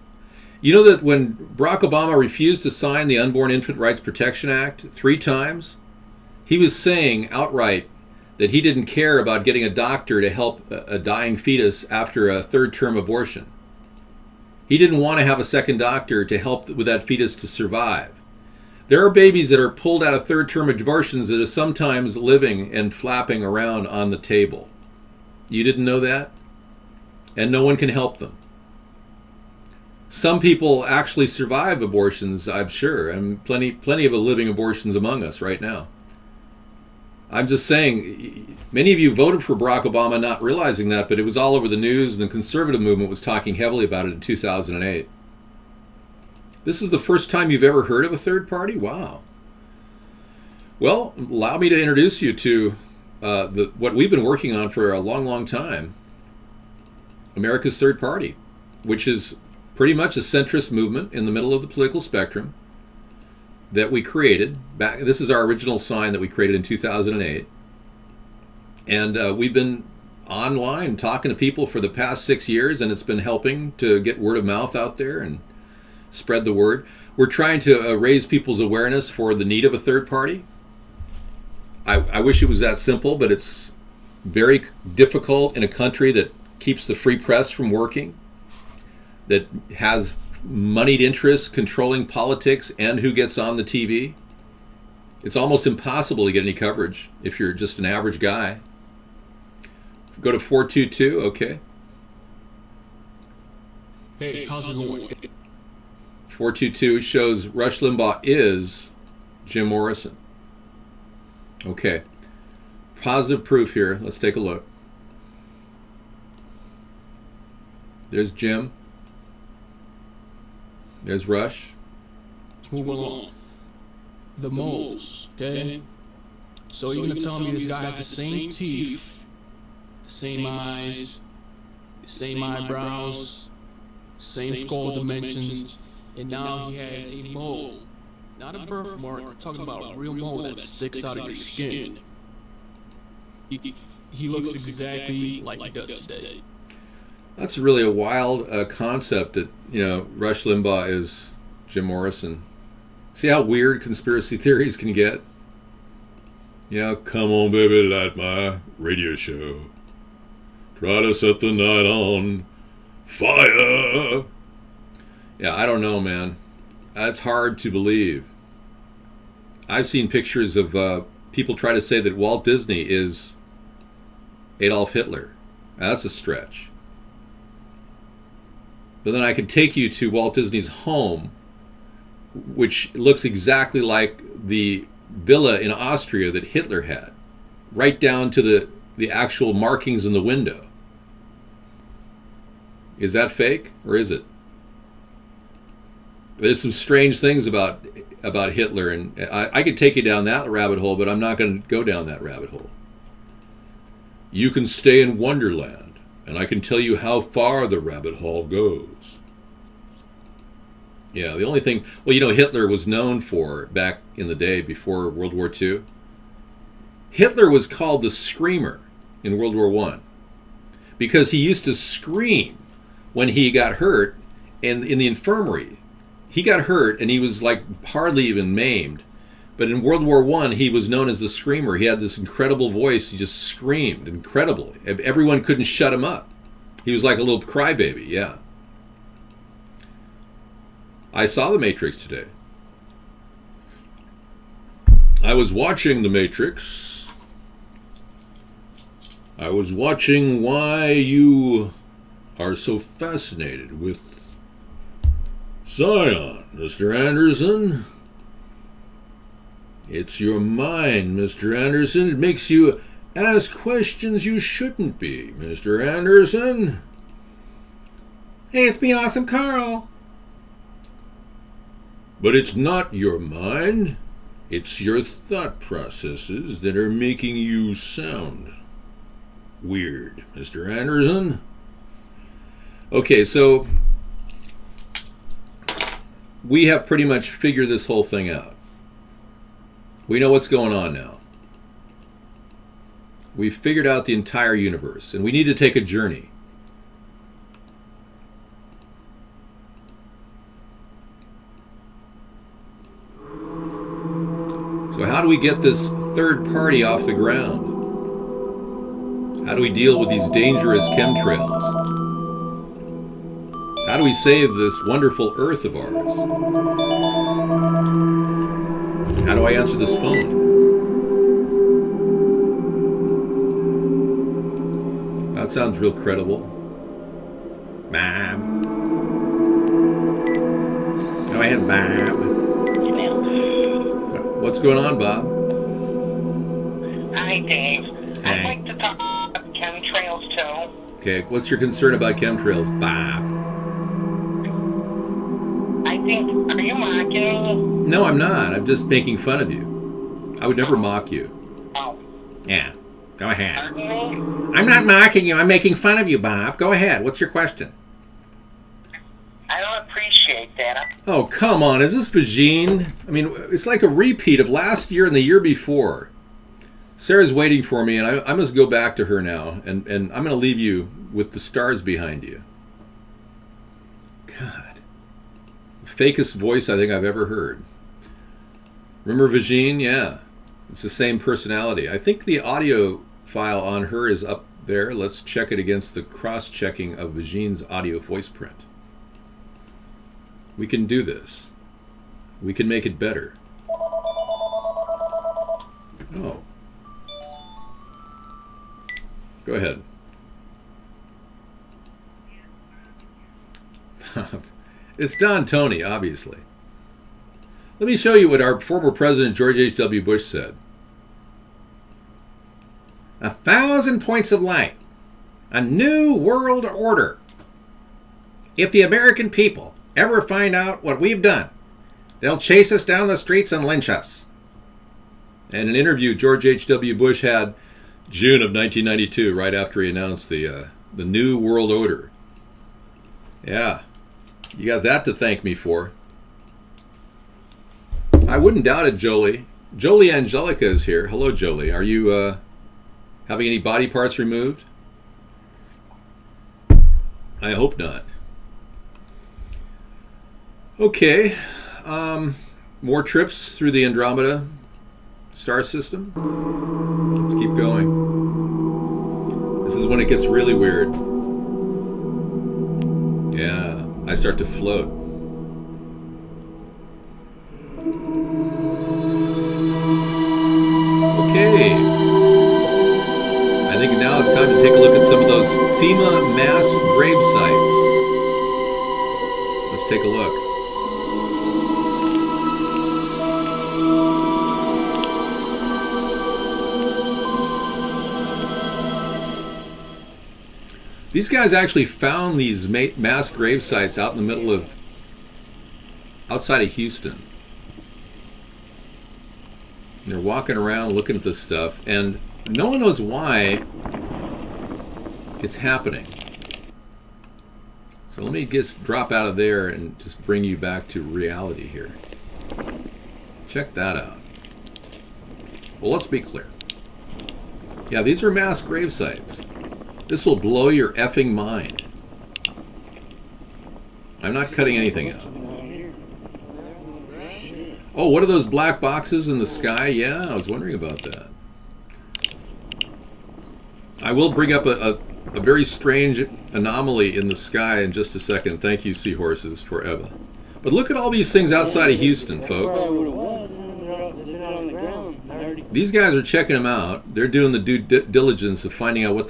You know that when Barack Obama refused to sign the Unborn Infant Rights Protection Act 3 times, he was saying outright that he didn't care about getting a doctor to help a dying fetus after a 3rd-term abortion. He didn't want to have a second doctor to help with that fetus to survive. There are babies that are pulled out of 3rd-term abortions that are sometimes living and flapping around on the table. You didn't know that? And no one can help them. Some people actually survive abortions, I'm sure, and plenty of living abortions among us right now. I'm just saying, many of you voted for Barack Obama not realizing that, but it was all over the news, and the conservative movement was talking heavily about it in 2008. This is the first time you've ever heard of a third party? Wow. Well, allow me to introduce you to what we've been working on for a long, long time. America's Third Party, which is pretty much a centrist movement in the middle of the political spectrum that we created. This is our original sign that we created in 2008. And we've been online talking to people for the past 6 years, and it's been helping to get word of mouth out there and spread the word. We're trying to raise people's awareness for the need of a third party. I wish it was that simple, but it's very difficult in a country that keeps the free press from working, that has moneyed interests controlling politics and who gets on the TV. It's almost impossible to get any coverage if you're just an average guy. Go to 422, okay. Hey, how's it going? 422 shows Rush Limbaugh is Jim Morrison. Okay. Positive proof here. Let's take a look. There's Jim. There's Rush. Let's move along. The moles, okay? So you're gonna tell me this guy has the same teeth, the same eyes, the same eyebrows, same skull dimensions, and now he has a mole. Not a birthmark, we're talking about a real mole that sticks out of your skin. He looks exactly like he does today. That's really a wild concept that, Rush Limbaugh is Jim Morrison. See how weird conspiracy theories can get? Come on, baby, light my radio show. Try to set the night on fire. Yeah, I don't know, man. That's hard to believe. I've seen pictures of people try to say that Walt Disney is Adolf Hitler. Now, that's a stretch. But then I could take you to Walt Disney's home, which looks exactly like the villa in Austria that Hitler had, right down to the actual markings in the window. Is that fake, or is it? There's some strange things about Hitler, and I could take you down that rabbit hole, but I'm not going to go down that rabbit hole. You can stay in Wonderland, and I can tell you how far the rabbit hole goes. Yeah, the only thing... Well, Hitler was known for, back in the day before World War II, Hitler was called the Screamer in World War I because he used to scream when he got hurt in the infirmary. He got hurt, and he was hardly even maimed. But in World War I, he was known as the Screamer. He had this incredible voice. He just screamed incredibly. Everyone couldn't shut him up. He was like a little crybaby, yeah. I saw The Matrix today. I was watching The Matrix. I was watching why you are so fascinated with Zion, Mr. Anderson. It's your mind, Mr. Anderson. It makes you ask questions you shouldn't be, Mr. Anderson. Hey, it's me, Awesome Carl. But it's not your mind. It's your thought processes that are making you sound weird, Mr. Anderson. Okay, so we have pretty much figured this whole thing out. We know what's going on now. We've figured out the entire universe, and we need to take a journey. So how do we get this third party off the ground? How do we deal with these dangerous chemtrails? How do we save this wonderful Earth of ours? How do I answer this phone? That sounds real credible. Bob. Go ahead, Bob. What's going on, Bob? Hi, Dave. Hey. I'd like to talk about chemtrails, too. Okay, what's your concern about chemtrails, Bob? I think, are you mocking me? No, I'm not. I'm just making fun of you. I would never mock you. Oh. Yeah, go ahead. Pardon me? I'm not mocking you. I'm making fun of you, Bob. Go ahead. What's your question? I don't appreciate that. Oh, come on. Is this Vagine? I mean, it's like a repeat of last year and the year before. Sarah's waiting for me, and I must go back to her now. And I'm going to leave you with the stars behind you. God. Fakest voice I think I've ever heard. Remember Vagine? Yeah. It's the same personality. I think the audio file on her is up there. Let's check it against the cross-checking of Vagine's audio voice print. We can do this. We can make it better. Oh. Go ahead. It's Don Tony, obviously. Let me show you what our former president, George H.W. Bush, said. 1,000 points of light. A new world order. If the American people ever find out what we've done, they'll chase us down the streets and lynch us. And an interview George H.W. Bush had June of 1992, right after he announced the New World Order. Yeah, you got that to thank me for. I wouldn't doubt it, Jolie. Jolie Angelica is here. Hello, Jolie. Are you having any body parts removed? I hope not. Okay, more trips through the Andromeda star system. Let's keep going. This is when it gets really weird. Yeah, I start to float. Okay. I think now it's time to take a look at some of those FEMA mass grave sites. Let's take a look. These guys actually found these mass grave sites out in the middle of, outside of Houston. They're walking around looking at this stuff, and no one knows why it's happening. So let me just drop out of there and just bring you back to reality here. Check that out. Well, let's be clear. Yeah, these are mass grave sites. This will blow your effing mind. I'm not cutting anything out. Oh, what are those black boxes in the sky? Yeah, I was wondering about that. I will bring up a very strange anomaly in the sky in just a second. Thank you, seahorses, forever. But look at all these things outside of Houston, folks. These guys are checking them out. They're doing the due diligence of finding out what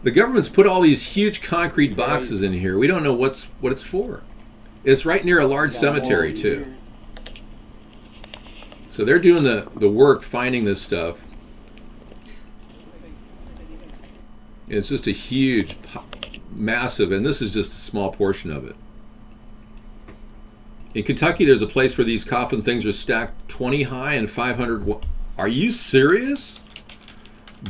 the government's put all these huge concrete boxes in here. We don't know what it's for. It's right near a large cemetery, too. So they're doing the work finding this stuff. It's just a huge massive, and this is just a small portion of it. In Kentucky, there's a place where these coffin things are stacked 20 high and 500. Are you serious?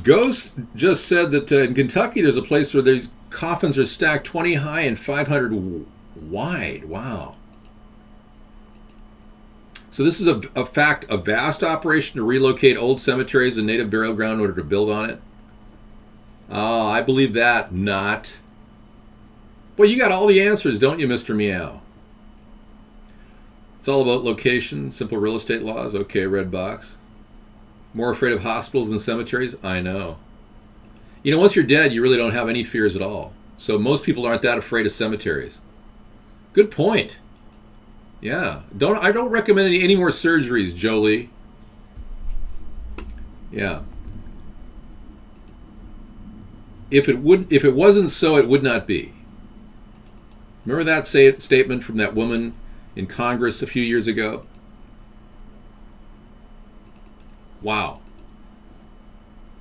Ghost just said that in Kentucky, there's a place where these coffins are stacked 20 high and 500 wide. Wow. So this is a vast operation to relocate old cemeteries and native burial ground in order to build on it. Oh, I believe that. Not. Well, you got all the answers, don't you, Mr. Meow? It's all about location, simple real estate laws. Okay, red box. More afraid of hospitals than cemeteries? I know. You know, once you're dead, you really don't have any fears at all. So most people aren't that afraid of cemeteries. Good point. Yeah. I don't recommend any more surgeries, Jolie. Yeah. If it wasn't so, it would not be. Remember that statement from that woman in Congress a few years ago? Wow.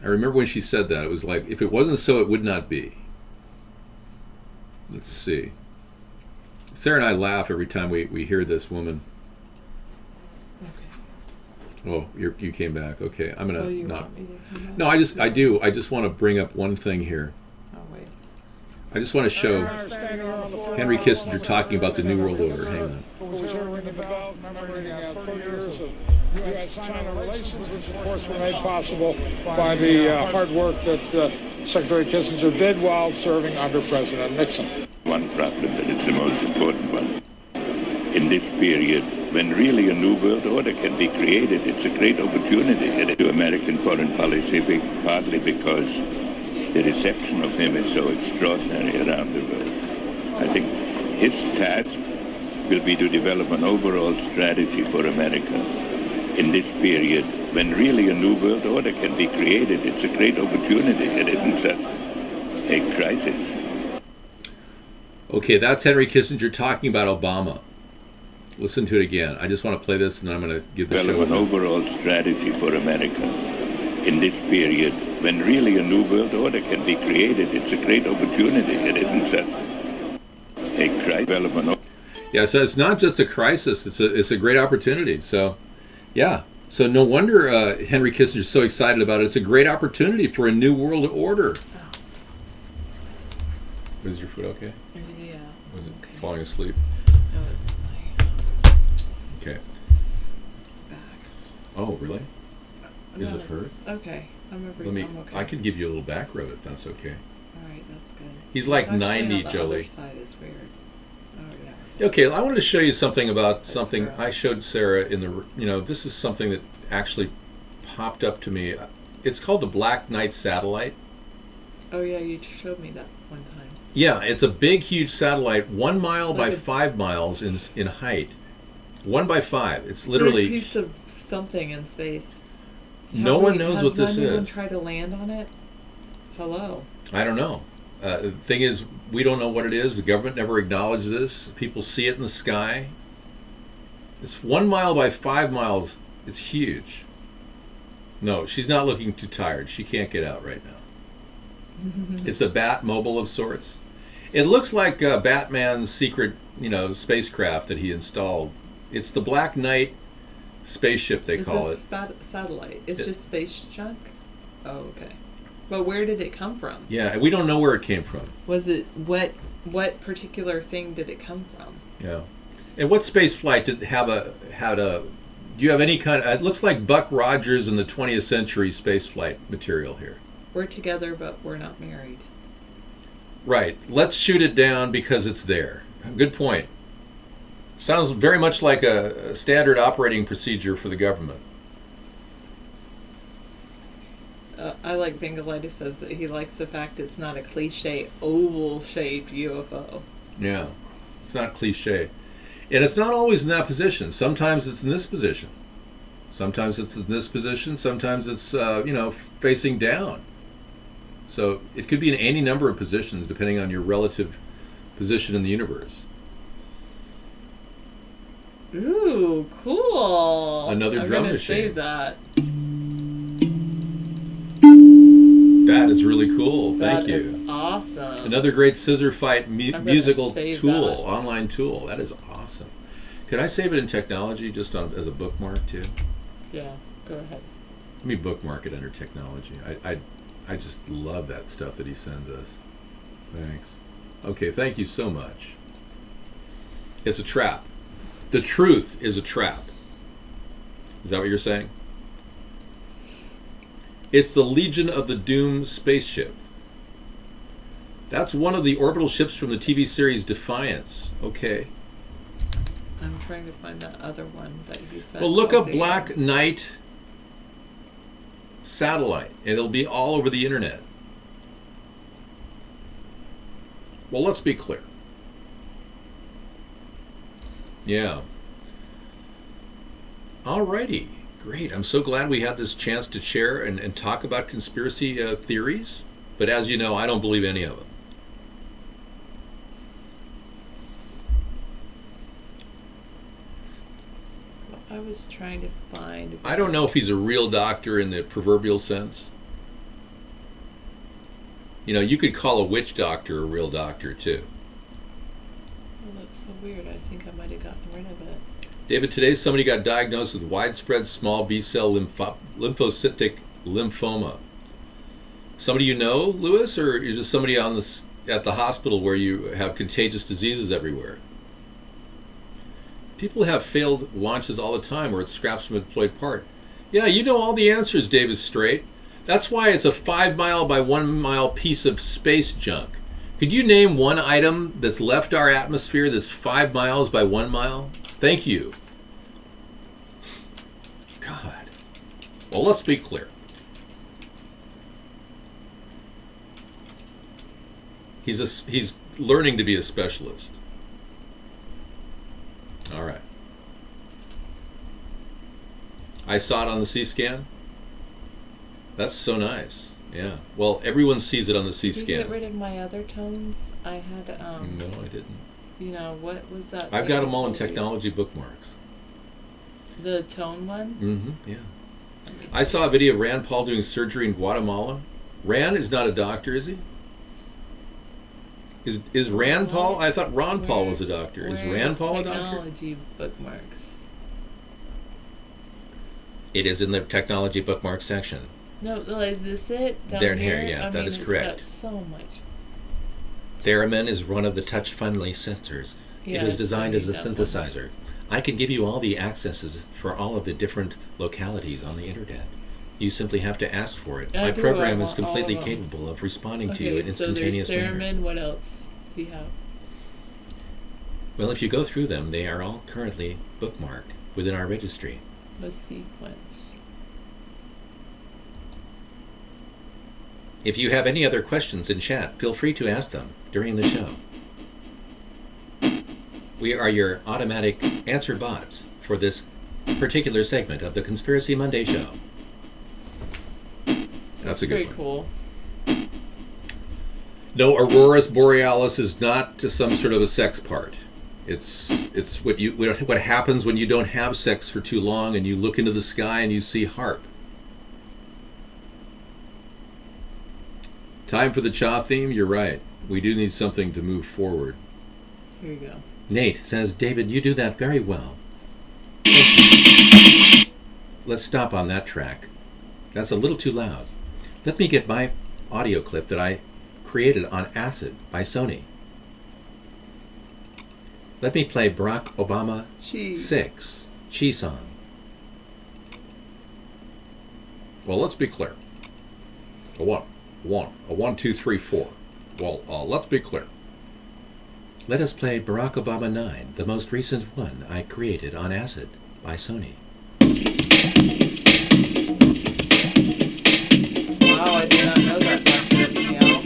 I remember when she said that. It was like, if it wasn't so, it would not be. Let's see. Sarah and I laugh every time we hear this woman. Okay. Oh, you came back. Okay, I'm gonna not. No, I just want to bring up one thing here. Oh wait. I just want to show Henry Kissinger talking about the New World Order. Hang on. U.S.-China relations, which of course were made possible by the hard work that Secretary Kissinger did while serving under President Nixon. One problem, but it's the most important one. In this period, when really a new world order can be created, it's a great opportunity to American foreign policy, partly because the reception of him is so extraordinary around the world. I think his task will be to develop an overall strategy for America. In this period, when really a new world order can be created, it's a great opportunity. It isn't just a crisis. Okay, that's Henry Kissinger talking about Obama. Listen to it again. I just want to play this, and then I'm going to give the show an overall strategy for America. In this period, when really a new world order can be created, it's a great opportunity. It isn't just a crisis. Yeah, so it's not just a crisis. It's a great opportunity. So, yeah. So no wonder Henry Kissinger is so excited about it. It's a great opportunity for a new world order. Was your foot okay? Yeah. Was it falling asleep? No, it's my Okay. back. Oh, really? Is No, it hurt? Okay. I'm Let me. okay. I could give you a little back rub if that's okay. All right, that's good. He's like Actually, 90, on the Jolie. Other side is weird. Oh yeah. Okay, I wanted to show you something about something I showed Sarah in the. This is something that actually popped up to me. It's called the Black Knight satellite. Oh yeah, you showed me that one time. Yeah, it's a big, huge satellite, 1 mile by 5 miles in height. 1 by 5. It's literally a piece of something in space. No one knows what this is. Has anyone is. tried to land on it? Hello. I don't know. The thing is, we don't know what it is. The government never acknowledged this. People see it in the sky. It's 1 mile by 5 miles. It's huge. No, she's not looking too tired. She can't get out right now. It's a bat mobile of sorts. It looks like Batman's secret, spacecraft that he installed. It's the Black Knight spaceship, they call it. Satellite. It's just space junk? Oh, okay. But where did it come from? Yeah, we don't know where it came from. Was it what particular thing did it come from? Yeah. And what space flight did had a do you have any kind of, it looks like Buck Rogers in the 20th century space flight material here. We're together, but we're not married. Right. Let's shoot it down because it's there. Good point. Sounds very much like a standard operating procedure for the government. I like Bangalitis says that he likes the fact it's not a cliche oval-shaped UFO. Yeah. It's not cliche. And it's not always in that position. Sometimes it's in this position. Sometimes it's in this position. Sometimes it's, facing down. So it could be in any number of positions depending on your relative position in the universe. Ooh, cool. Another I'm drum gonna machine. save that. That That is really cool. Thank you. That is awesome. Another great scissor fight musical save tool, that. online tool. That is awesome. Could I save it in technology just as a bookmark too? Yeah, go ahead. Let me bookmark it under technology. I just love that stuff that he sends us. Thanks. Okay, thank you so much. It's a trap. The truth is a trap. Is that what you're saying? It's the Legion of the Doom spaceship. That's one of the orbital ships from the TV series Defiance. Okay. I'm trying to find that other one that he said. Well, look up Black Knight satellite, and it'll be all over the internet. Well, let's be clear. Yeah. Alrighty. Great. I'm so glad we had this chance to share and talk about conspiracy theories. But as you know, I don't believe any of them. I was trying to find... I don't know if he's a real doctor in the proverbial sense. You know, you could call a witch doctor a real doctor, too. Well, that's so weird. I think I might have gotten rid of it. David, today somebody got diagnosed with widespread small B-cell lymphocytic lymphoma. Somebody you know, Lewis, or is just somebody at the hospital where you have contagious diseases everywhere? People have failed launches all the time where it scraps from a deployed part. Yeah, you know all the answers, David Straight. That's why it's a 5 mile by 1 mile piece of space junk. Could you name one item that's left our atmosphere that's 5 miles by 1 mile? Thank you. God. Well, let's be clear. He's learning to be a specialist. All right. I saw it on the C-scan. That's so nice. Yeah. Well, everyone sees it on the C-scan. Did you get rid of my other tones? I had No, I didn't. You know, what was that? I've got them all in technology bookmarks. The tone one? Mm-hmm, yeah. I saw a video of Rand Paul doing surgery in Guatemala. Rand is not a doctor, is he? Is Rand Paul? I thought Ron Paul was a doctor. Is Rand Paul a doctor? Technology bookmarks. It is in the technology bookmark section. No, is this it? Down There, here? yeah, I that mean, is correct. It's got so much. Theremin is one of the touch-friendly sensors. Yeah, it is designed as a that one. synthesizer. I can give you all the accesses for all of the different localities on the internet. You simply have to ask for it. My program is completely capable of responding to you in instantaneous manner. So there's Theremin. What else do you have? Well, if you go through them, they are all currently bookmarked within our registry. The sequence. If you have any other questions in chat, feel free to ask them during the show. We are your automatic answer bots for this particular segment of the Conspiracy Monday show. That's a good one. Very cool. No, Aurora Borealis is not some sort of a sex part. It's what happens when you don't have sex for too long and you look into the sky and you see HARP. Time for the Cha theme? You're right. We do need something to move forward. Here you go. Nate says, David, you do that very well. Let's stop on that track. That's a little too loud. Let me get my audio clip that I created on Acid by Sony. Let me play Barack Obama 6, Chi song. Well, let's be clear. A 1, 2, 3, 4. Well, let's be clear. Let us play Barack Obama 9, the most recent one I created on Acid by Sony. Wow, I did not know that factor, Danielle.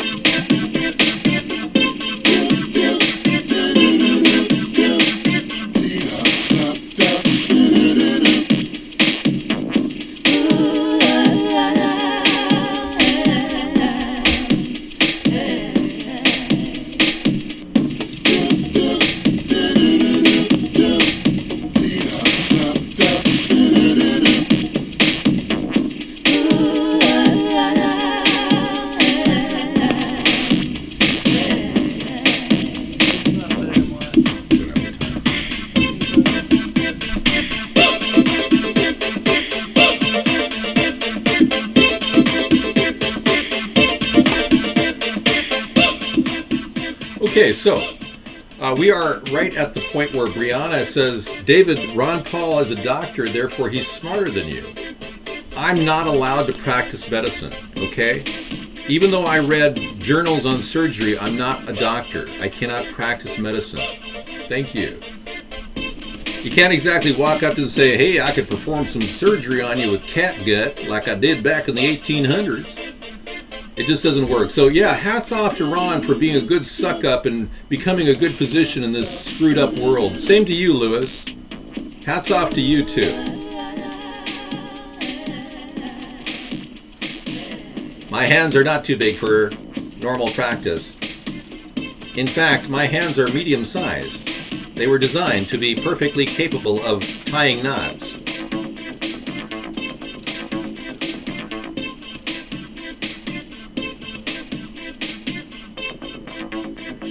Okay, so we are right at the point where Brianna says, David, Ron Paul is a doctor, therefore he's smarter than you. I'm not allowed to practice medicine, okay? Even though I read journals on surgery, I'm not a doctor. I cannot practice medicine. Thank you. You can't exactly walk up to and say, hey, I could perform some surgery on you with catgut like I did back in the 1800s. It just doesn't work. So yeah, hats off to Ron for being a good suck-up and becoming a good physician in this screwed-up world. Same to you, Lewis. Hats off to you, too. My hands are not too big for normal practice. In fact, my hands are medium-sized. They were designed to be perfectly capable of tying knots.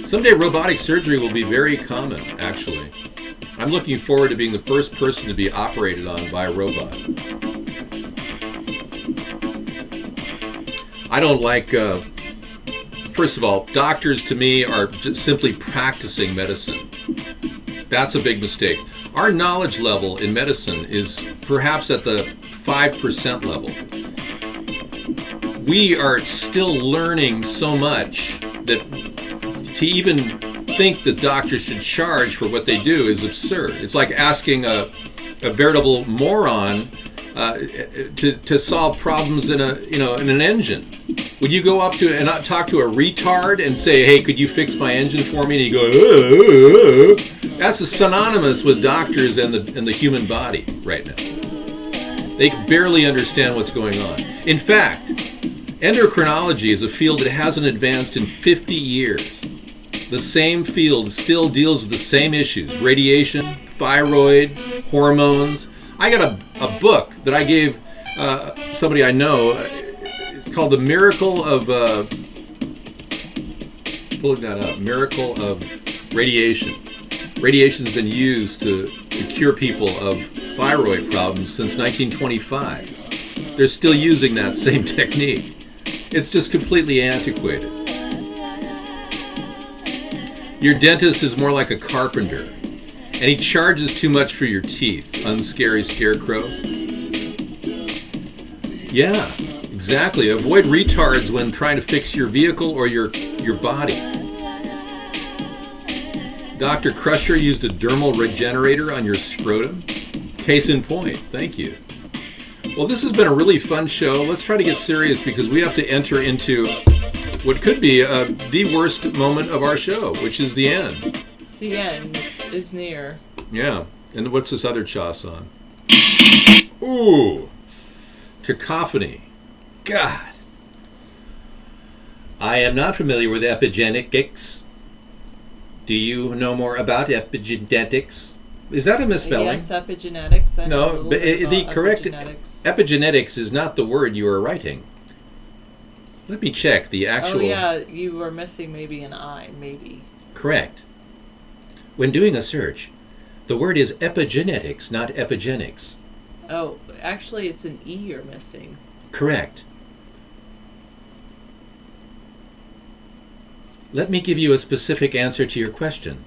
Someday robotic surgery will be very common, actually. I'm looking forward to being the first person to be operated on by a robot. I don't like, first of all, doctors to me are just simply practicing medicine. That's a big mistake. Our knowledge level in medicine is perhaps at the 5% level. We are still learning so much that to even think that doctors should charge for what they do is absurd. It's like asking a veritable moron to solve problems in an engine. Would you go up to and not talk to a retard and say, hey, could you fix my engine for me? And you go, That's synonymous with doctors and the human body right now. They barely understand what's going on. In fact, endocrinology is a field that hasn't advanced in 50 years. The same field still deals with the same issues: radiation, thyroid, hormones. I got a book that I gave somebody I know. It's called The Miracle of pulling that up. Miracle of Radiation. Radiation has been used to cure people of thyroid problems since 1925. They're still using that same technique. It's just completely antiquated. Your dentist is more like a carpenter, and he charges too much for your teeth. Unscary scarecrow. Yeah, exactly. Avoid retards when trying to fix your vehicle or your body. Dr. Crusher used a dermal regenerator on your scrotum. Case in point. Thank you. Well, this has been a really fun show. Let's try to get serious because we have to enter into what could be the worst moment of our show, which is the end. The end is near. Yeah. And what's this other chaw song? Ooh. Cacophony. God. I am not familiar with epigenetics. Do you know more about epigenetics? Is that a misspelling? Yes, epigenetics. No, but the correct epigenetics is not the word you are writing. Let me check the actual... Oh, yeah, you were missing maybe an I, maybe. Correct. When doing a search, the word is epigenetics, not epigenics. Oh, actually, it's an E you're missing. Correct. Let me give you a specific answer to your question.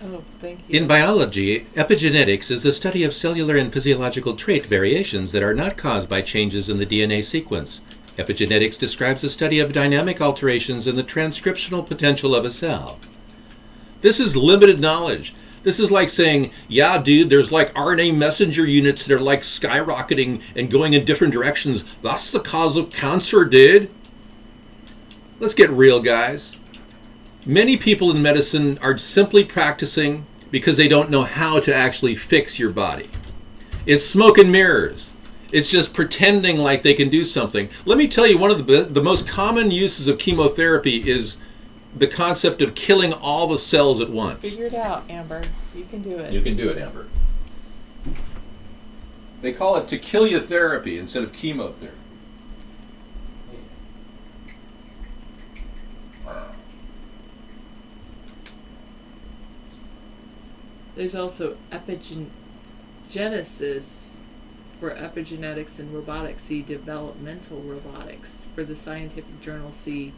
Oh, thank you. In biology, epigenetics is the study of cellular and physiological trait variations that are not caused by changes in the DNA sequence. Epigenetics describes the study of dynamic alterations in the transcriptional potential of a cell. This is limited knowledge. This is like saying, yeah, dude, there's like RNA messenger units that are like skyrocketing and going in different directions. That's the cause of cancer, dude. Let's get real, guys. Many people in medicine are simply practicing because they don't know how to actually fix your body. It's smoke and mirrors. It's just pretending like they can do something. Let me tell you, one of the most common uses of chemotherapy is the concept of killing all the cells at once. Figure it out, Amber. You can do it. You can do it, Amber. They call it to kill you therapy instead of chemotherapy. There's also epigenesis, where epigenetics and robotics see developmental robotics. For the scientific journal, see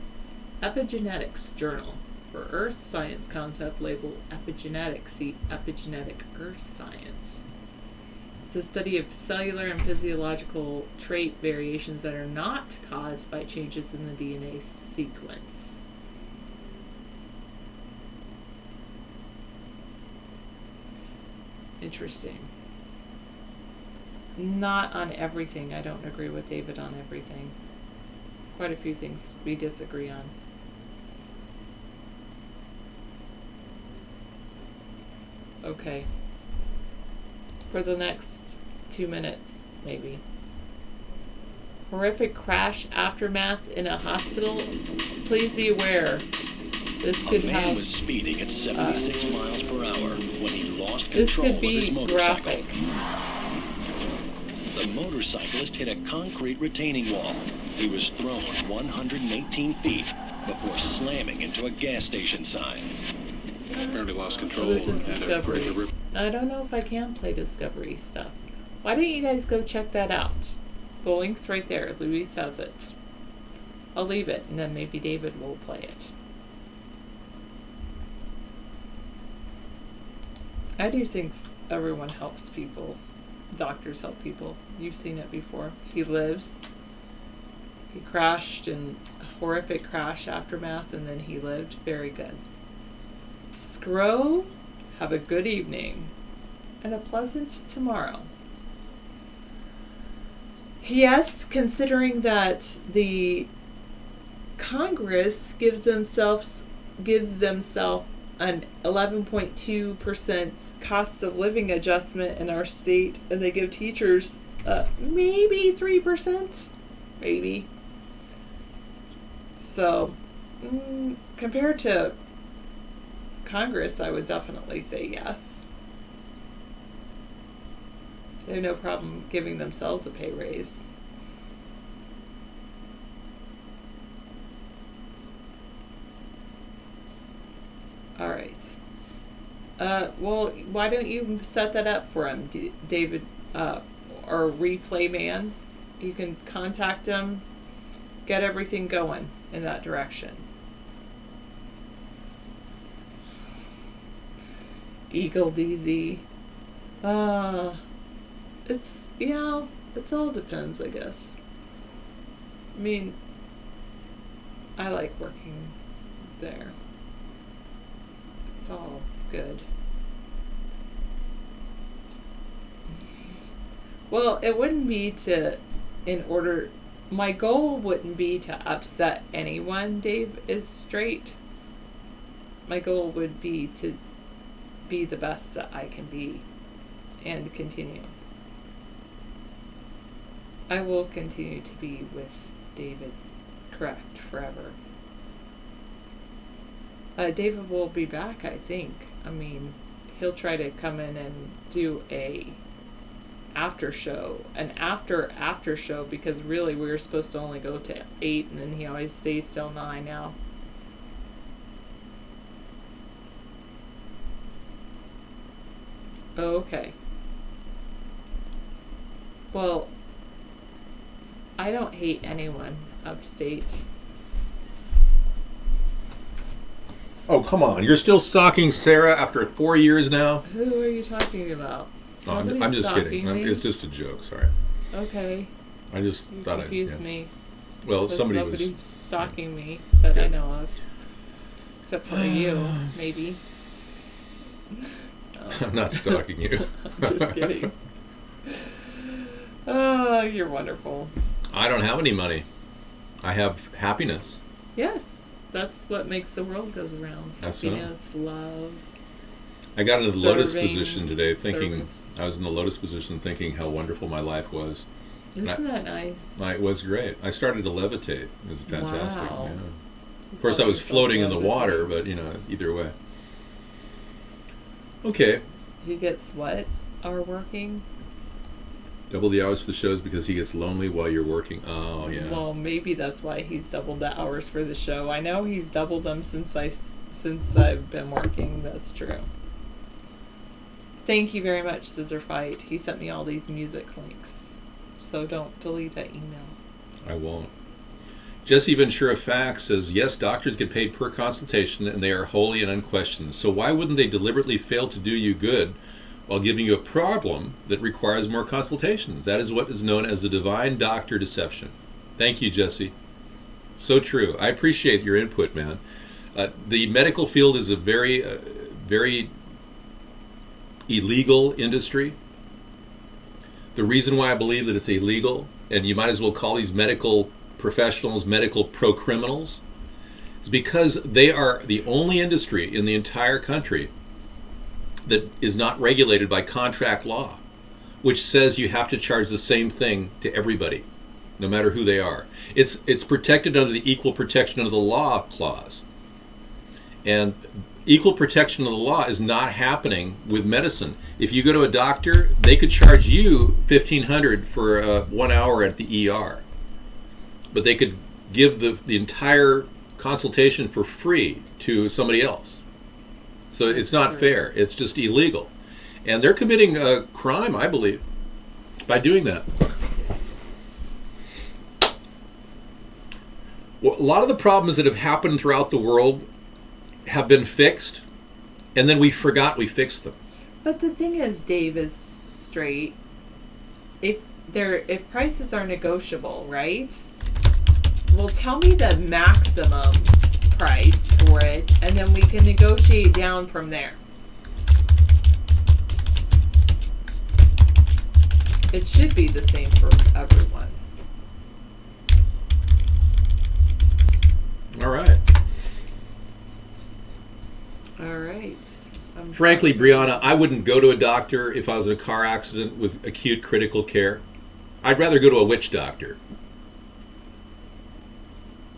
Epigenetics Journal. For earth science concept labeled epigenetic, see epigenetic earth science. It's a study of cellular and physiological trait variations that are not caused by changes in the DNA sequence. Interesting. Not on everything. I don't agree with David on everything. Quite a few things we disagree on. Okay. For the next 2 minutes, maybe. Horrific crash aftermath in a hospital. Please be aware. This could a man have. Was speeding at 76 miles per hour when he lost This control could of his be motorcycle. graphic. The motorcyclist hit a concrete retaining wall. He was thrown 118 feet before slamming into a gas station sign. Apparently lost control. This is and Discovery. I don't know if I can play Discovery stuff. Why don't you guys go check that out? The link's right there. Louise has it. I'll leave it, and then maybe David will play it. I do think everyone helps people. Doctors help people. You've seen it before. He lives. He crashed in a horrific crash aftermath, and then he lived. Very good. Scro, have a good evening and a pleasant tomorrow. Yes, considering that the Congress gives themselves an 11.2% cost of living adjustment in our state, and they give teachers maybe 3%, maybe. So, compared to Congress, I would definitely say yes. They have no problem giving themselves a pay raise. All right. Well, why don't you set that up for him, David, or Replay Man? You can contact him, get everything going in that direction. Eagle DZ. It all depends, I guess. I mean, I like working there. It's all good. Well, it wouldn't be my goal wouldn't be to upset anyone. Dave is straight. My goal would be to be the best that I can be and continue. I will continue to be with David, correct, forever. David will be back, I think. I mean, he'll try to come in and do an after show, because really we were supposed to only go to 8, and then he always stays till 9 now. Okay. Well, I don't hate anyone upstate. Oh, come on. You're still stalking Sarah after 4 years now? Who are you talking about? No, I'm just kidding. It's just a joke. Sorry. Okay. I just thought I'd... confused me. Well, Nobody's stalking me that I know of. Except for you, maybe. I'm not stalking you. I'm just kidding. Oh, you're wonderful. I don't have any money. I have happiness. Yes, that's what makes the world go around. Happiness, love. I got into the lotus position today thinking, I was in the lotus position thinking how wonderful my life was. Isn't that nice? It was great. I started to levitate. It was fantastic. Wow. Yeah. Of course, I was floating in the water, but, either way. Okay. He gets what? Are working? Double the hours for the shows because he gets lonely while you're working. Oh, yeah. Well, maybe that's why he's doubled the hours for the show. I know he's doubled them since I've been working. That's true. Thank you very much, Scissor Fight. He sent me all these music links. So don't delete that email. I won't. Jesse Ventura Fax says, yes, doctors get paid per consultation and they are holy and unquestioned. So why wouldn't they deliberately fail to do you good while giving you a problem that requires more consultations? That is what is known as the divine doctor deception. Thank you, Jesse. So true. I appreciate your input, man. The medical field is a very, very illegal industry. The reason why I believe that it's illegal, and you might as well call these medical professionals medical pro-criminals, is because they are the only industry in the entire country that is not regulated by contract law, which says you have to charge the same thing to everybody, no matter who they are. It's protected under the Equal Protection of the Law clause. And equal protection of the law is not happening with medicine. If you go to a doctor, they could charge you $1,500 for 1 hour at the ER. But they could give the entire consultation for free to somebody else. So it's not fair. It's just illegal. And they're committing a crime, I believe, by doing that. Well, a lot of the problems that have happened throughout the world have been fixed, and then we forgot we fixed them. But the thing is, Dave is straight. If prices are negotiable, right? Well, tell me the maximum price for it, and then we can negotiate down from there. It should be the same for everyone. All right. All right. Frankly, Brianna, I wouldn't go to a doctor if I was in a car accident with acute critical care. I'd rather go to a witch doctor.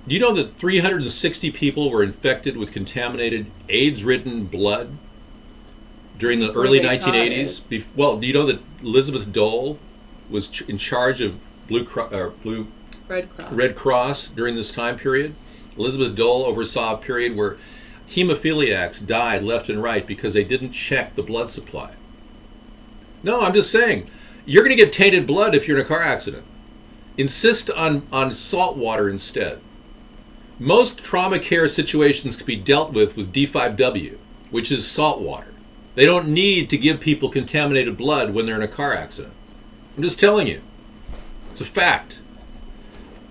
Do you know that 360 people were infected with contaminated AIDS-ridden blood during the early 1980s? Well, do you know that Elizabeth Dole was in charge of Red Cross during this time period? Elizabeth Dole oversaw a period where hemophiliacs died left and right because they didn't check the blood supply. No, I'm just saying, you're going to get tainted blood if you're in a car accident. Insist on salt water instead. Most trauma care situations can be dealt with D5W, which is salt water. They don't need to give people contaminated blood when they're in a car accident. I'm just telling you. It's a fact.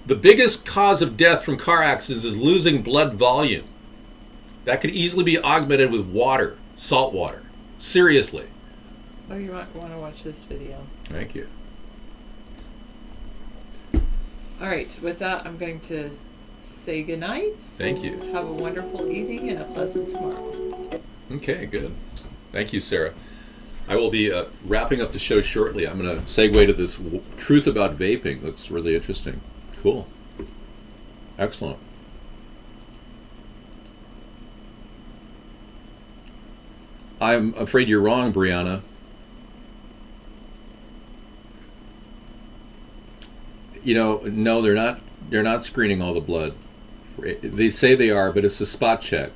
The biggest cause of death from car accidents is losing blood volume. That could easily be augmented with water, salt water. Seriously. Oh, you might want to watch this video. Thank you. All right, with that, I'm going to say goodnight. Thank you. Have a wonderful evening and a pleasant tomorrow. Okay, good. Thank you, Sarah. I will be wrapping up the show shortly. I'm going to segue to this truth about vaping. Looks really interesting. Cool. Excellent. I'm afraid you're wrong, Brianna. You know, no, they're not. They're not screening all the blood. They say they are, but it's a spot check.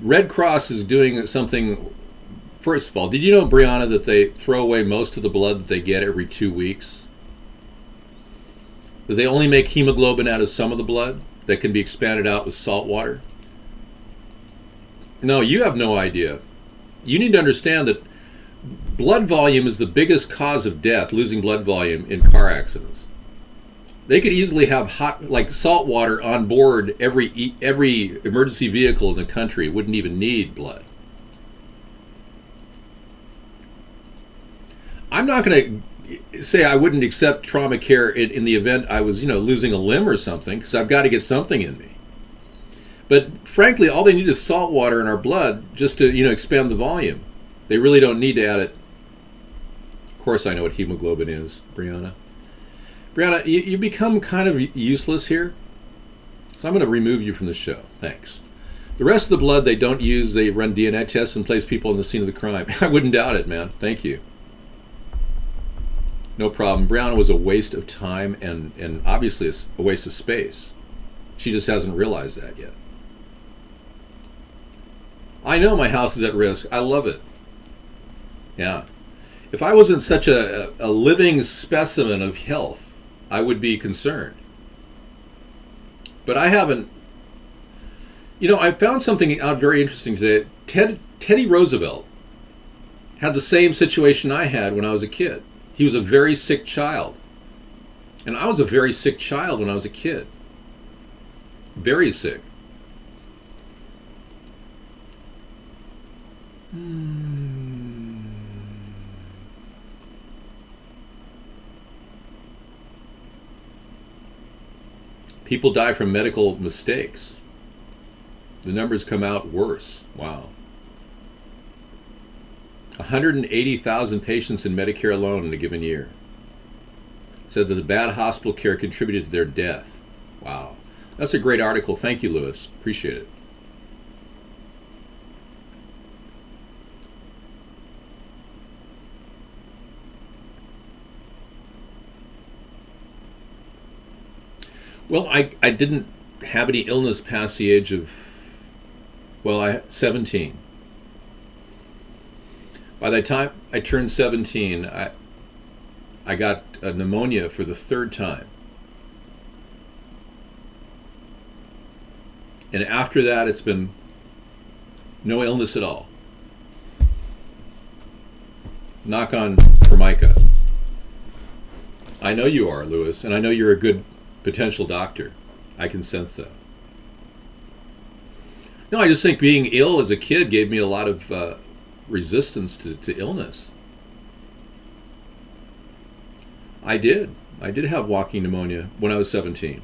Red Cross is doing something. First of all, did you know, Brianna, that they throw away most of the blood that they get every 2 weeks? That they only make hemoglobin out of some of the blood that can be expanded out with salt water? No, you have no idea. You need to understand that blood volume is the biggest cause of death, losing blood volume in car accidents. They could easily have salt water on board every emergency vehicle in the country. It wouldn't even need blood. I'm not going to say I wouldn't accept trauma care in the event I was, losing a limb or something, because I've got to get something in me. But frankly, all they need is salt water in our blood just to, expand the volume. They really don't need to add it. Of course, I know what hemoglobin is, Brianna. Brianna, you become kind of useless here, so I'm going to remove you from the show. Thanks. The rest of the blood they don't use. They run DNA tests and place people on the scene of the crime. I wouldn't doubt it, man. Thank you. No problem. Brianna was a waste of time and obviously a waste of space. She just hasn't realized that yet. I know my house is at risk. I love it. Yeah. If I wasn't such a living specimen of health, I would be concerned. But I haven't. I found something out very interesting today. Teddy Roosevelt had the same situation I had when I was a kid. He was a very sick child. And I was a very sick child when I was a kid. Very sick. People die from medical mistakes. The numbers come out worse. Wow. 180,000 patients in Medicare alone in a given year said that the bad hospital care contributed to their death. Wow. That's a great article. Thank you, Lewis. Appreciate it. Well, I didn't have any illness past the age of, 17. By the time I turned 17, I got pneumonia for the third time. And after that, it's been no illness at all. Knock on Formica. I know you are, Lewis, and I know you're a good potential doctor. I can sense that. No, I just think being ill as a kid gave me a lot of resistance to illness. I did have walking pneumonia when I was 17.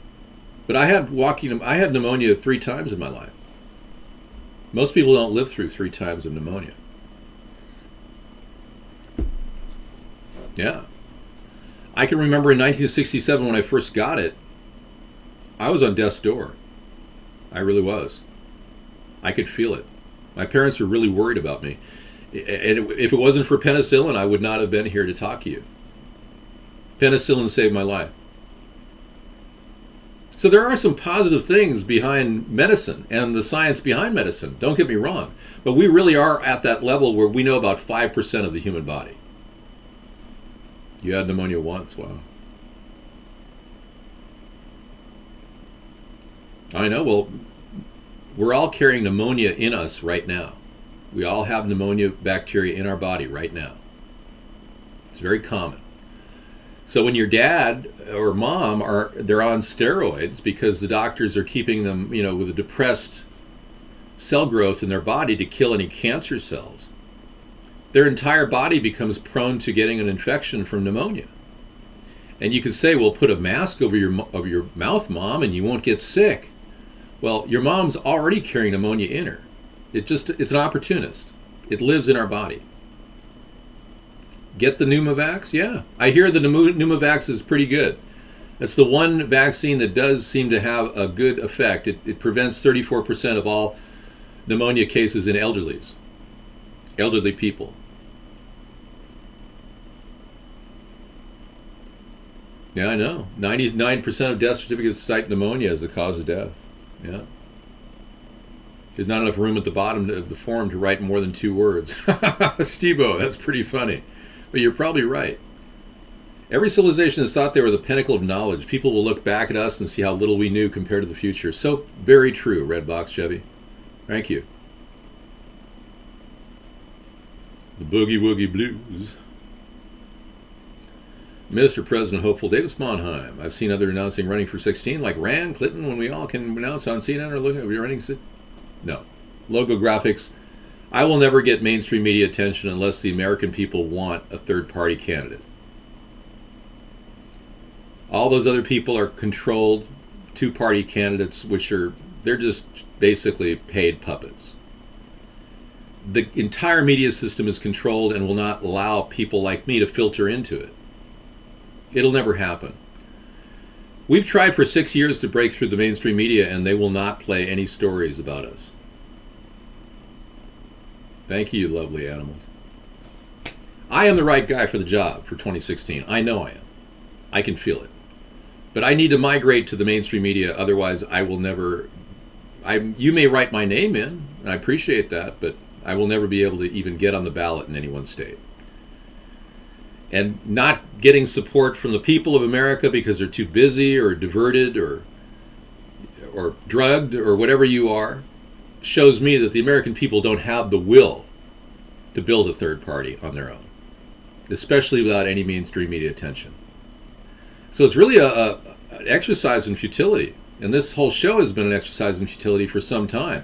But I had pneumonia 3 times in my life. Most people don't live through 3 times of pneumonia. Yeah. I can remember in 1967 when I first got it, I was on death's door. I really was. I could feel it. My parents were really worried about me. And if it wasn't for penicillin, I would not have been here to talk to you. Penicillin saved my life. So there are some positive things behind medicine and the science behind medicine. Don't get me wrong. But we really are at that level where we know about 5% of the human body. You had pneumonia once, wow. I know, well, we're all carrying pneumonia in us right now. We all have pneumonia bacteria in our body right now. It's very common. So when your dad or mom they're on steroids because the doctors are keeping them, with a depressed cell growth in their body to kill any cancer cells, their entire body becomes prone to getting an infection from pneumonia. And you could say, well, put a mask over your mouth, Mom, and you won't get sick. Well, your mom's already carrying pneumonia in her. It's an opportunist. It lives in our body. Get the Pneumovax? Yeah. I hear the Pneumovax is pretty good. It's the one vaccine that does seem to have a good effect. It prevents 34% of all pneumonia cases in elderly people. Yeah, I know. 99% of death certificates cite pneumonia as the cause of death. Yeah. There's not enough room at the bottom of the form to write more than 2 words. Steve-O, that's pretty funny. But you're probably right. Every civilization has thought they were the pinnacle of knowledge. People will look back at us and see how little we knew compared to the future. So very true, Red Box Chevy. Thank you. The Boogie Woogie Blues. Mr. President Hopeful, David Sponheim. I've seen other announcing running for 16, like Rand, Clinton, when we all can announce on CNN or look at running. No. Logo graphics. I will never get mainstream media attention unless the American people want a third-party candidate. All those other people are controlled 2-party candidates, they're just basically paid puppets. The entire media system is controlled and will not allow people like me to filter into it. It'll never happen. We've tried for 6 years to break through the mainstream media, and they will not play any stories about us. Thank you, lovely animals. I am the right guy for the job for 2016. I know I am. I can feel it. But I need to migrate to the mainstream media, otherwise I will never... You may write my name in, and I appreciate that, but I will never be able to even get on the ballot in any one state. And not getting support from the people of America because they're too busy or diverted or or drugged or whatever you are, shows me that the American people don't have the will to build a third party on their own, especially without any mainstream media attention. So it's really an exercise in futility, and this whole show has been an exercise in futility for some time.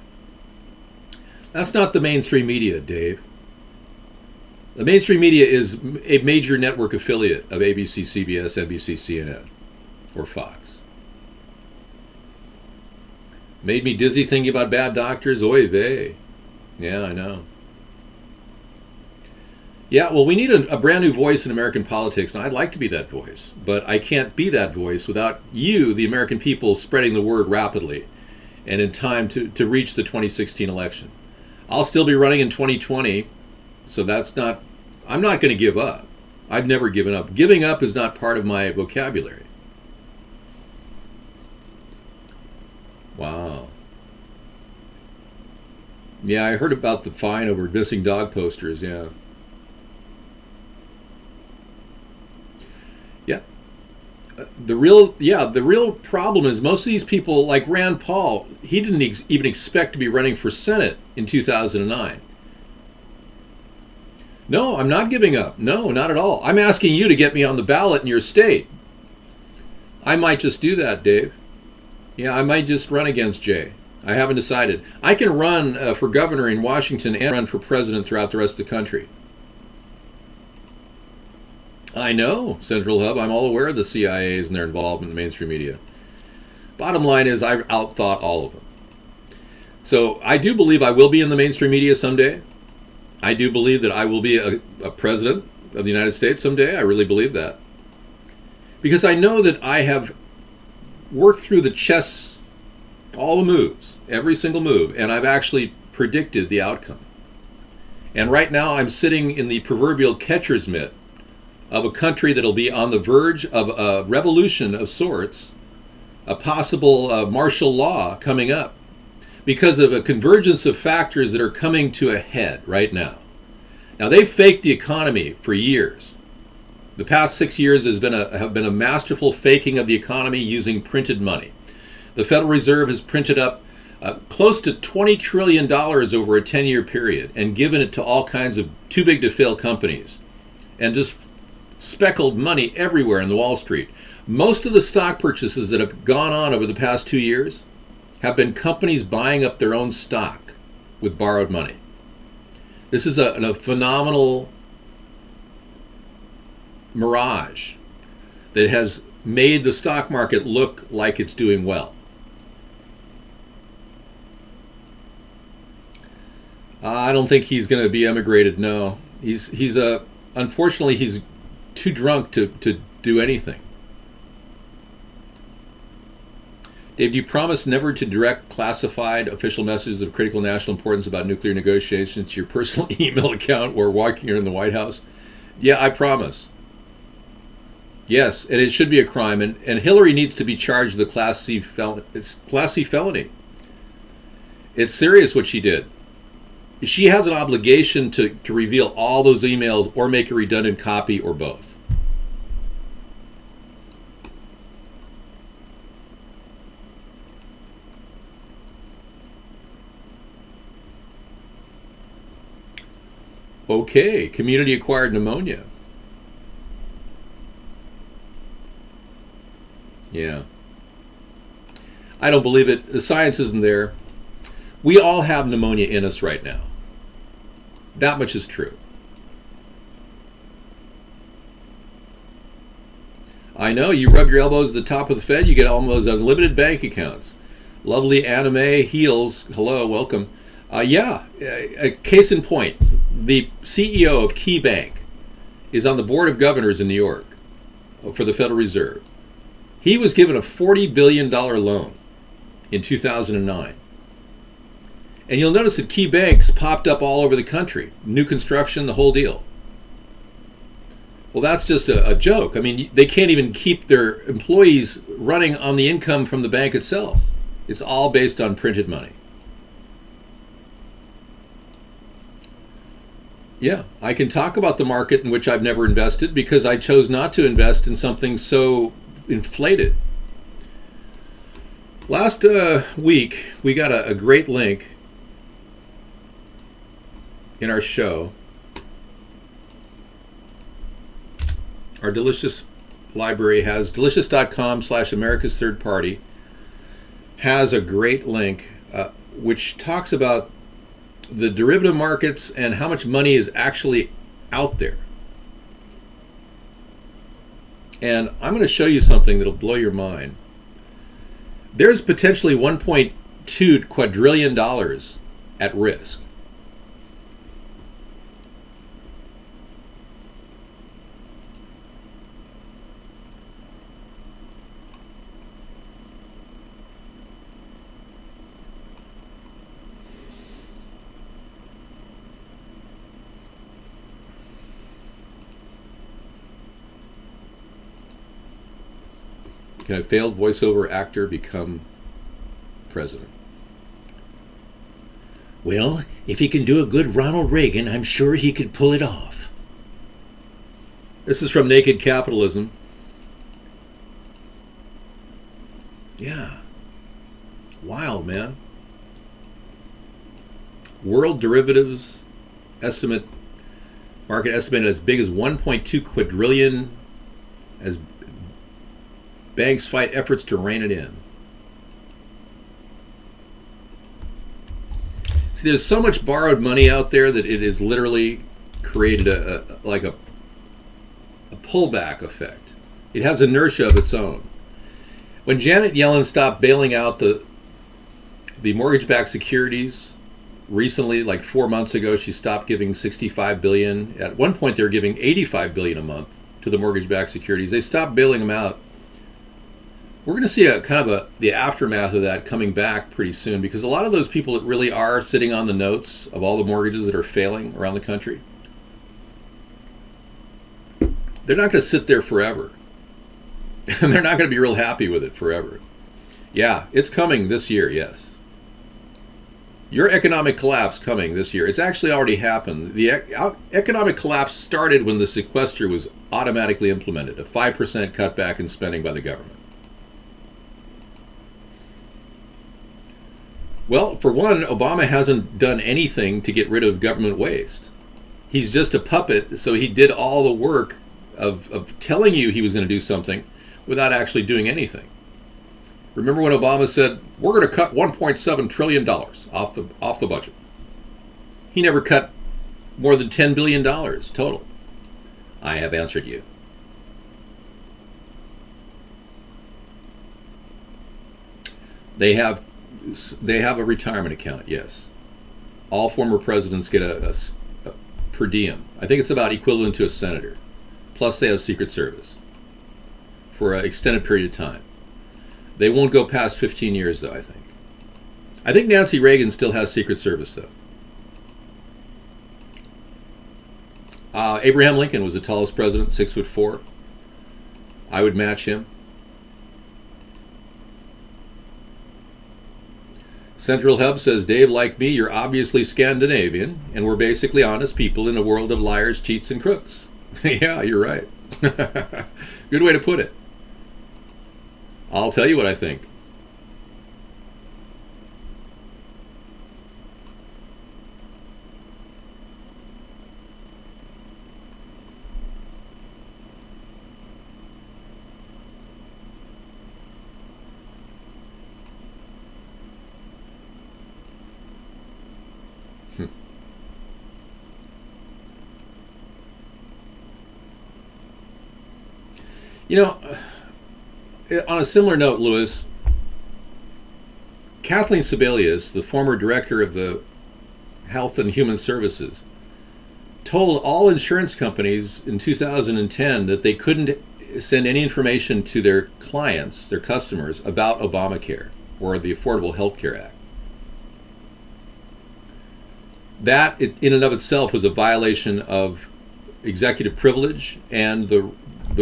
That's not the mainstream media, Dave. The mainstream media is a major network affiliate of ABC, CBS, NBC, CNN, or Fox. Made me dizzy thinking about bad doctors. Oy vey. Yeah, I know. Yeah, well, we need a brand new voice in American politics, and I'd like to be that voice. But I can't be that voice without you, the American people, spreading the word rapidly and in time to reach the 2016 election. I'll still be running in 2020, so I'm not going to give up. I've never given up. Giving up is not part of my vocabulary. Wow. Yeah, I heard about the fine over missing dog posters, yeah. Yeah. The real problem is most of these people, like Rand Paul, he didn't even expect to be running for Senate in 2009. No, I'm not giving up. No, not at all. I'm asking you to get me on the ballot in your state. I might just do that, Dave. Yeah, I might just run against Jay. I haven't decided. I can run for governor in Washington and run for president throughout the rest of the country. I know, Central Hub. I'm all aware of the CIAs and their involvement in the mainstream media. Bottom line is I've outthought all of them. So I do believe I will be in the mainstream media someday. I do believe that I will be a president of the United States someday. I really believe that. Because I know that I have worked through the chess, all the moves, every single move, and I've actually predicted the outcome. And right now I'm sitting in the proverbial catcher's mitt of a country that'll be on the verge of a revolution of sorts, a possible martial law coming up, because of a convergence of factors that are coming to a head right now. Now, they've faked the economy for years. The past 6 years have been a masterful faking of the economy using printed money. The Federal Reserve has printed up close to $20 trillion over a 10-year period and given it to all kinds of too-big-to-fail companies and just speckled money everywhere in the Wall Street. Most of the stock purchases that have gone on over the past 2 years have been companies buying up their own stock with borrowed money. This is a phenomenal mirage that has made the stock market look like it's doing well. I don't think he's going to be emigrated, no. Unfortunately, he's too drunk to do anything. Dave, do you promise never to direct classified official messages of critical national importance about nuclear negotiations to your personal email account or walking in the White House? Yeah, I promise. Yes, and it should be a crime. And Hillary needs to be charged with a Class C felony. It's serious what she did. She has an obligation to reveal all those emails or make a redundant copy or both. Okay, community-acquired pneumonia. Yeah. I don't believe it. The science isn't there. We all have pneumonia in us right now. That much is true. I know, you rub your elbows at the top of the Fed, you get almost unlimited bank accounts. Lovely anime heels. Hello, welcome. A case in point. The CEO of Key Bank is on the board of governors in New York for the Federal Reserve. He was given a $40 billion loan in 2009. And you'll notice that key banks popped up all over the country. New construction, the whole deal. Well, that's just a joke. I mean, they can't even keep their employees running on the income from the bank itself. It's all based on printed money. Yeah, I can talk about the market in which I've never invested because I chose not to invest in something so inflated. Last week, we got a great link in our show. Our Delicious library has delicious.com/America's Third Party has a great link which talks about the derivative markets and how much money is actually out there. And I'm going to show you something that'll blow your mind. There's potentially $1.2 quadrillion at risk. Can a failed voiceover actor become president? Well, if he can do a good Ronald Reagan, I'm sure he could pull it off. This is from Naked Capitalism. Yeah. Wild, man. World derivatives market estimated as big as 1.2 quadrillion as banks fight efforts to rein it in. See, there's so much borrowed money out there that it has literally created a pullback effect. It has inertia of its own. When Janet Yellen stopped bailing out the mortgage-backed securities recently, like 4 months ago, she stopped giving $65 billion. At one point, they were giving $85 billion a month to the mortgage-backed securities. They stopped bailing them out. We're going to see the aftermath of that coming back pretty soon, because a lot of those people that really are sitting on the notes of all the mortgages that are failing around the country, they're not going to sit there forever. And they're not going to be real happy with it forever. Yeah, it's coming this year, yes. Your economic collapse coming this year. It's actually already happened. The economic collapse started when the sequester was automatically implemented, a 5% cutback in spending by the government. Well, for one, Obama hasn't done anything to get rid of government waste. He's just a puppet, so he did all the work of telling you he was going to do something without actually doing anything. Remember when Obama said, we're going to cut $1.7 trillion off the budget? He never cut more than $10 billion total. I have answered you. They have a retirement account, yes. All former presidents get a per diem. I think it's about equivalent to a senator. Plus they have Secret Service for an extended period of time. They won't go past 15 years, though, I think. I think Nancy Reagan still has Secret Service, though. Abraham Lincoln was the tallest president, 6'4". I would match him. Central Hub says, Dave, like me, you're obviously Scandinavian, and we're basically honest people in a world of liars, cheats, and crooks. Yeah, you're right. Good way to put it. I'll tell you what I think. You know, on a similar note, Lewis, Kathleen Sebelius, the former director of the Health and Human Services, told all insurance companies in 2010 that they couldn't send any information to their clients, their customers, about Obamacare or the Affordable Health Care Act. That, in and of itself, was a violation of executive privilege and the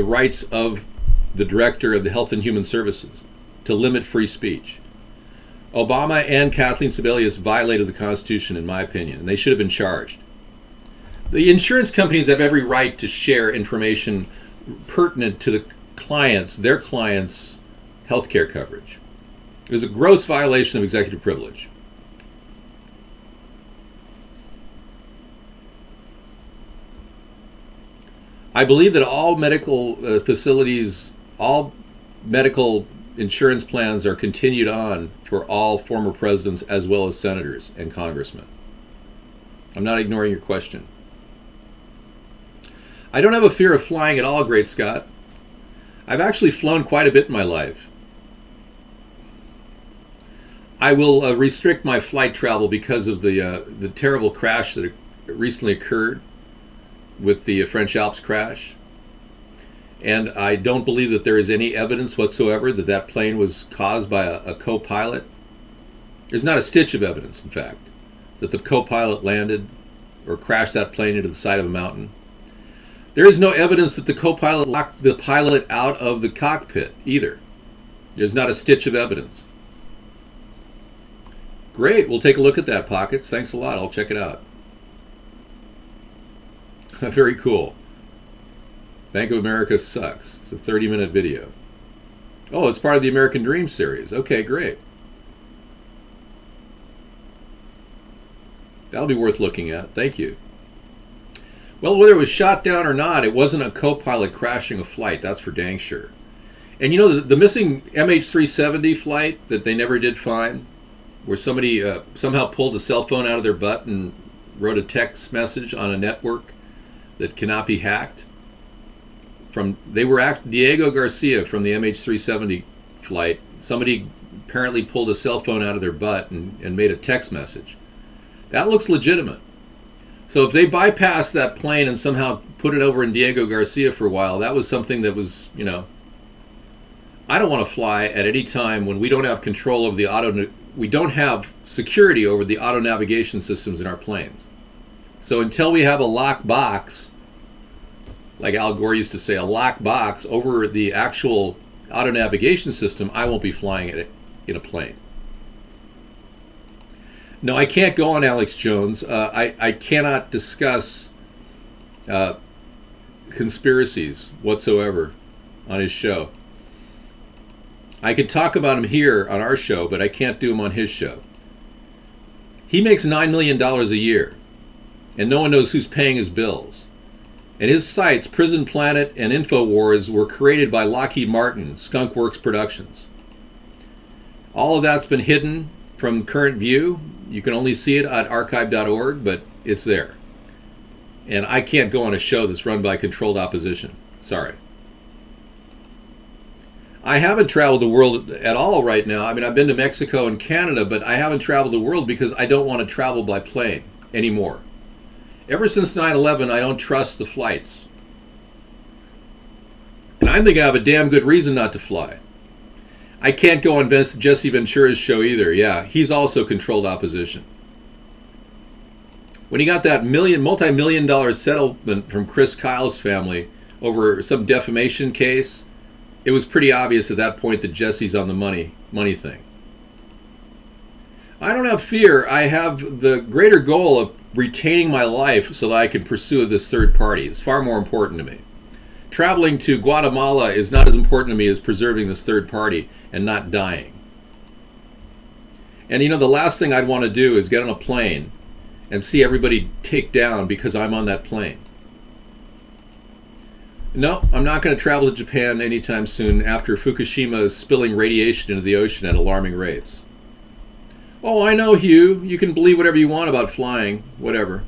rights of the director of the Health and Human Services to limit free speech. Obama and Kathleen Sebelius violated the Constitution, in my opinion, and they should have been charged. The insurance companies have every right to share information pertinent to the clients, their clients' healthcare coverage. It was a gross violation of executive privilege. I believe that all medical facilities, all medical insurance plans are continued on for all former presidents as well as senators and congressmen. I'm not ignoring your question. I don't have a fear of flying at all, Great Scott. I've actually flown quite a bit in my life. I will restrict my flight travel because of the terrible crash that recently occurred with the French Alps crash. And I don't believe that there is any evidence whatsoever that that plane was caused by a co-pilot. There's not a stitch of evidence, in fact, that the co-pilot landed or crashed that plane into the side of a mountain. There is no evidence that the co-pilot locked the pilot out of the cockpit either. There's not a stitch of evidence. Great, we'll take a look at that, Pockets. Thanks a lot, I'll check it out. Very cool. Bank of America sucks. It's a 30-minute video. Oh, it's part of the American Dream series. Okay, great. That'll be worth looking at. Thank you. Well, whether it was shot down or not, it wasn't a co-pilot crashing a flight. That's for dang sure. And you know, the missing MH370 flight that they never did find, where somebody somehow pulled a cell phone out of their butt and wrote a text message on a network that cannot be hacked. Diego Garcia from the MH370 flight. Somebody apparently pulled a cell phone out of their butt and made a text message. That looks legitimate. So if they bypassed that plane and somehow put it over in Diego Garcia for a while, that was something that was, you know, I don't want to fly at any time when we don't have control of we don't have security over the auto navigation systems in our planes. So until we have a lock box, like Al Gore used to say, a lock box over the actual auto navigation system, I won't be flying it in a plane. No, I can't go on Alex Jones. I cannot discuss conspiracies whatsoever on his show. I can talk about him here on our show, but I can't do him on his show. He makes $9 million a year, and no one knows who's paying his bills. And his sites, Prison Planet and InfoWars, were created by Lockheed Martin, Skunk Works Productions. All of that's been hidden from current view. You can only see it at archive.org, but it's there. And I can't go on a show that's run by controlled opposition. Sorry. I haven't traveled the world at all right now. I mean, I've been to Mexico and Canada, but I haven't traveled the world because I don't want to travel by plane anymore. Ever since 9/11, I don't trust the flights. And I think I have a damn good reason not to fly. I can't go on Jesse Ventura's show either. Yeah, he's also controlled opposition. When he got that multi-million-dollar settlement from Chris Kyle's family over some defamation case, it was pretty obvious at that point that Jesse's on the money thing. I don't have fear. I have the greater goal of retaining my life so that I can pursue this third party. It's far more important to me. Traveling to Guatemala is not as important to me as preserving this third party and not dying. And you know, the last thing I'd want to do is get on a plane and see everybody take down because I'm on that plane. No, I'm not going to travel to Japan anytime soon after Fukushima is spilling radiation into the ocean at alarming rates. Oh, I know, Hugh. You can believe whatever you want about flying. Whatever.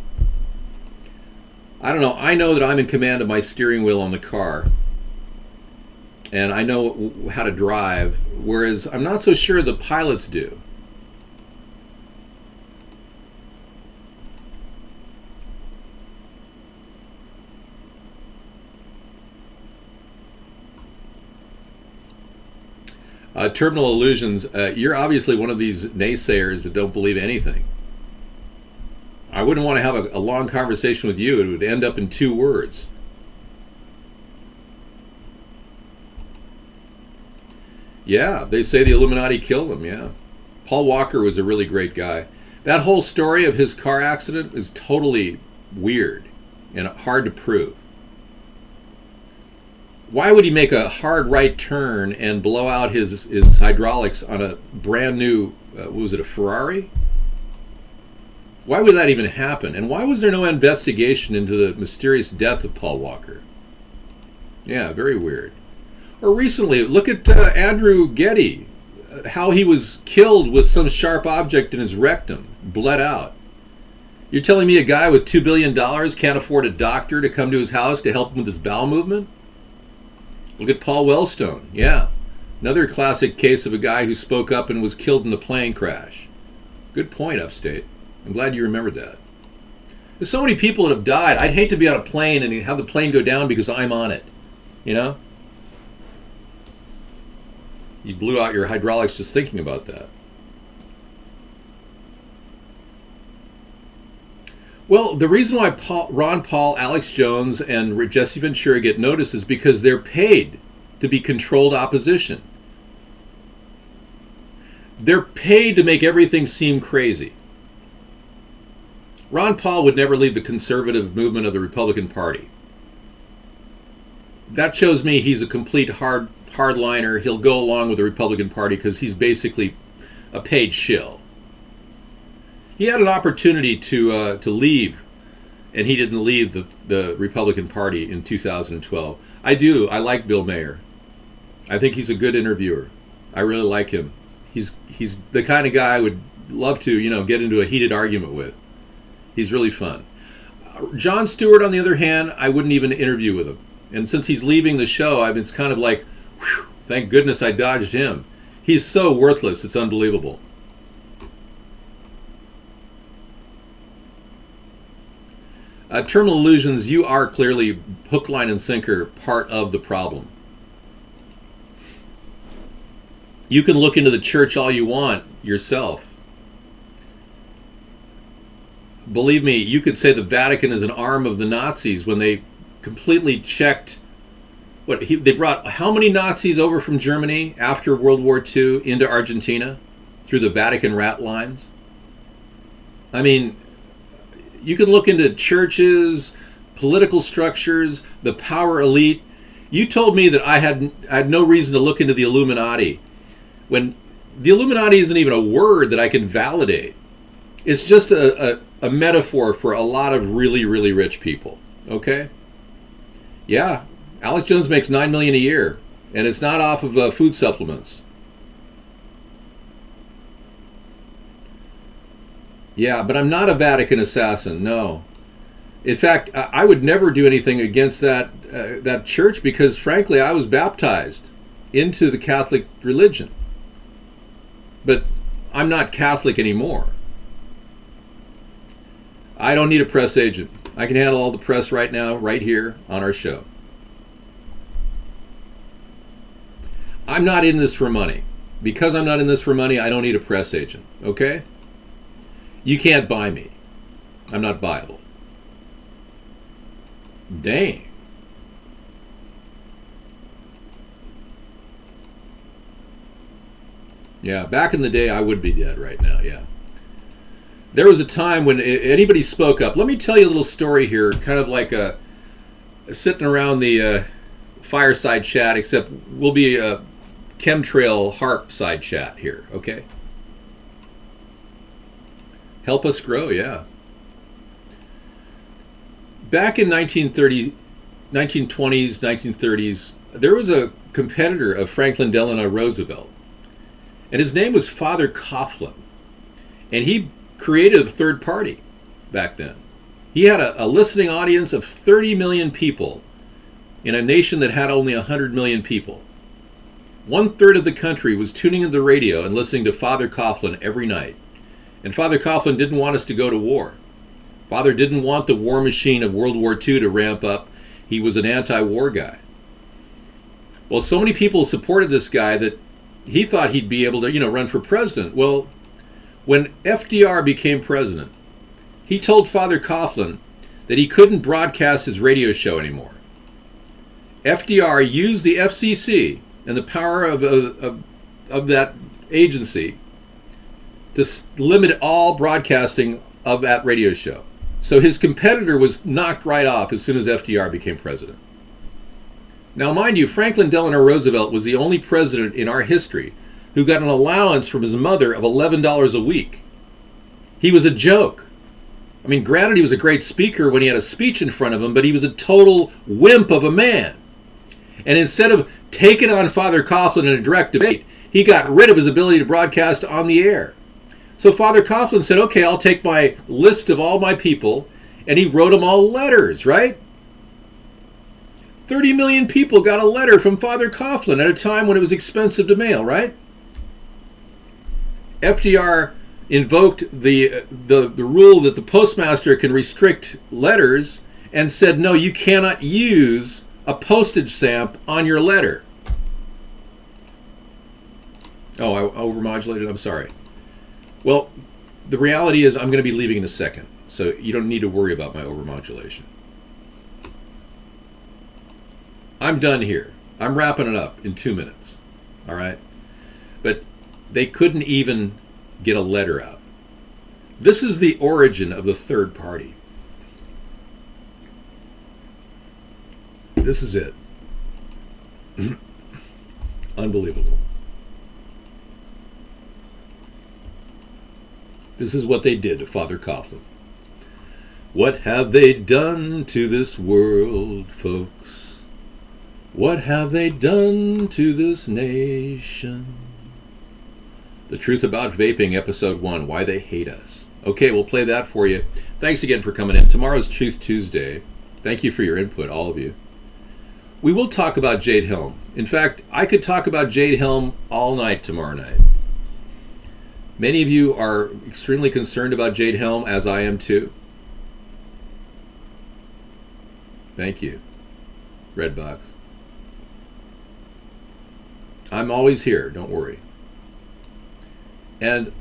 I don't know. I know that I'm in command of my steering wheel on the car. And I know how to drive, whereas I'm not so sure the pilots do. Terminal Illusions, you're obviously one of these naysayers that don't believe anything. I wouldn't want to have a long conversation with you. It would end up in 2 words. Yeah, they say the Illuminati killed him, yeah. Paul Walker was a really great guy. That whole story of his car accident is totally weird and hard to prove. Why would he make a hard right turn and blow out his hydraulics on a brand new, what was it, a Ferrari? Why would that even happen? And why was there no investigation into the mysterious death of Paul Walker? Yeah, very weird. Or recently, look at Andrew Getty, how he was killed with some sharp object in his rectum, bled out. You're telling me a guy with $2 billion can't afford a doctor to come to his house to help him with his bowel movement? Look at Paul Wellstone. Yeah, another classic case of a guy who spoke up and was killed in a plane crash. Good point, Upstate. I'm glad you remembered that. There's so many people that have died. I'd hate to be on a plane and have the plane go down because I'm on it. You know? You blew out your hydraulics just thinking about that. Well, the reason why Ron Paul, Alex Jones, and Jesse Ventura get noticed is because they're paid to be controlled opposition. They're paid to make everything seem crazy. Ron Paul would never leave the conservative movement of the Republican Party. That shows me he's a complete hardliner. He'll go along with the Republican Party because he's basically a paid shill. He had an opportunity to leave, and he didn't leave the Republican Party in 2012. I like Bill Mayer. I think he's a good interviewer. I really like him. He's the kind of guy I would love to, get into a heated argument with. He's really fun. Jon Stewart, on the other hand, I wouldn't even interview with him. And since he's leaving the show, it's kind of like, whew, thank goodness I dodged him. He's so worthless, it's unbelievable. Terminal illusions, you are clearly hook, line, and sinker part of the problem. You can look into the church all you want yourself. Believe me, you could say the Vatican is an arm of the Nazis when they completely checked. They brought how many Nazis over from Germany after World War II into Argentina through the Vatican rat lines? I mean, you can look into churches, political structures, the power elite. You told me that I had no reason to look into the Illuminati, when the Illuminati isn't even a word that I can validate. It's just a metaphor for a lot of really, really rich people. Okay? Yeah, Alex Jones makes $9 million a year, and it's not off of food supplements. Yeah, but I'm not a Vatican assassin. No. In fact, I would never do anything against that church because, frankly, I was baptized into the Catholic religion. But I'm not Catholic anymore. I don't need a press agent. I can handle all the press right now, right here on our show. I'm not in this for money. Because I'm not in this for money, I don't need a press agent. Okay? You can't buy me. I'm not buyable. Dang. Yeah, back in the day, I would be dead right now, yeah. There was a time when anybody spoke up. Let me tell you a little story here, kind of like sitting around the fireside chat, except we'll be a chemtrail harp side chat here, okay? Help us grow, yeah. Back in 1920s, 1930s, there was a competitor of Franklin Delano Roosevelt, and his name was Father Coughlin, and he created a third party back then. He had a listening audience of 30 million people in a nation that had only 100 million people. 1/3 of the country was tuning into the radio and listening to Father Coughlin every night. And Father Coughlin didn't want us to go to war. Father didn't want the war machine of World War II to ramp up. He was an anti-war guy. Well, so many people supported this guy that he thought he'd be able to, run for president. Well, when FDR became president, he told Father Coughlin that he couldn't broadcast his radio show anymore. FDR used the FCC and the power of that agency to limit all broadcasting of that radio show. So his competitor was knocked right off as soon as FDR became president. Now, mind you, Franklin Delano Roosevelt was the only president in our history who got an allowance from his mother of $11 a week. He was a joke. I mean, granted, he was a great speaker when he had a speech in front of him, but he was a total wimp of a man. And instead of taking on Father Coughlin in a direct debate, he got rid of his ability to broadcast on the air. So Father Coughlin said, okay, I'll take my list of all my people, and he wrote them all letters, right? 30 million people got a letter from Father Coughlin at a time when it was expensive to mail, right? FDR invoked the rule that the postmaster can restrict letters and said, no, you cannot use a postage stamp on your letter. Oh, I overmodulated, I'm sorry. Well, the reality is I'm going to be leaving in a second, so you don't need to worry about my overmodulation. I'm done here. I'm wrapping it up in 2 minutes, all right? But they couldn't even get a letter out. This is the origin of the third party. This is it. Unbelievable. This is what they did to Father Coughlin. What have they done to this world, folks? What have they done to this nation? The Truth About Vaping, Episode 1, Why They Hate Us. Okay, we'll play that for you. Thanks again for coming in. Tomorrow's Truth Tuesday. Thank you for your input, all of you. We will talk about Jade Helm. In fact, I could talk about Jade Helm all night tomorrow night. Many of you are extremely concerned about Jade Helm, as I am too. Thank you, Redbox. I'm always here, don't worry. And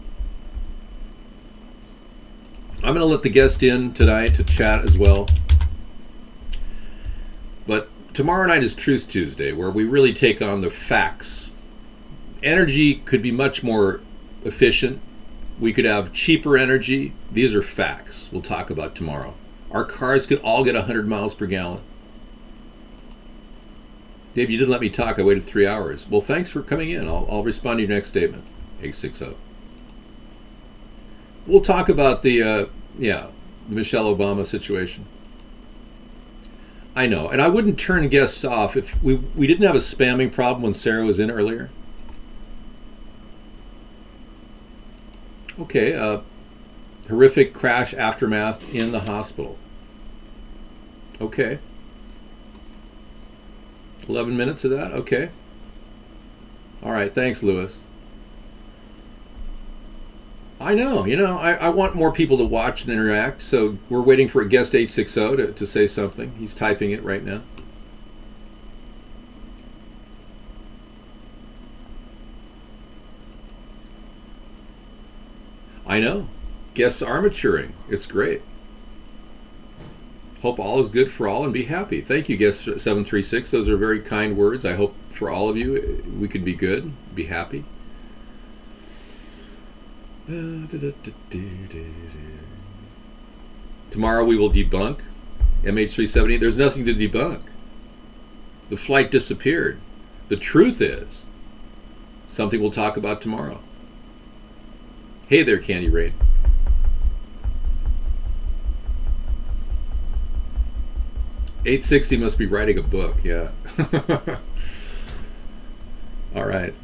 I'm going to let the guest in tonight to chat as well. But tomorrow night is Truth Tuesday, where we really take on the facts. Energy could be much more efficient. We could have cheaper energy. These are facts we'll talk about tomorrow. Our cars could all get 100 miles per gallon. Dave, you didn't let me talk. I waited 3 hours. Well, thanks for coming in. I'll respond to your next statement. 860. We'll talk about the Michelle Obama situation. I know, and I wouldn't turn guests off if we didn't have a spamming problem when Sarah was in earlier. Okay, horrific crash aftermath in the hospital. Okay. 11 minutes of that? Okay. All right, thanks, Lewis. I know, I want more people to watch and interact, so we're waiting for a guest 860 to say something. He's typing it right now. I know. Guests are maturing. It's great. Hope all is good for all and be happy. Thank you, guest 736. Those are very kind words. I hope for all of you we can be good, be happy. Tomorrow we will debunk MH370. There's nothing to debunk. The flight disappeared. The truth is something we'll talk about tomorrow. Hey there, Candy Rain. $860 must be writing a book, yeah. All right.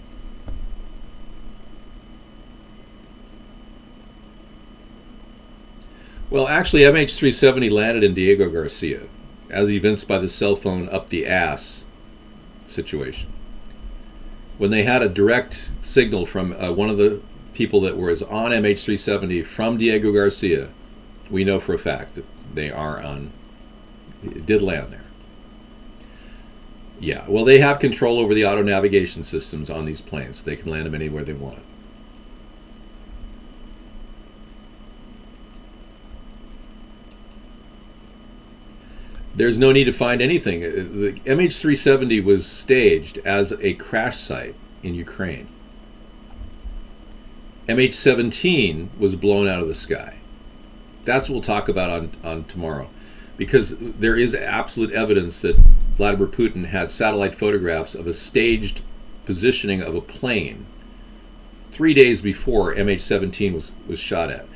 Well, actually, MH370 landed in Diego Garcia, as evinced by the cell phone up the ass situation. When they had a direct signal from one of the people that was on MH370 from Diego Garcia, we know for a fact that they are on, it did land there. Yeah, well, they have control over the auto navigation systems on these planes. They can land them anywhere they want. There's no need to find anything. The MH370 was staged as a crash site in Ukraine. MH17 was blown out of the sky. That's what we'll talk about on tomorrow. Because there is absolute evidence that Vladimir Putin had satellite photographs of a staged positioning of a plane 3 days before MH17 was shot at.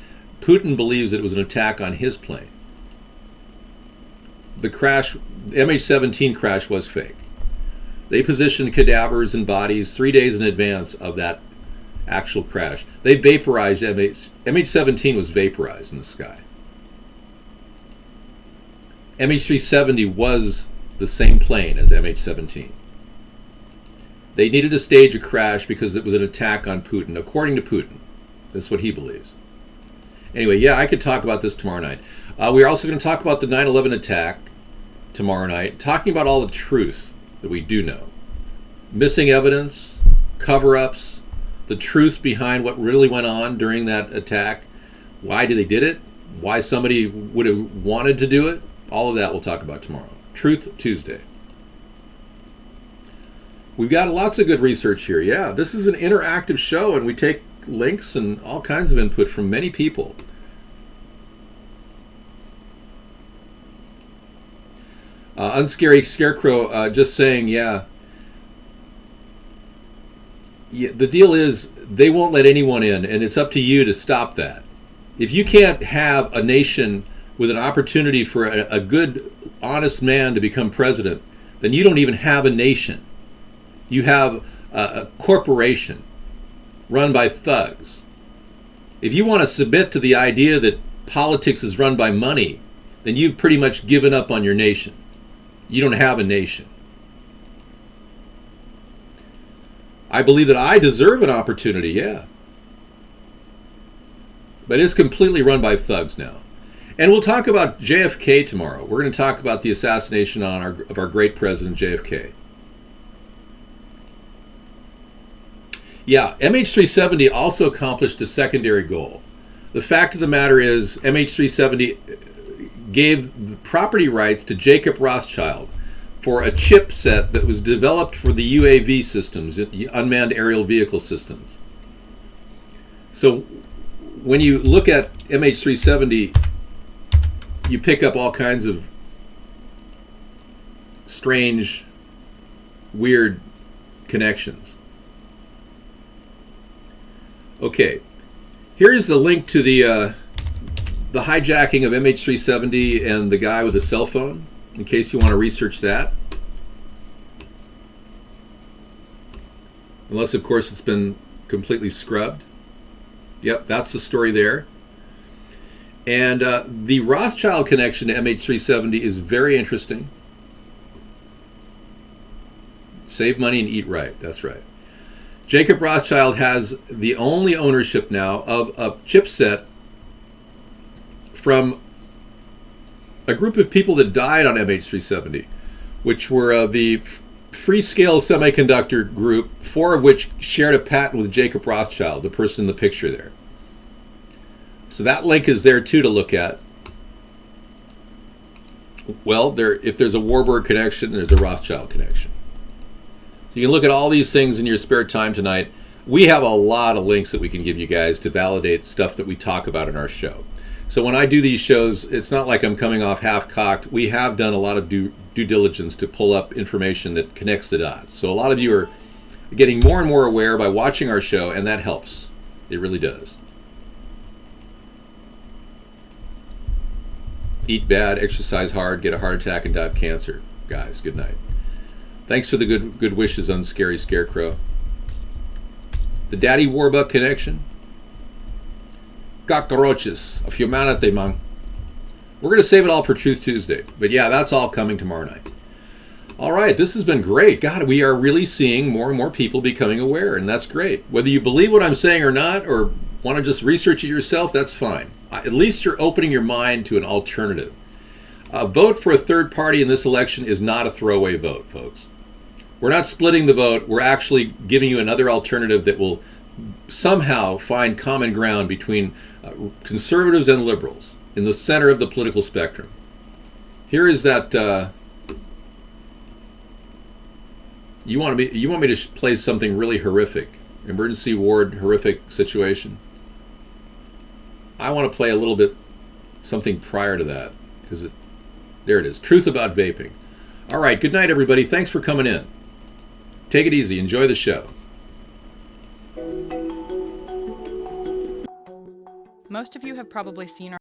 Putin believes it was an attack on his plane. The MH17 crash was fake. They positioned cadavers and bodies 3 days in advance of that actual crash. They vaporized MH17 was vaporized in the sky. MH370 was the same plane as MH17. They needed to stage a crash because it was an attack on Putin, according to Putin. That's what he believes. Anyway, yeah, I could talk about this tomorrow night. We're also going to talk about the 9/11 attack tomorrow night, talking about all the truth that we do know. Missing evidence, cover-ups, the truth behind what really went on during that attack. Why did they did it? Why somebody would have wanted to do it? All of that we'll talk about tomorrow. Truth Tuesday. We've got lots of good research here. Yeah, this is an interactive show, and we take links and all kinds of input from many people. Unscary Scarecrow just saying, yeah, the deal is they won't let anyone in, and it's up to you to stop that. If you can't have a nation with an opportunity for a good, honest man to become president, then you don't even have a nation. You have a corporation run by thugs. If you want to submit to the idea that politics is run by money, then you've pretty much given up on your nation. You don't have a nation. I believe that I deserve an opportunity, yeah. But it's completely run by thugs now. And we'll talk about JFK tomorrow. We're going to talk about the assassination of our great president, JFK. Yeah, MH370 also accomplished a secondary goal. The fact of the matter is, MH370 gave the property rights to Jacob Rothschild for a chipset that was developed for the UAV systems, unmanned aerial vehicle systems. So when you look at MH370, you pick up all kinds of strange, weird connections. Okay, here's the link to the hijacking of MH370 and the guy with the cell phone, in case you want to research that. Unless, of course, it's been completely scrubbed. Yep, that's the story there. And the Rothschild connection to MH370 is very interesting. Save money and eat right, that's right. Jacob Rothschild has the only ownership now of a chipset from a group of people that died on MH370, which were the Freescale Semiconductor Group, 4 of which shared a patent with Jacob Rothschild, the person in the picture there. So that link is there too to look at. Well, if there's a Warburg connection, there's a Rothschild connection. So you can look at all these things in your spare time tonight. We have a lot of links that we can give you guys to validate stuff that we talk about in our show. So when I do these shows, it's not like I'm coming off half-cocked. We have done a lot of due diligence to pull up information that connects the dots. So a lot of you are getting more and more aware by watching our show, and that helps. It really does. Eat bad, exercise hard, get a heart attack, and die of cancer. Guys, good night. Thanks for the good wishes on Scary Scarecrow. The Daddy Warbuck connection. Cockroaches of humanity, man. We're going to save it all for Truth Tuesday. But yeah, that's all coming tomorrow night. All right, this has been great. God, we are really seeing more and more people becoming aware, and that's great. Whether you believe what I'm saying or not, or want to just research it yourself, that's fine. At least you're opening your mind to an alternative. A vote for a third party in this election is not a throwaway vote, folks. We're not splitting the vote. We're actually giving you another alternative that will somehow find common ground between conservatives and liberals in the center of the political spectrum. Here is that. You want me to play something really horrific, emergency ward horrific situation? I want to play a little bit something prior to that, because there it is. Truth about vaping. All right, good night, everybody. Thanks for coming in. Take it easy. Enjoy the show. Most of you have probably seen our